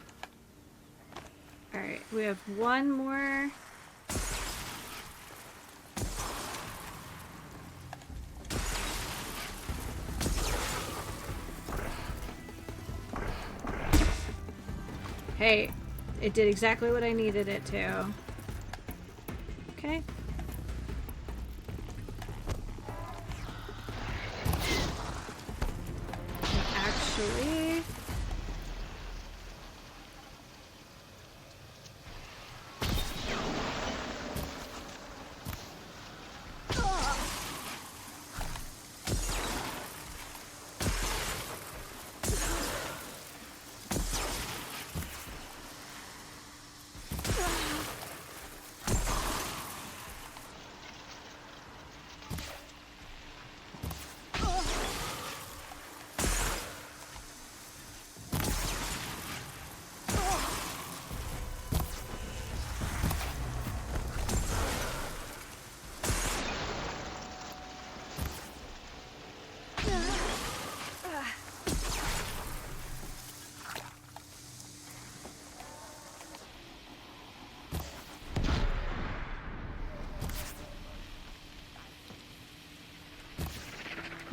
Alright, we have 1 more. Hey, it did exactly what I needed it to. Okay. And actually...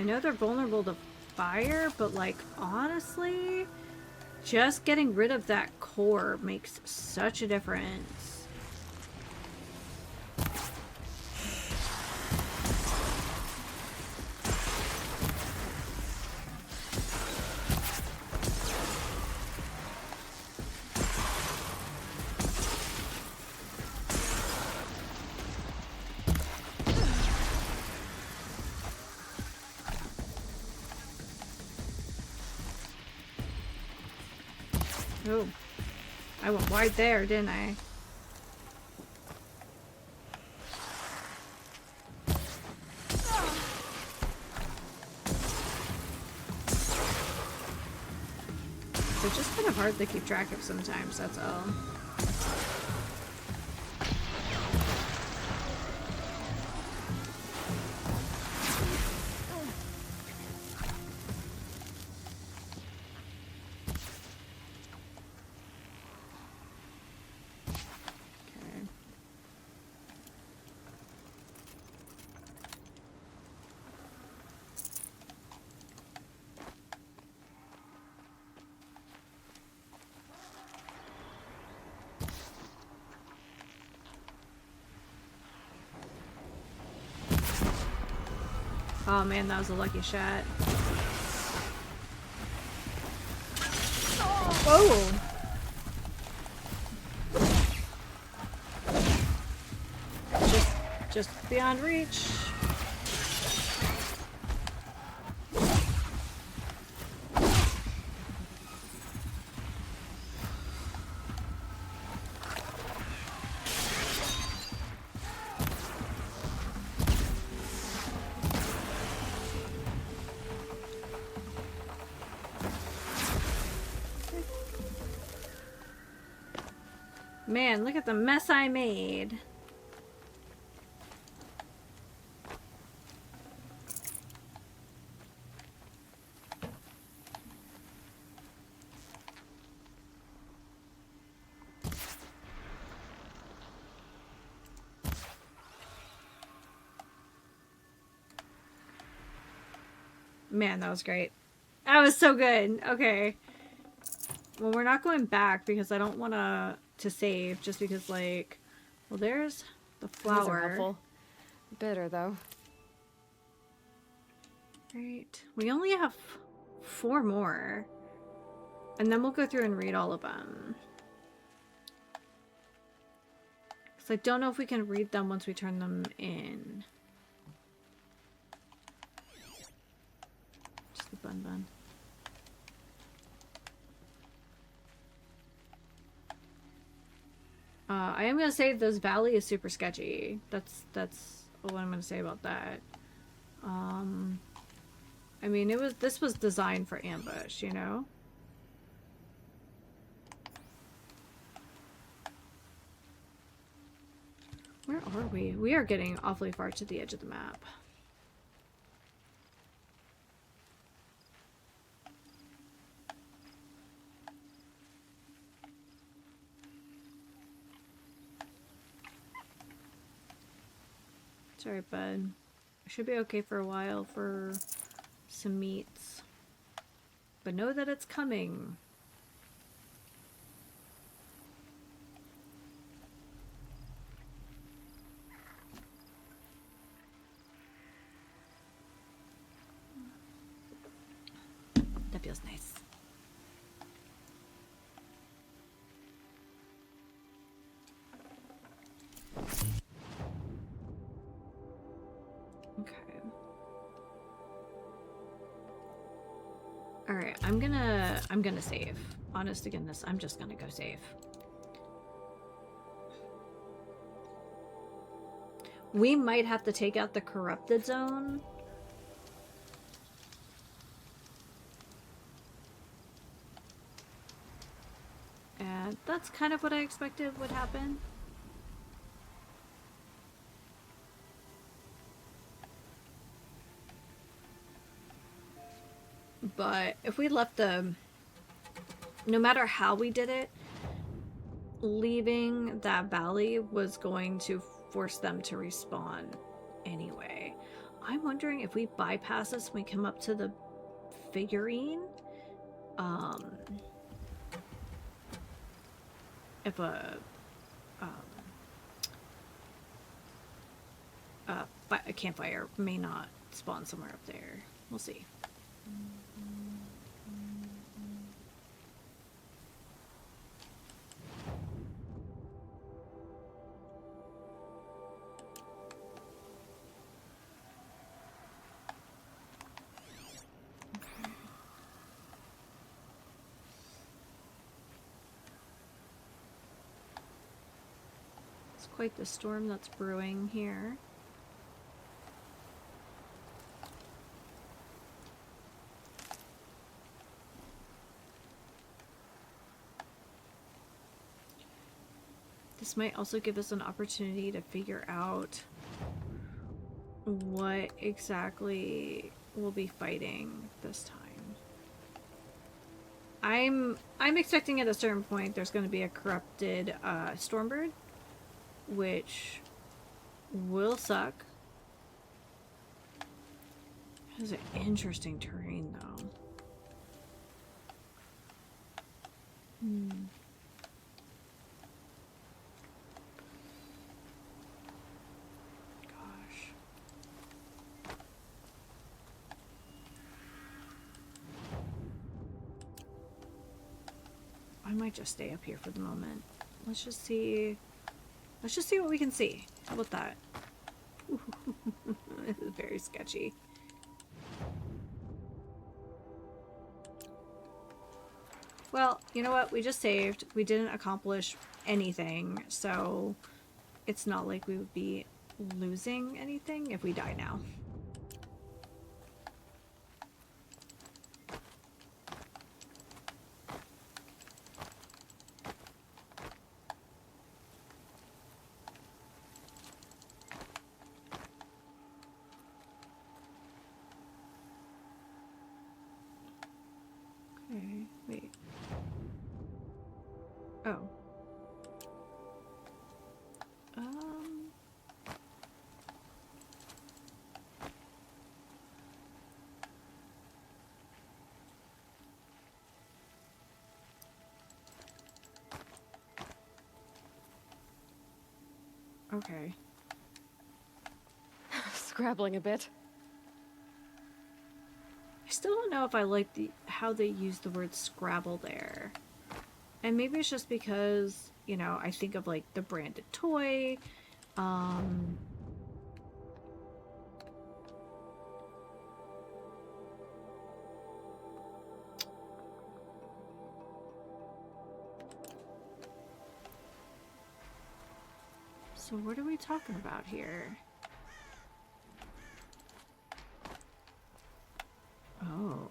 I know they're vulnerable to fire, but like, honestly, just getting rid of that core makes such a difference. Oh. I went wide there, didn't I? They're just kind of hard to keep track of sometimes, that's all. Oh man, that was a lucky shot. Oh! Just beyond reach. Man, look at the mess I made. Man, that was great. That was so good. Okay. Well, we're not going back because I don't want to save, just because, like, well, there's the These are flower. helpful. Bitter, though. Right. We only have 4 more. And then we'll go through and read all of them. Because I don't know if we can read them once we turn them in. Just the bun. I am gonna say this valley is super sketchy. That's what I'm gonna say about that. I mean, this was designed for ambush, you know? Where are we? We are getting awfully far to the edge of the map. Sorry, bud. I should be okay for a while for some meats. But know that it's coming. That feels nice. Okay. Alright, I'm gonna save. Honest to goodness, I'm just gonna go save. We might have to take out the corrupted zone. And that's kind of what I expected would happen. But if we left the... No matter how we did it, leaving that valley was going to force them to respawn anyway. I'm wondering if we bypass this when we come up to the figurine. If a campfire may not spawn somewhere up there. We'll see. quite the storm that's brewing here. This might also give us an opportunity to figure out what exactly we'll be fighting this time. I'm expecting at a certain point there's going to be a corrupted Stormbird, which will suck. This is an interesting terrain, though. Gosh. I might just stay up here for the moment. Let's just see what we can see. How about that? This is very sketchy. Well, you know what? We just saved. We didn't accomplish anything, so it's not like we would be losing anything if we die now. Okay, wait. Oh. Okay. Scrabbling a bit. I still don't know if I like how they use the word Scrabble there. And maybe it's just because, you know, I think of like the branded toy. So what are we talking about here? Oh.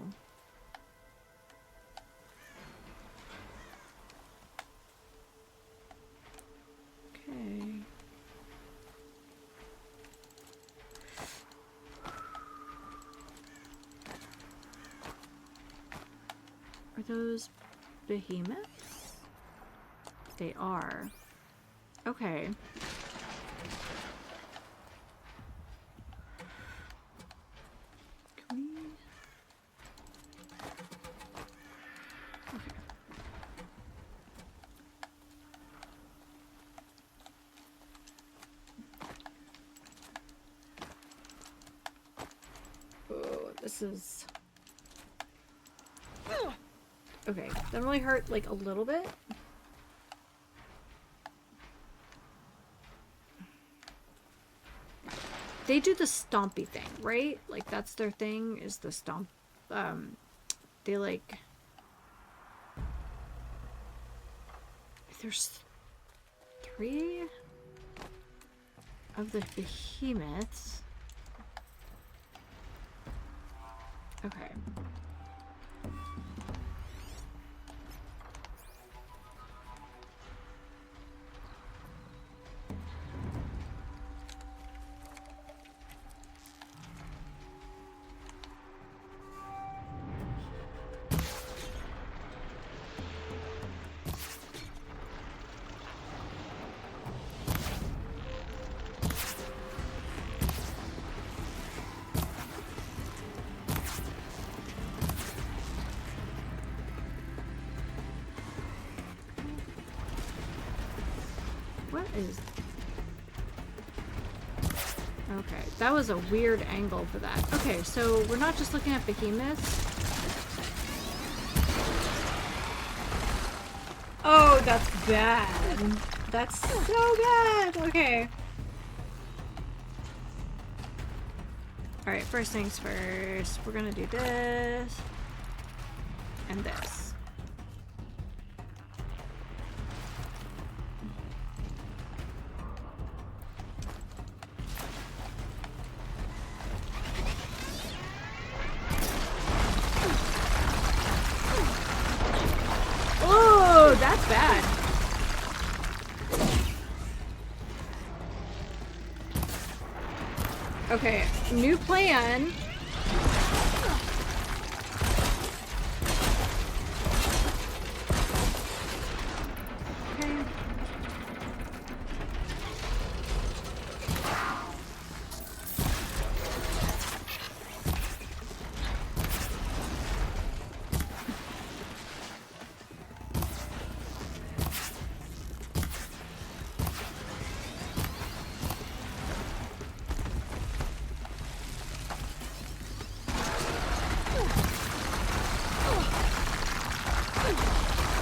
Okay. Are those behemoths? They are. Okay. Can we... Okay. Oh, this is... Okay, that really hurt like a little bit. They do the stompy thing, right? Like that's their thing, is the stomp. They like... There's 3 of the behemoths. Okay. What is... Okay, that was a weird angle for that. Okay, so we're not just looking at behemoths. Oh, that's bad. That's so bad. Okay. Alright, first things first. We're gonna do this. And this. Okay, new plan. Okay.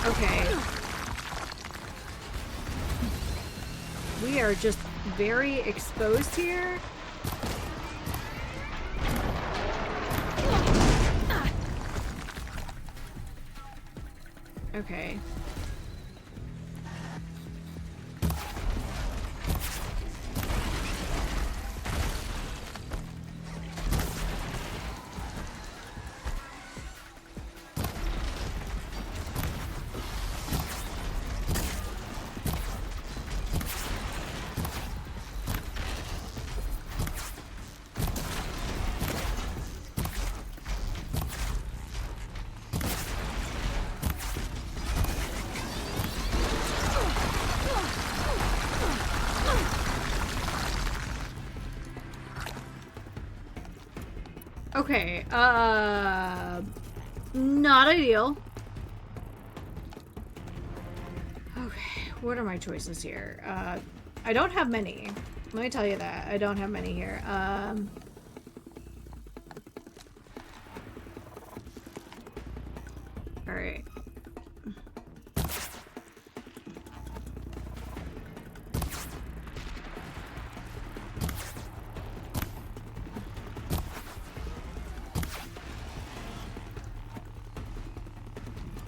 Okay. We are just very exposed here. Okay. Okay, not ideal. Okay, what are my choices here? I don't have many. Let me tell you that. I don't have many here. Alright.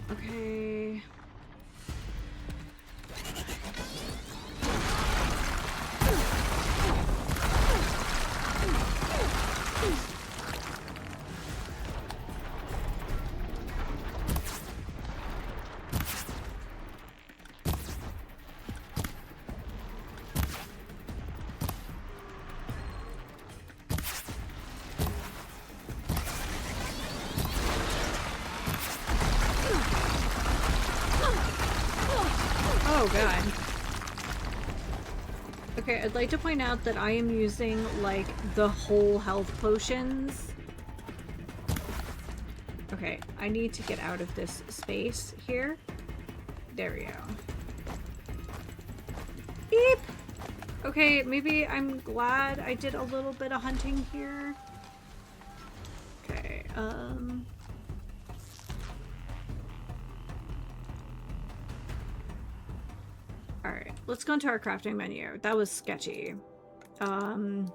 Okay. Oh god. Okay, I'd like to point out that I am using, like, the whole health potions. Okay, I need to get out of this space here. There we go. Beep! Okay, maybe I'm glad I did a little bit of hunting here. Okay, Alright, let's go into our crafting menu. That was sketchy. Alright.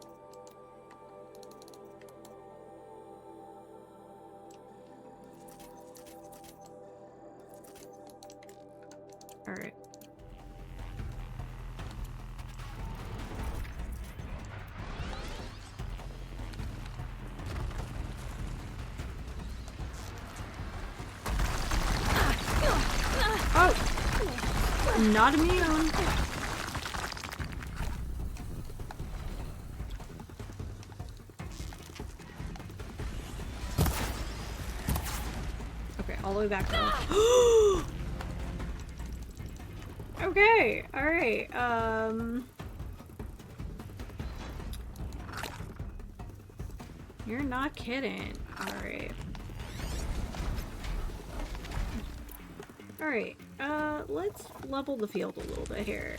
Oh! Not immune. Okay, all the way back though. Okay, alright, you're not kidding. Alright. Alright, let's level the field a little bit here.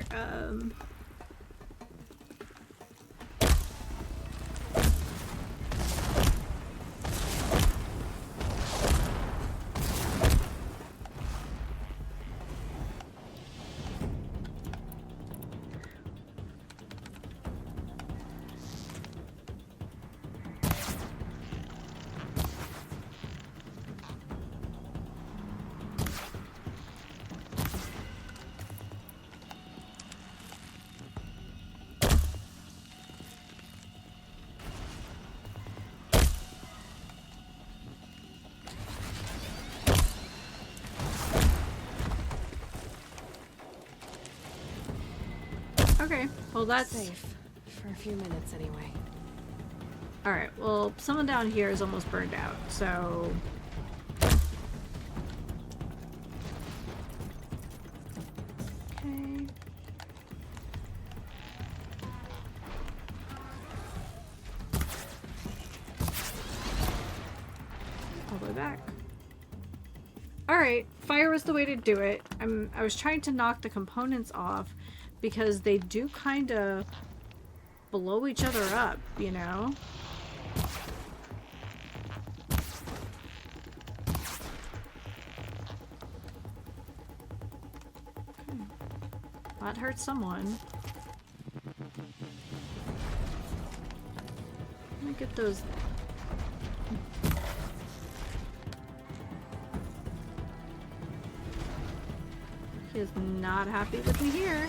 Okay, well that's Safe. For a few minutes, anyway. Alright, well, someone down here is almost burned out, so... Okay. All the way back. Alright, fire was the way to do it. I was trying to knock the components off because they do kind of blow each other up, you know? That hurt someone. Let me get those. He is not happy with me here.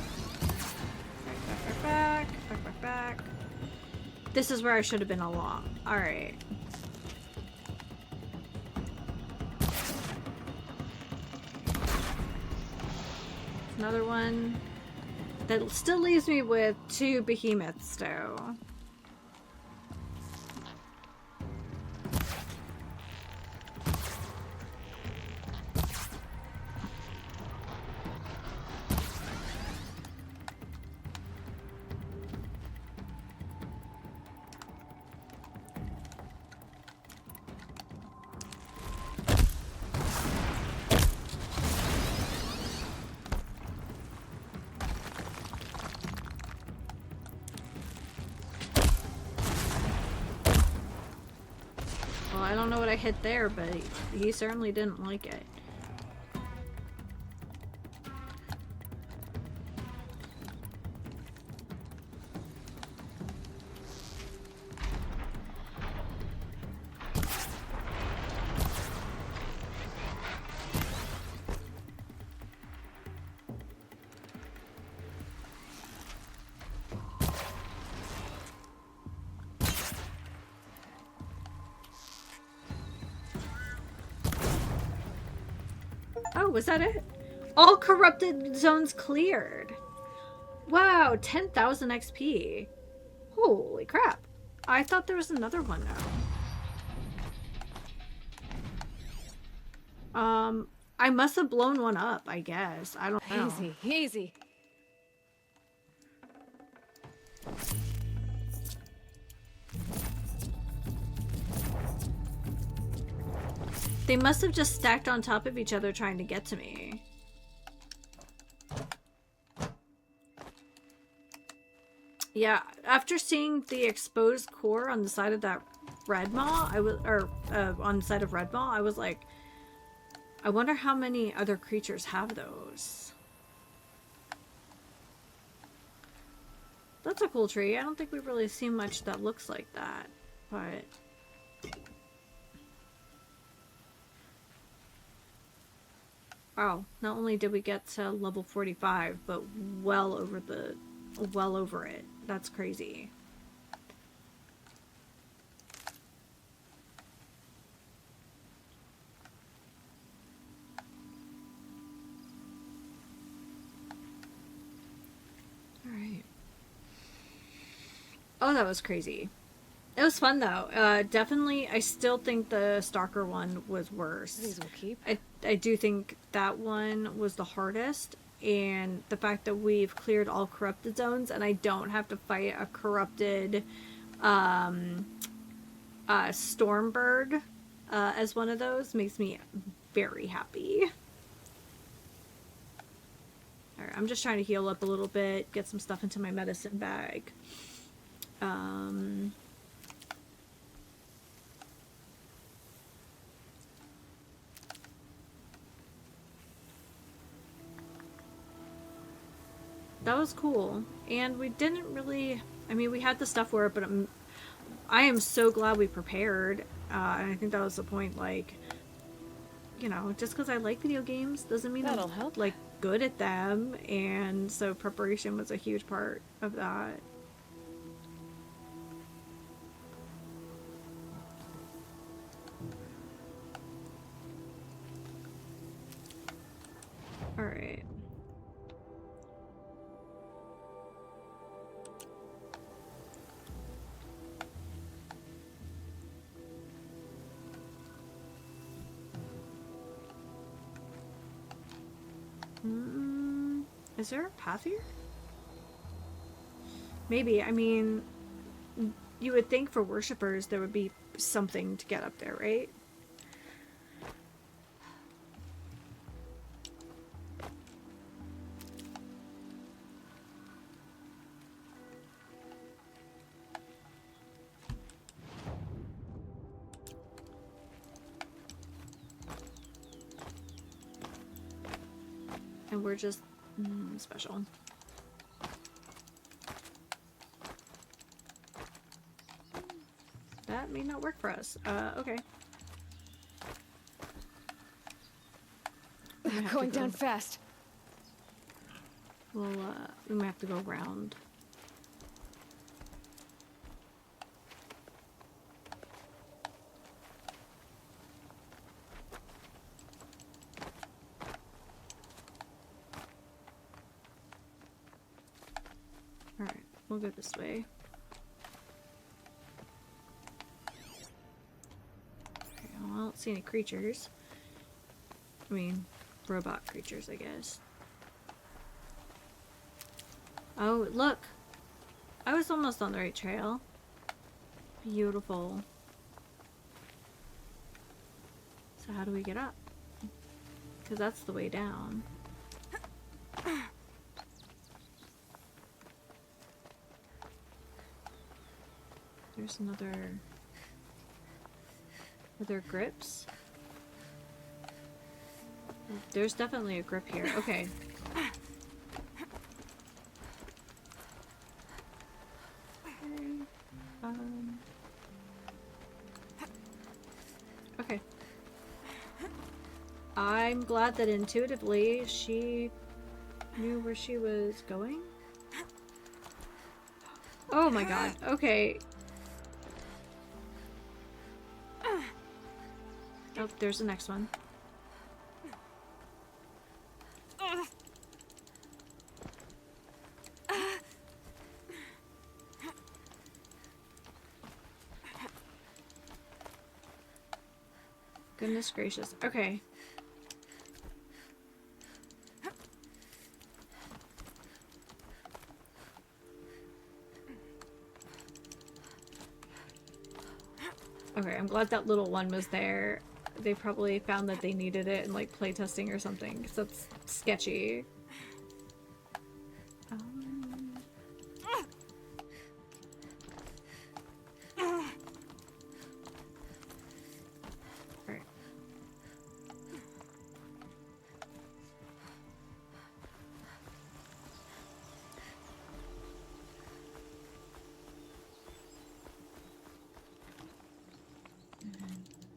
Back. This is where I should have been along. Alright. Another one. That still leaves me with 2 behemoths, though. I don't know what I hit there, but he certainly didn't like it. Oh, was that it? All corrupted zones cleared. Wow, 10,000 XP. Holy crap. I thought there was another one now. I must have blown one up, I guess. I don't know. Easy, easy. They must have just stacked on top of each other trying to get to me. Yeah, after seeing the exposed core on the side of that red maw, on the side of red maw, I was like, I wonder how many other creatures have those. That's a cool tree. I don't think we've really seen much that looks like that, but... Wow, not only did we get to level 45, but well over it. That's crazy. All right. Oh, that was crazy. It was fun though. Definitely, I still think the Stalker one was worse. These will keep. I do think that one was the hardest, and the fact that we've cleared all corrupted zones and I don't have to fight a corrupted Stormbird as one of those makes me very happy. Alright, I'm just trying to heal up a little bit, get some stuff into my medicine bag. That was cool. And we didn't really... I mean, we had the stuff for it, but I am so glad we prepared. And I think that was the point, like... You know, just because I like video games doesn't mean That'll I'm, help. like, good at them. And so preparation was a huge part of that. Alright. Is there a path here? Maybe. I mean, you would think for worshippers there would be something to get up there, right? And we're just special. That may not work for us. Okay. Going down fast. Well, we might have to go around. Alright, we'll go this way. Okay, well, I don't see any creatures. I mean, robot creatures, I guess. Oh, look! I was almost on the right trail. Beautiful. So how do we get up? Because that's the way down. There's other grips. There's definitely a grip here. Okay. Okay. I'm glad that intuitively she knew where she was going. Oh my god. Okay. Oh, there's the next one. Goodness gracious. Okay. Okay, I'm glad that little one was there. They probably found that they needed it in like playtesting or something, because that's sketchy. Alright.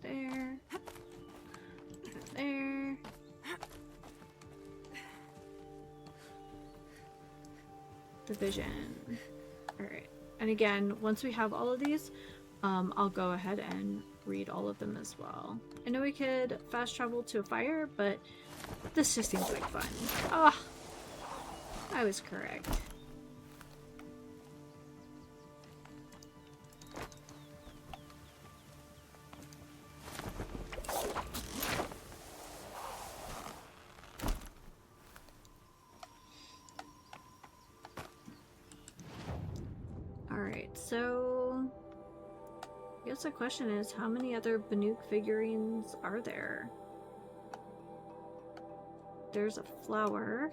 There. There. Division. Alright. And again, once we have all of these, I'll go ahead and read all of them as well. I know we could fast travel to a fire, but this just seems like fun. Ah! I was correct. Alright, so I guess the question is, how many other Banuk figurines are there? There's a flower.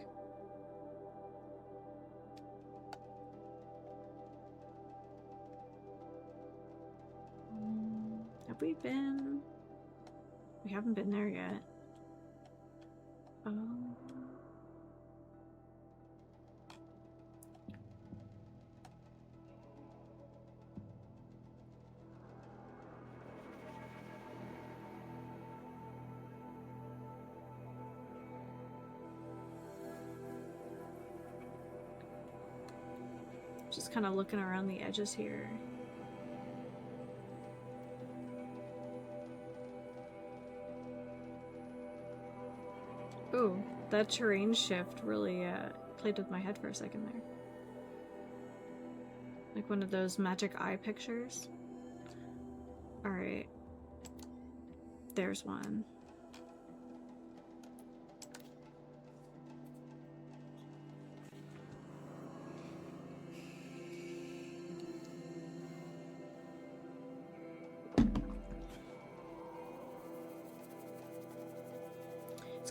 Have we been? We haven't been there yet. Just kind of looking around the edges here. Ooh, that terrain shift really played with my head for a second there. Like one of those magic eye pictures. Alright. There's one.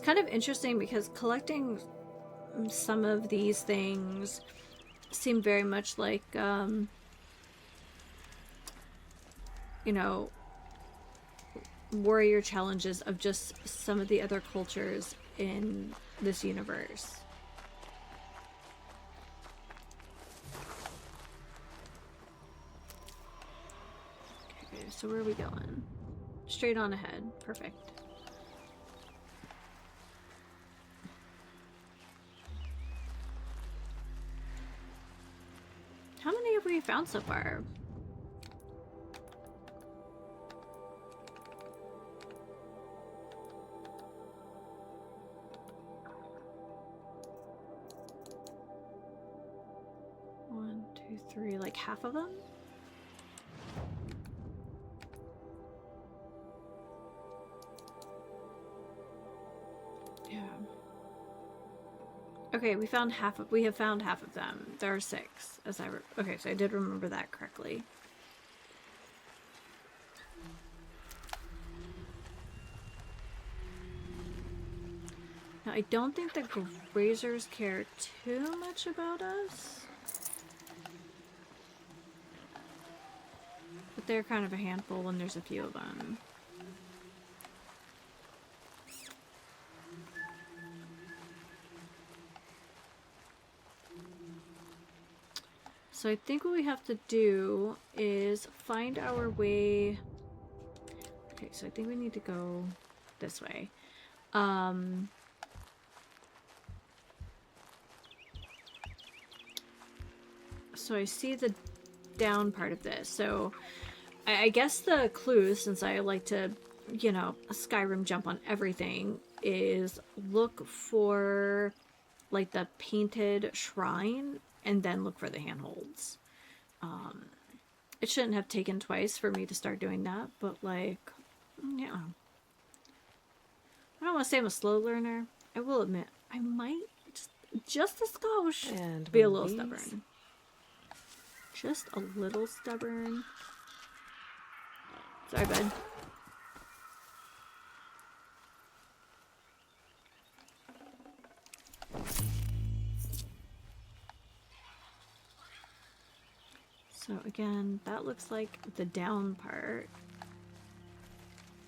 kind of interesting because collecting some of these things seem very much like, you know, warrior challenges of just some of the other cultures in this universe. Okay, so where are we going? Straight on ahead. Perfect. How many have we found so far? One, two, three, like half of them? Yeah. Okay, we have found half of them. There are 6, as okay, so I did remember that correctly. Now, I don't think the grazers care too much about us. But they're kind of a handful when there's a few of them. So I think what we have to do is find our way. Okay, so I think we need to go this way. So I see the down part of this. So I guess the clue, since I like to, you know, Skyrim jump on everything, is look for like the painted shrine and then look for the handholds. It shouldn't have taken twice for me to start doing that, but like, yeah. I don't want to say I'm a slow learner. I will admit, I might just a skosh And be a little stubborn. Just a little stubborn. Sorry, bud. So again, that looks like the down part. I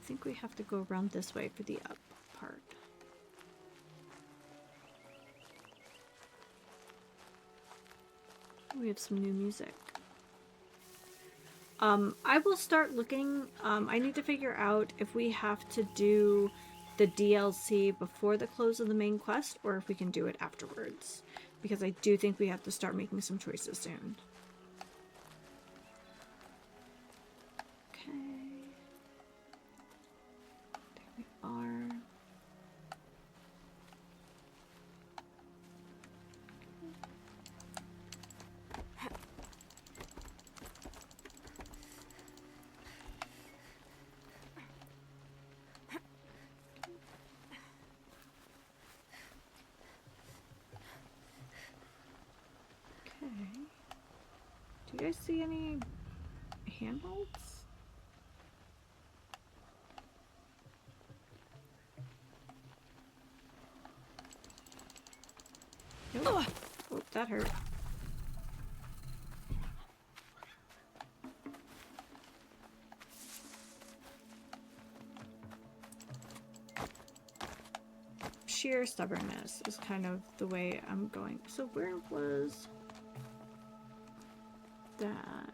think we have to go around this way for the up part. We have some new music. I will start looking. I need to figure out if we have to do the DLC before the close of the main quest or if we can do it afterwards. Because I do think we have to start making some choices soon. Okay. There we are. Do you guys see any handholds? Nope. Oh, that hurt. Sheer stubbornness is kind of the way I'm going. So where was that?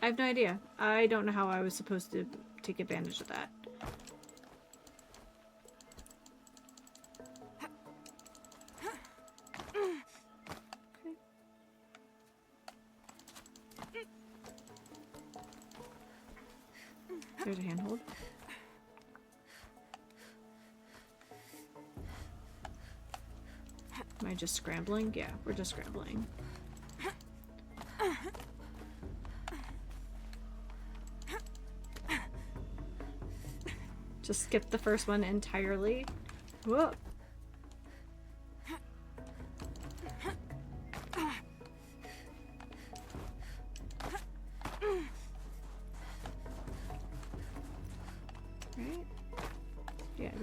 I have no idea. I don't know how I was supposed to take advantage of that. There's a handhold. Am I just scrambling? Yeah, we're just scrambling. Just skip the first one entirely. Whoa. Right.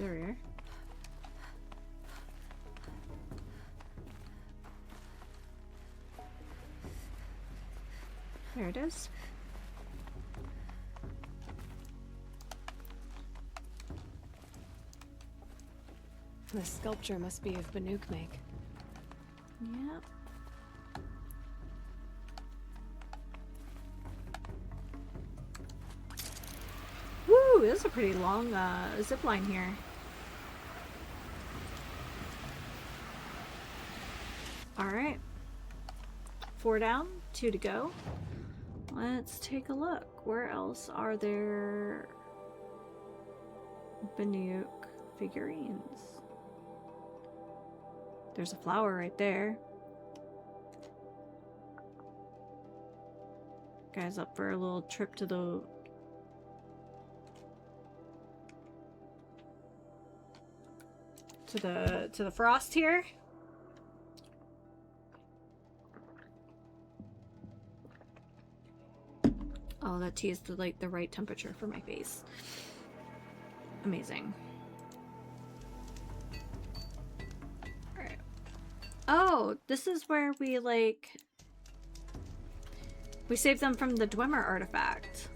there we are. There it is. The sculpture must be of Banuk make. Yep. Woo! This is a pretty long zip line here. Alright. 4 down, 2 to go. Let's take a look. Where else are there Banuk figurines? There's a flower right there. Guy's up for a little trip to the frost here. Oh, that tea is like the right temperature for my face. Amazing. Alright. Oh, this is where we saved them from the Dwemer artifact.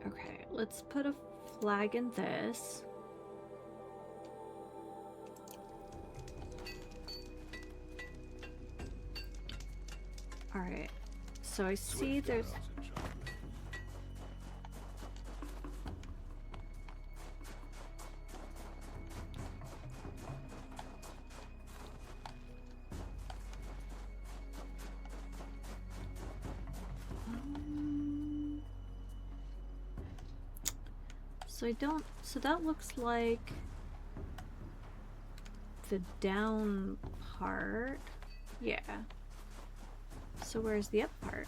Okay, let's put a flag in this. Alright. So I see there's... So that looks like the down part. Yeah. So where's the up part?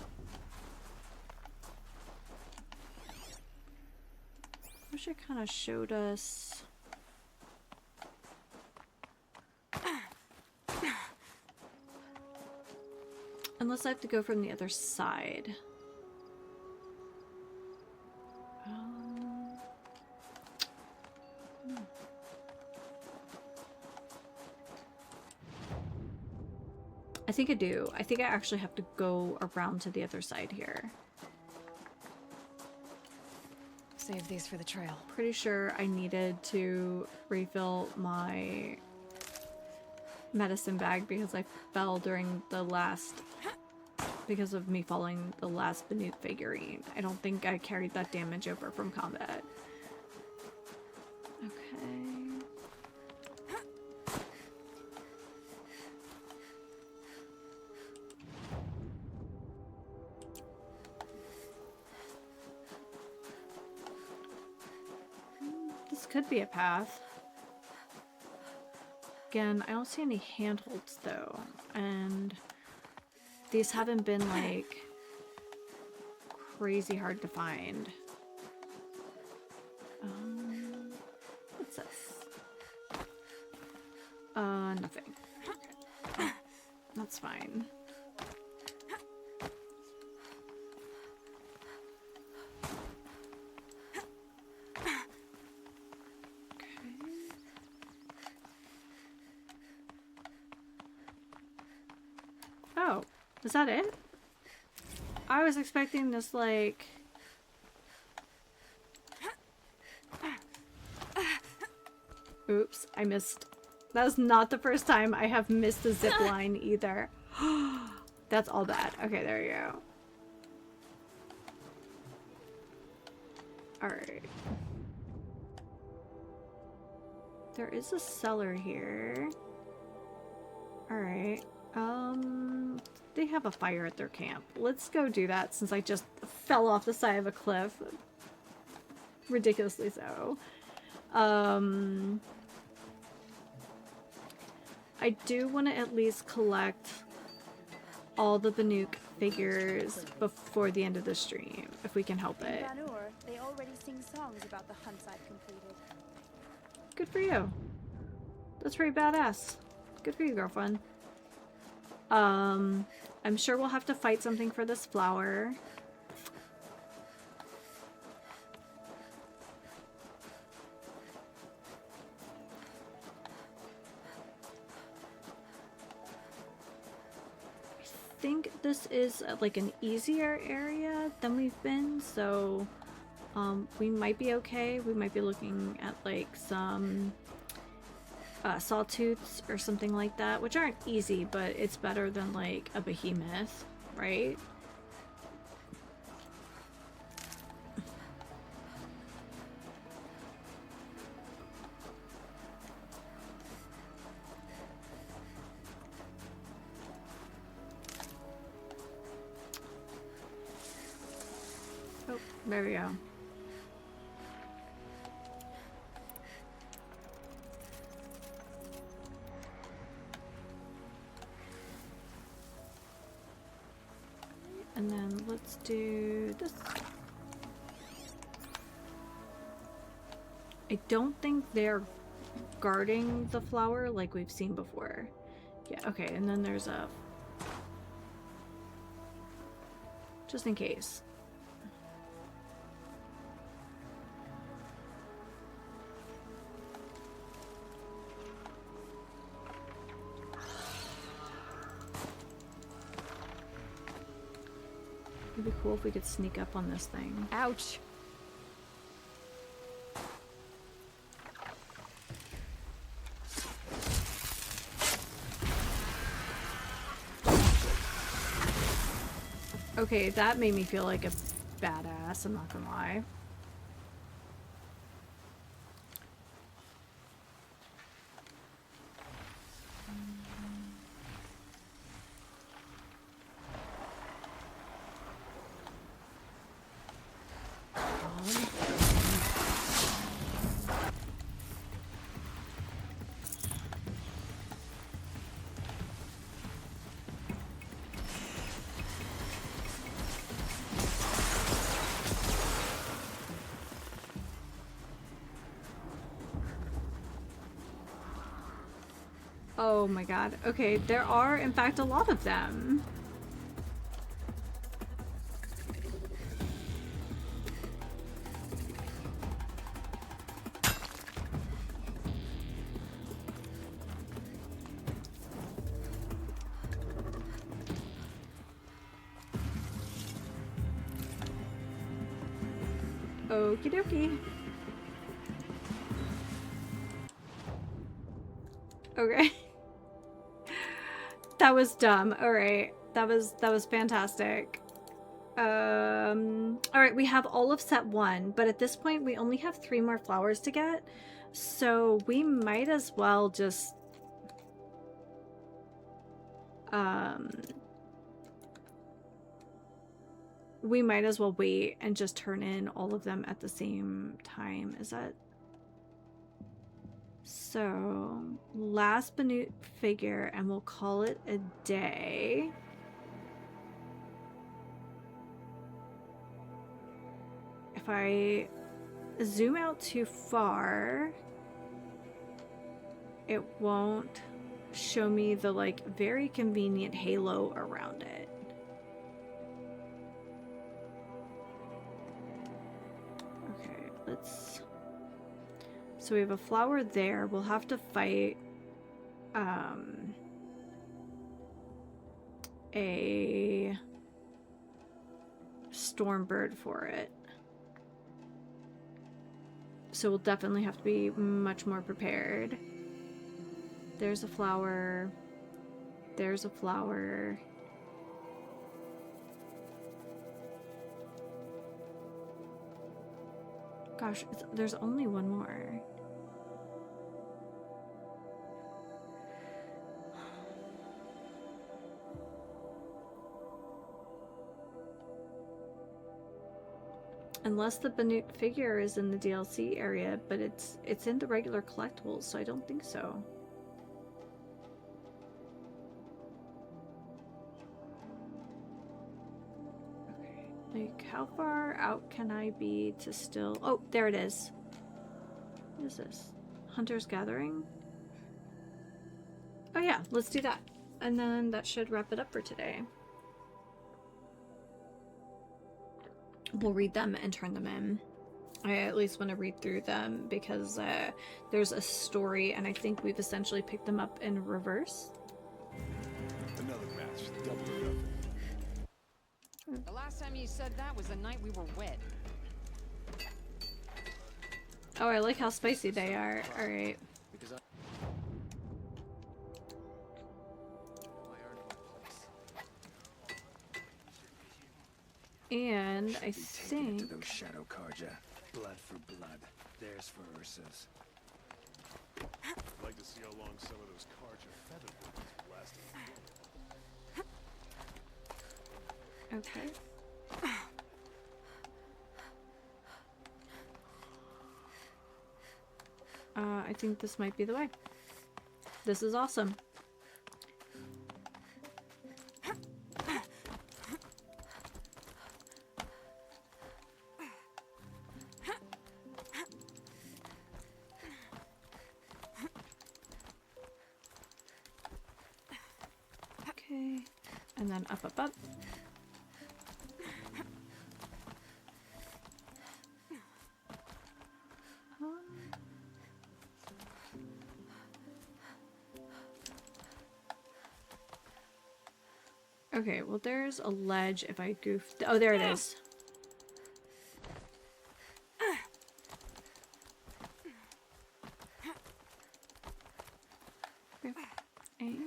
Wish it kind of showed us. Unless I have to go from the other side. I think I do. I think I actually have to go around to the other side here. Save these for the trail. Pretty sure I needed to refill my medicine bag because I fell during the last... because of me falling the last Banuk figurine. I don't think I carried that damage over from combat. Okay. This could be a path. Again, I don't see any handholds though, and these haven't been like crazy hard to find. What's this? Nothing. Oh, that's fine. Oh, is that it? I was expecting this, like... Oops, I missed. That was not the first time I have missed a zip line either. That's all bad. Okay, there you go. Alright. There is a cellar here. Alright. They have a fire at their camp. Let's go do that since I just fell off the side of a cliff. Ridiculously so. I do want to at least collect all the Banuk figures before the end of the stream, if we can help it. In Vanur, they already sing songs about the hunts I've completed. Good for you. That's pretty badass. Good for you, girlfriend. I'm sure we'll have to fight something for this flower. think this is like an easier area than we've been, so we might be okay. We might be looking at like some sawtooths or something like that, which aren't easy, but it's better than like a behemoth, right? Oh, there we go. And then let's do this. I don't think they're guarding the flower like we've seen before. Yeah, okay, and then there's a... just in case. It'd be cool if we could sneak up on this thing. Ouch! Okay, that made me feel like a badass, I'm not gonna lie. Oh my god. Okay, there are in fact a lot of them. Okie dokie. Okay. That was dumb. Alright. That was fantastic. Alright, we have all of set 1, but at this point we only have 3 more flowers to get. So we might as well just we might as well wait and just turn in all of them at the same time. Is that... So, last Banute figure, and we'll call it a day. If I zoom out too far, it won't show me the, like, very convenient halo around it. Okay, let's... So we have a flower there. We'll have to fight a stormbird for it. So we'll definitely have to be much more prepared. There's a flower. There's a flower. Gosh, there's only one more. Unless the Banute figure is in the DLC area, but it's in the regular collectibles, so I don't think so. Okay, like how far out can I be to still... Oh, there it is. What is this? Hunter's Gathering? Oh yeah, let's do that. And then that should wrap it up for today. We'll read them and turn them in. I at least want to read through them because there's a story and I think we've essentially picked them up in reverse. Another match, double or nothing. last time you said that was the night we were wed. Oh, I like how spicy they are. Alright. And I think... To those shadow Karja. Blood for blood. Theirs for Ursa's. I'd like to see how long some of those Karja feather boas will last. Okay. I think this might be the way. This is awesome. Okay, and then up, up, up. Okay, well there's a ledge if I goofed. Oh, there it is. Okay. And...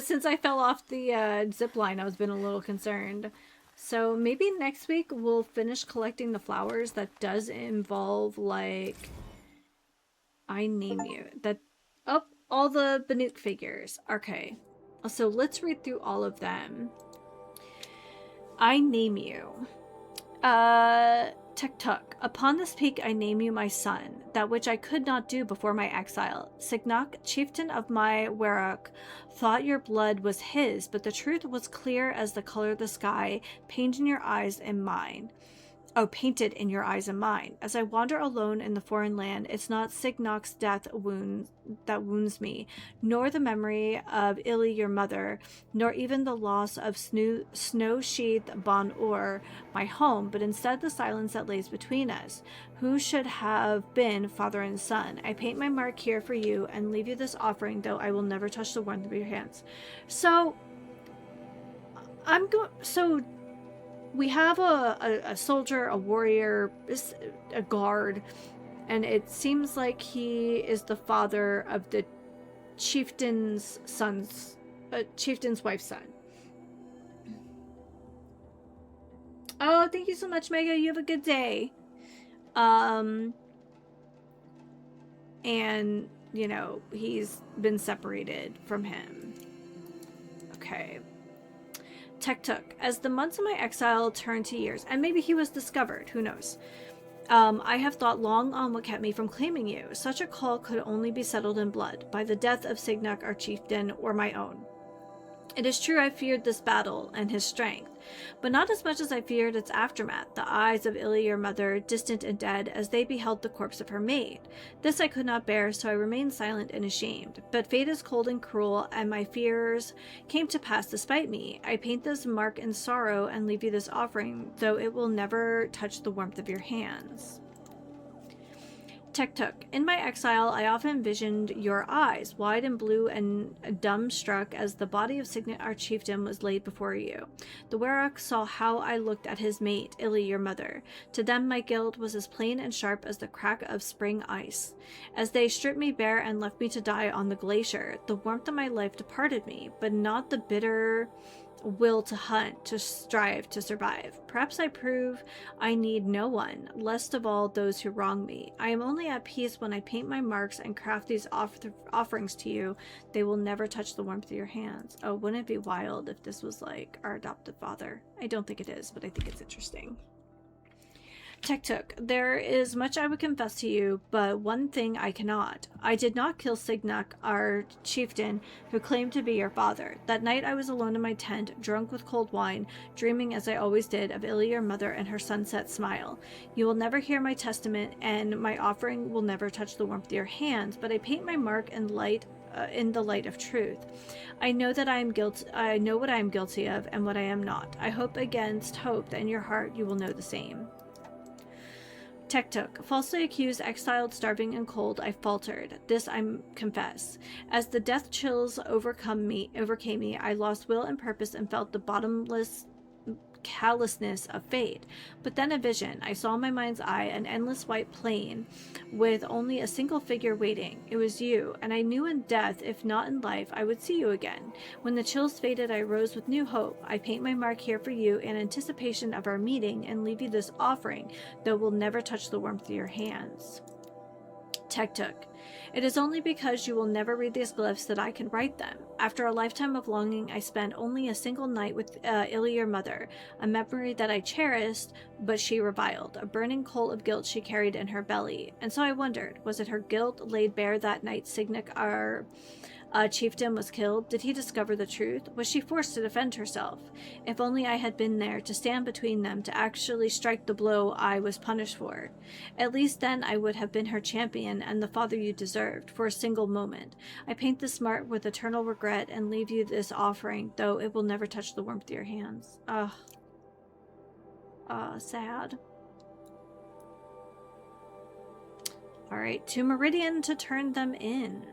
since I fell off the zip line, I was been a little concerned. So maybe next week we'll finish collecting the flowers. That does involve, like... I name you. That all the Banuk figures. Okay. So let's read through all of them. I name you. Tuk. Upon this peak I name you my son, that which I could not do before my exile. Signak, chieftain of my Werok, thought your blood was his, but the truth was clear as the color of the sky, painted in your eyes and mine. Oh, painted in your eyes and mine. As I wander alone in the foreign land, it's not Signok's death that wounds me, nor the memory of Illy, your mother, nor even the loss of snow-sheathed Bon Ur, my home, but instead the silence that lays between us. Who should have been father and son? I paint my mark here for you and leave you this offering, though I will never touch the warmth of your hands. So, we have a soldier, a warrior, a guard, and it seems like he is the father of the chieftain's wife's son. Oh, thank you so much, Mega. You have a good day. And, you know, he's been separated from him. Okay. Tuk. As the months of my exile turned to years, and maybe he was discovered, who knows. I have thought long on what kept me from claiming you. Such a call could only be settled in blood, by the death of Signak, our chieftain, or my own. It is true I feared this battle and his strength, but not as much as I feared its aftermath, the eyes of Illy, your mother, distant and dead, as they beheld the corpse of her maid. This I could not bear, so I remained silent and ashamed. But fate is cold and cruel, and my fears came to pass despite me. I paint this mark in sorrow and leave you this offering, though it will never touch the warmth of your hands. Tuk. In my exile, I often envisioned your eyes, wide and blue and dumbstruck as the body of Signet, our chieftain, was laid before you. The Werok saw how I looked at his mate, Illy, your mother. To them, my guilt was as plain and sharp as the crack of spring ice. As they stripped me bare and left me to die on the glacier, the warmth of my life departed me, but not the bitter will to hunt, to strive, to survive. Perhaps I prove I need no one, least of all those who wrong me. I am only at peace when I paint my marks and craft these offerings to you. They will never touch the warmth of your hands. Oh, wouldn't it be wild if this was like our adopted father? I don't think it is, but I think it's interesting. Tuk. There is much I would confess to you, but one thing I cannot. I did not kill Signak, our chieftain, who claimed to be your father. That night I was alone in my tent, drunk with cold wine, dreaming as I always did of Illy, your mother, and her sunset smile. You will never hear my testament, and my offering will never touch the warmth of your hands, but I paint my mark in the light of truth. I know that I am guilty. I know what I am guilty of and what I am not. I hope against hope that in your heart you will know the same. Tech took. Falsely accused, exiled, starving, and cold, I faltered. This I confess. As the death chills overcame me, I lost will and purpose and felt the bottomless callousness of fate. But then a vision. I saw in my mind's eye an endless white plain with only a single figure waiting. It was you, and I knew in death, if not in life, I would see you again. When the chills faded, I rose with new hope. I paint my mark here for you in anticipation of our meeting and leave you this offering, though it will never touch the warmth of your hands. Tech took. It is only because you will never read these glyphs that I can write them. After a lifetime of longing, I spent only a single night with Illy, your mother, a memory that I cherished, but she reviled, a burning coal of guilt she carried in her belly. And so I wondered, was it her guilt laid bare that night Signic, our chieftain, was killed? Did he discover the truth? Was she forced to defend herself? If only I had been there to stand between them, to actually strike the blow I was punished for. At least then I would have been her champion and the father you deserved, for a single moment. I paint this mark with eternal regret and leave you this offering, though it will never touch the warmth of your hands. Ugh. Sad. Alright, to Meridian to turn them in.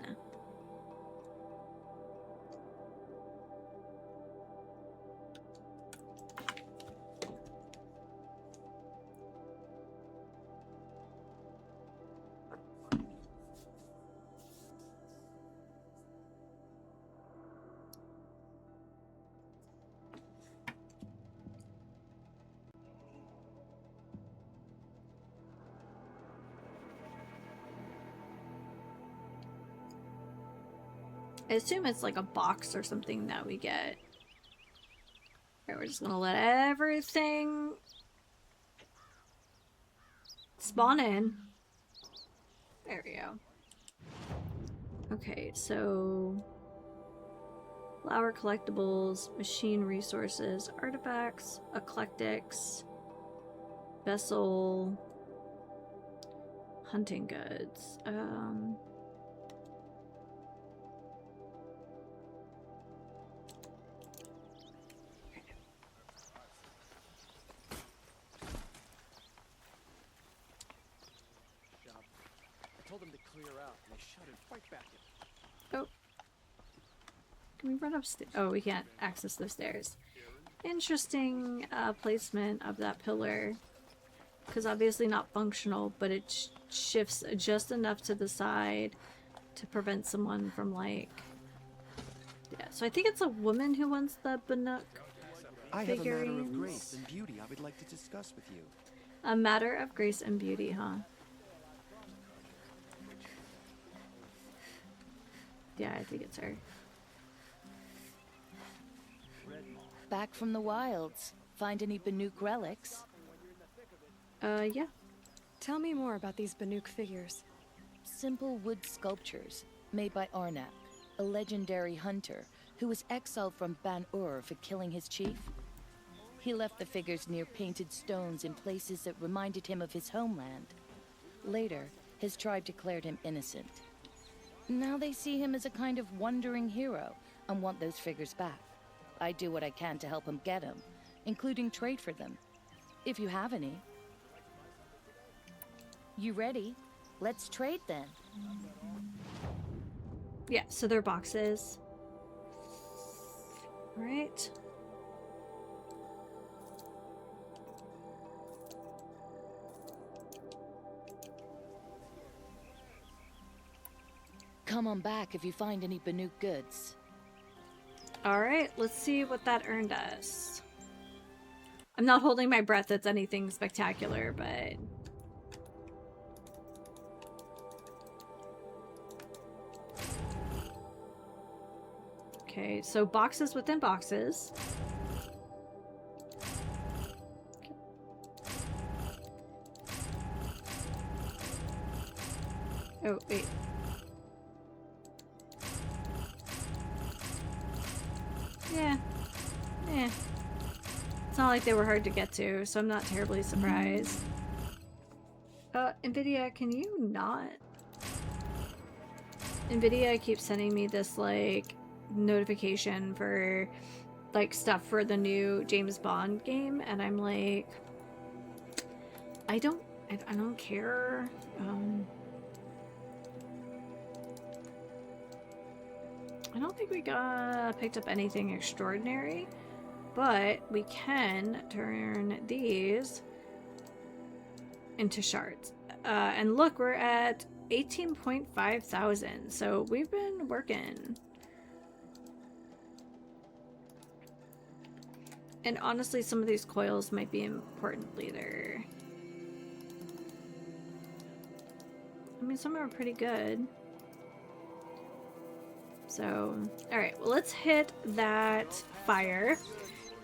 I assume it's like a box or something that we get. Alright, we're just gonna let everything spawn in. There we go. Okay, so flower collectibles, machine resources, artifacts, eclectics, vessel, hunting goods. Oh. Can we run upstairs? Oh, we can't access the stairs. Interesting placement of that pillar. Because obviously not functional, but it shifts just enough to the side to prevent someone from, like... Yeah, so I think it's a woman who wants the Bannock I have a matter of figurines. grace and beauty I would like to discuss with you. A matter of grace and beauty, huh? Yeah, I think it's her. Back from the wilds. Find any Bannock relics? Yeah. Tell me more about these Bannock figures. Simple wood sculptures made by Arnak, a legendary hunter who was exiled from Ban-Ur for killing his chief. He left the figures near painted stones in places that reminded him of his homeland. Later, his tribe declared him innocent. Now they see him as a kind of wandering hero and want those figures back. I do what I can to help him get them, including trade for them, if you have any. You ready? Let's trade then. Yeah, so they're boxes. Alright. Come on back if you find any Bannock goods. Alright, let's see what that earned us. I'm not holding my breath it's anything spectacular, but... Okay, so boxes within boxes. Oh, wait. Yeah. Yeah. It's not like they were hard to get to, so I'm not terribly surprised. Nvidia, can you not? Nvidia keeps sending me this, like, notification for, like, stuff for the new James Bond game, and I'm like, I don't I don't care. I don't think we picked up anything extraordinary, but we can turn these into shards. And look, we're at 18.5 thousand, so we've been working. And honestly, some of these coils might be important later. I mean, some are pretty good. So, alright, well, let's hit that fire.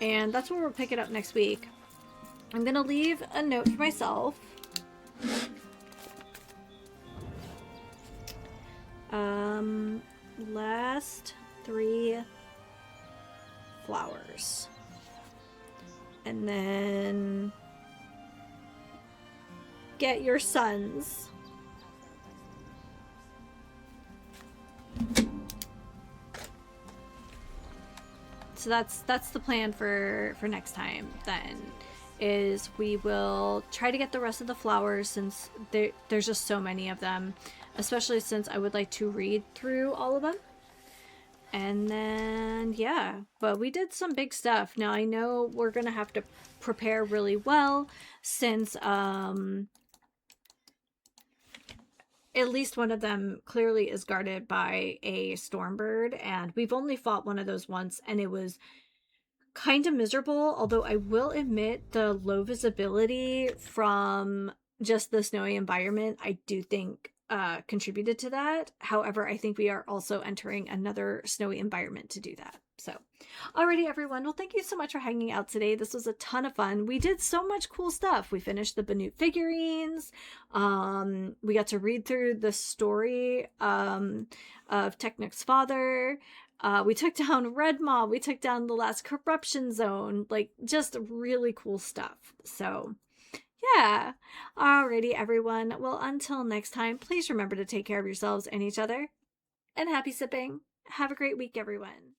And that's where we'll pick it up next week. I'm gonna leave a note for myself. Last 3 flowers. And then get your sons. So that's the plan for next time then, is we will try to get the rest of the flowers, since there's just so many of them, especially since I would like to read through all of them. And then, yeah, but we did some big stuff. Now I know we're gonna have to prepare really well, since at least one of them clearly is guarded by a stormbird, and we've only fought one of those once, and it was kind of miserable. Although I will admit, the low visibility from just the snowy environment, I do think contributed to that. However, I think we are also entering another snowy environment to do that. So, alrighty, everyone. Well, thank you so much for hanging out today. This was a ton of fun. We did so much cool stuff. We finished the Banut figurines. We got to read through the story of Technic's father. We took down Red Maw. We took down the last corruption zone. Like, just really cool stuff. So, yeah. Alrighty, everyone. Well, until next time, please remember to take care of yourselves and each other. And happy sipping. Have a great week, everyone.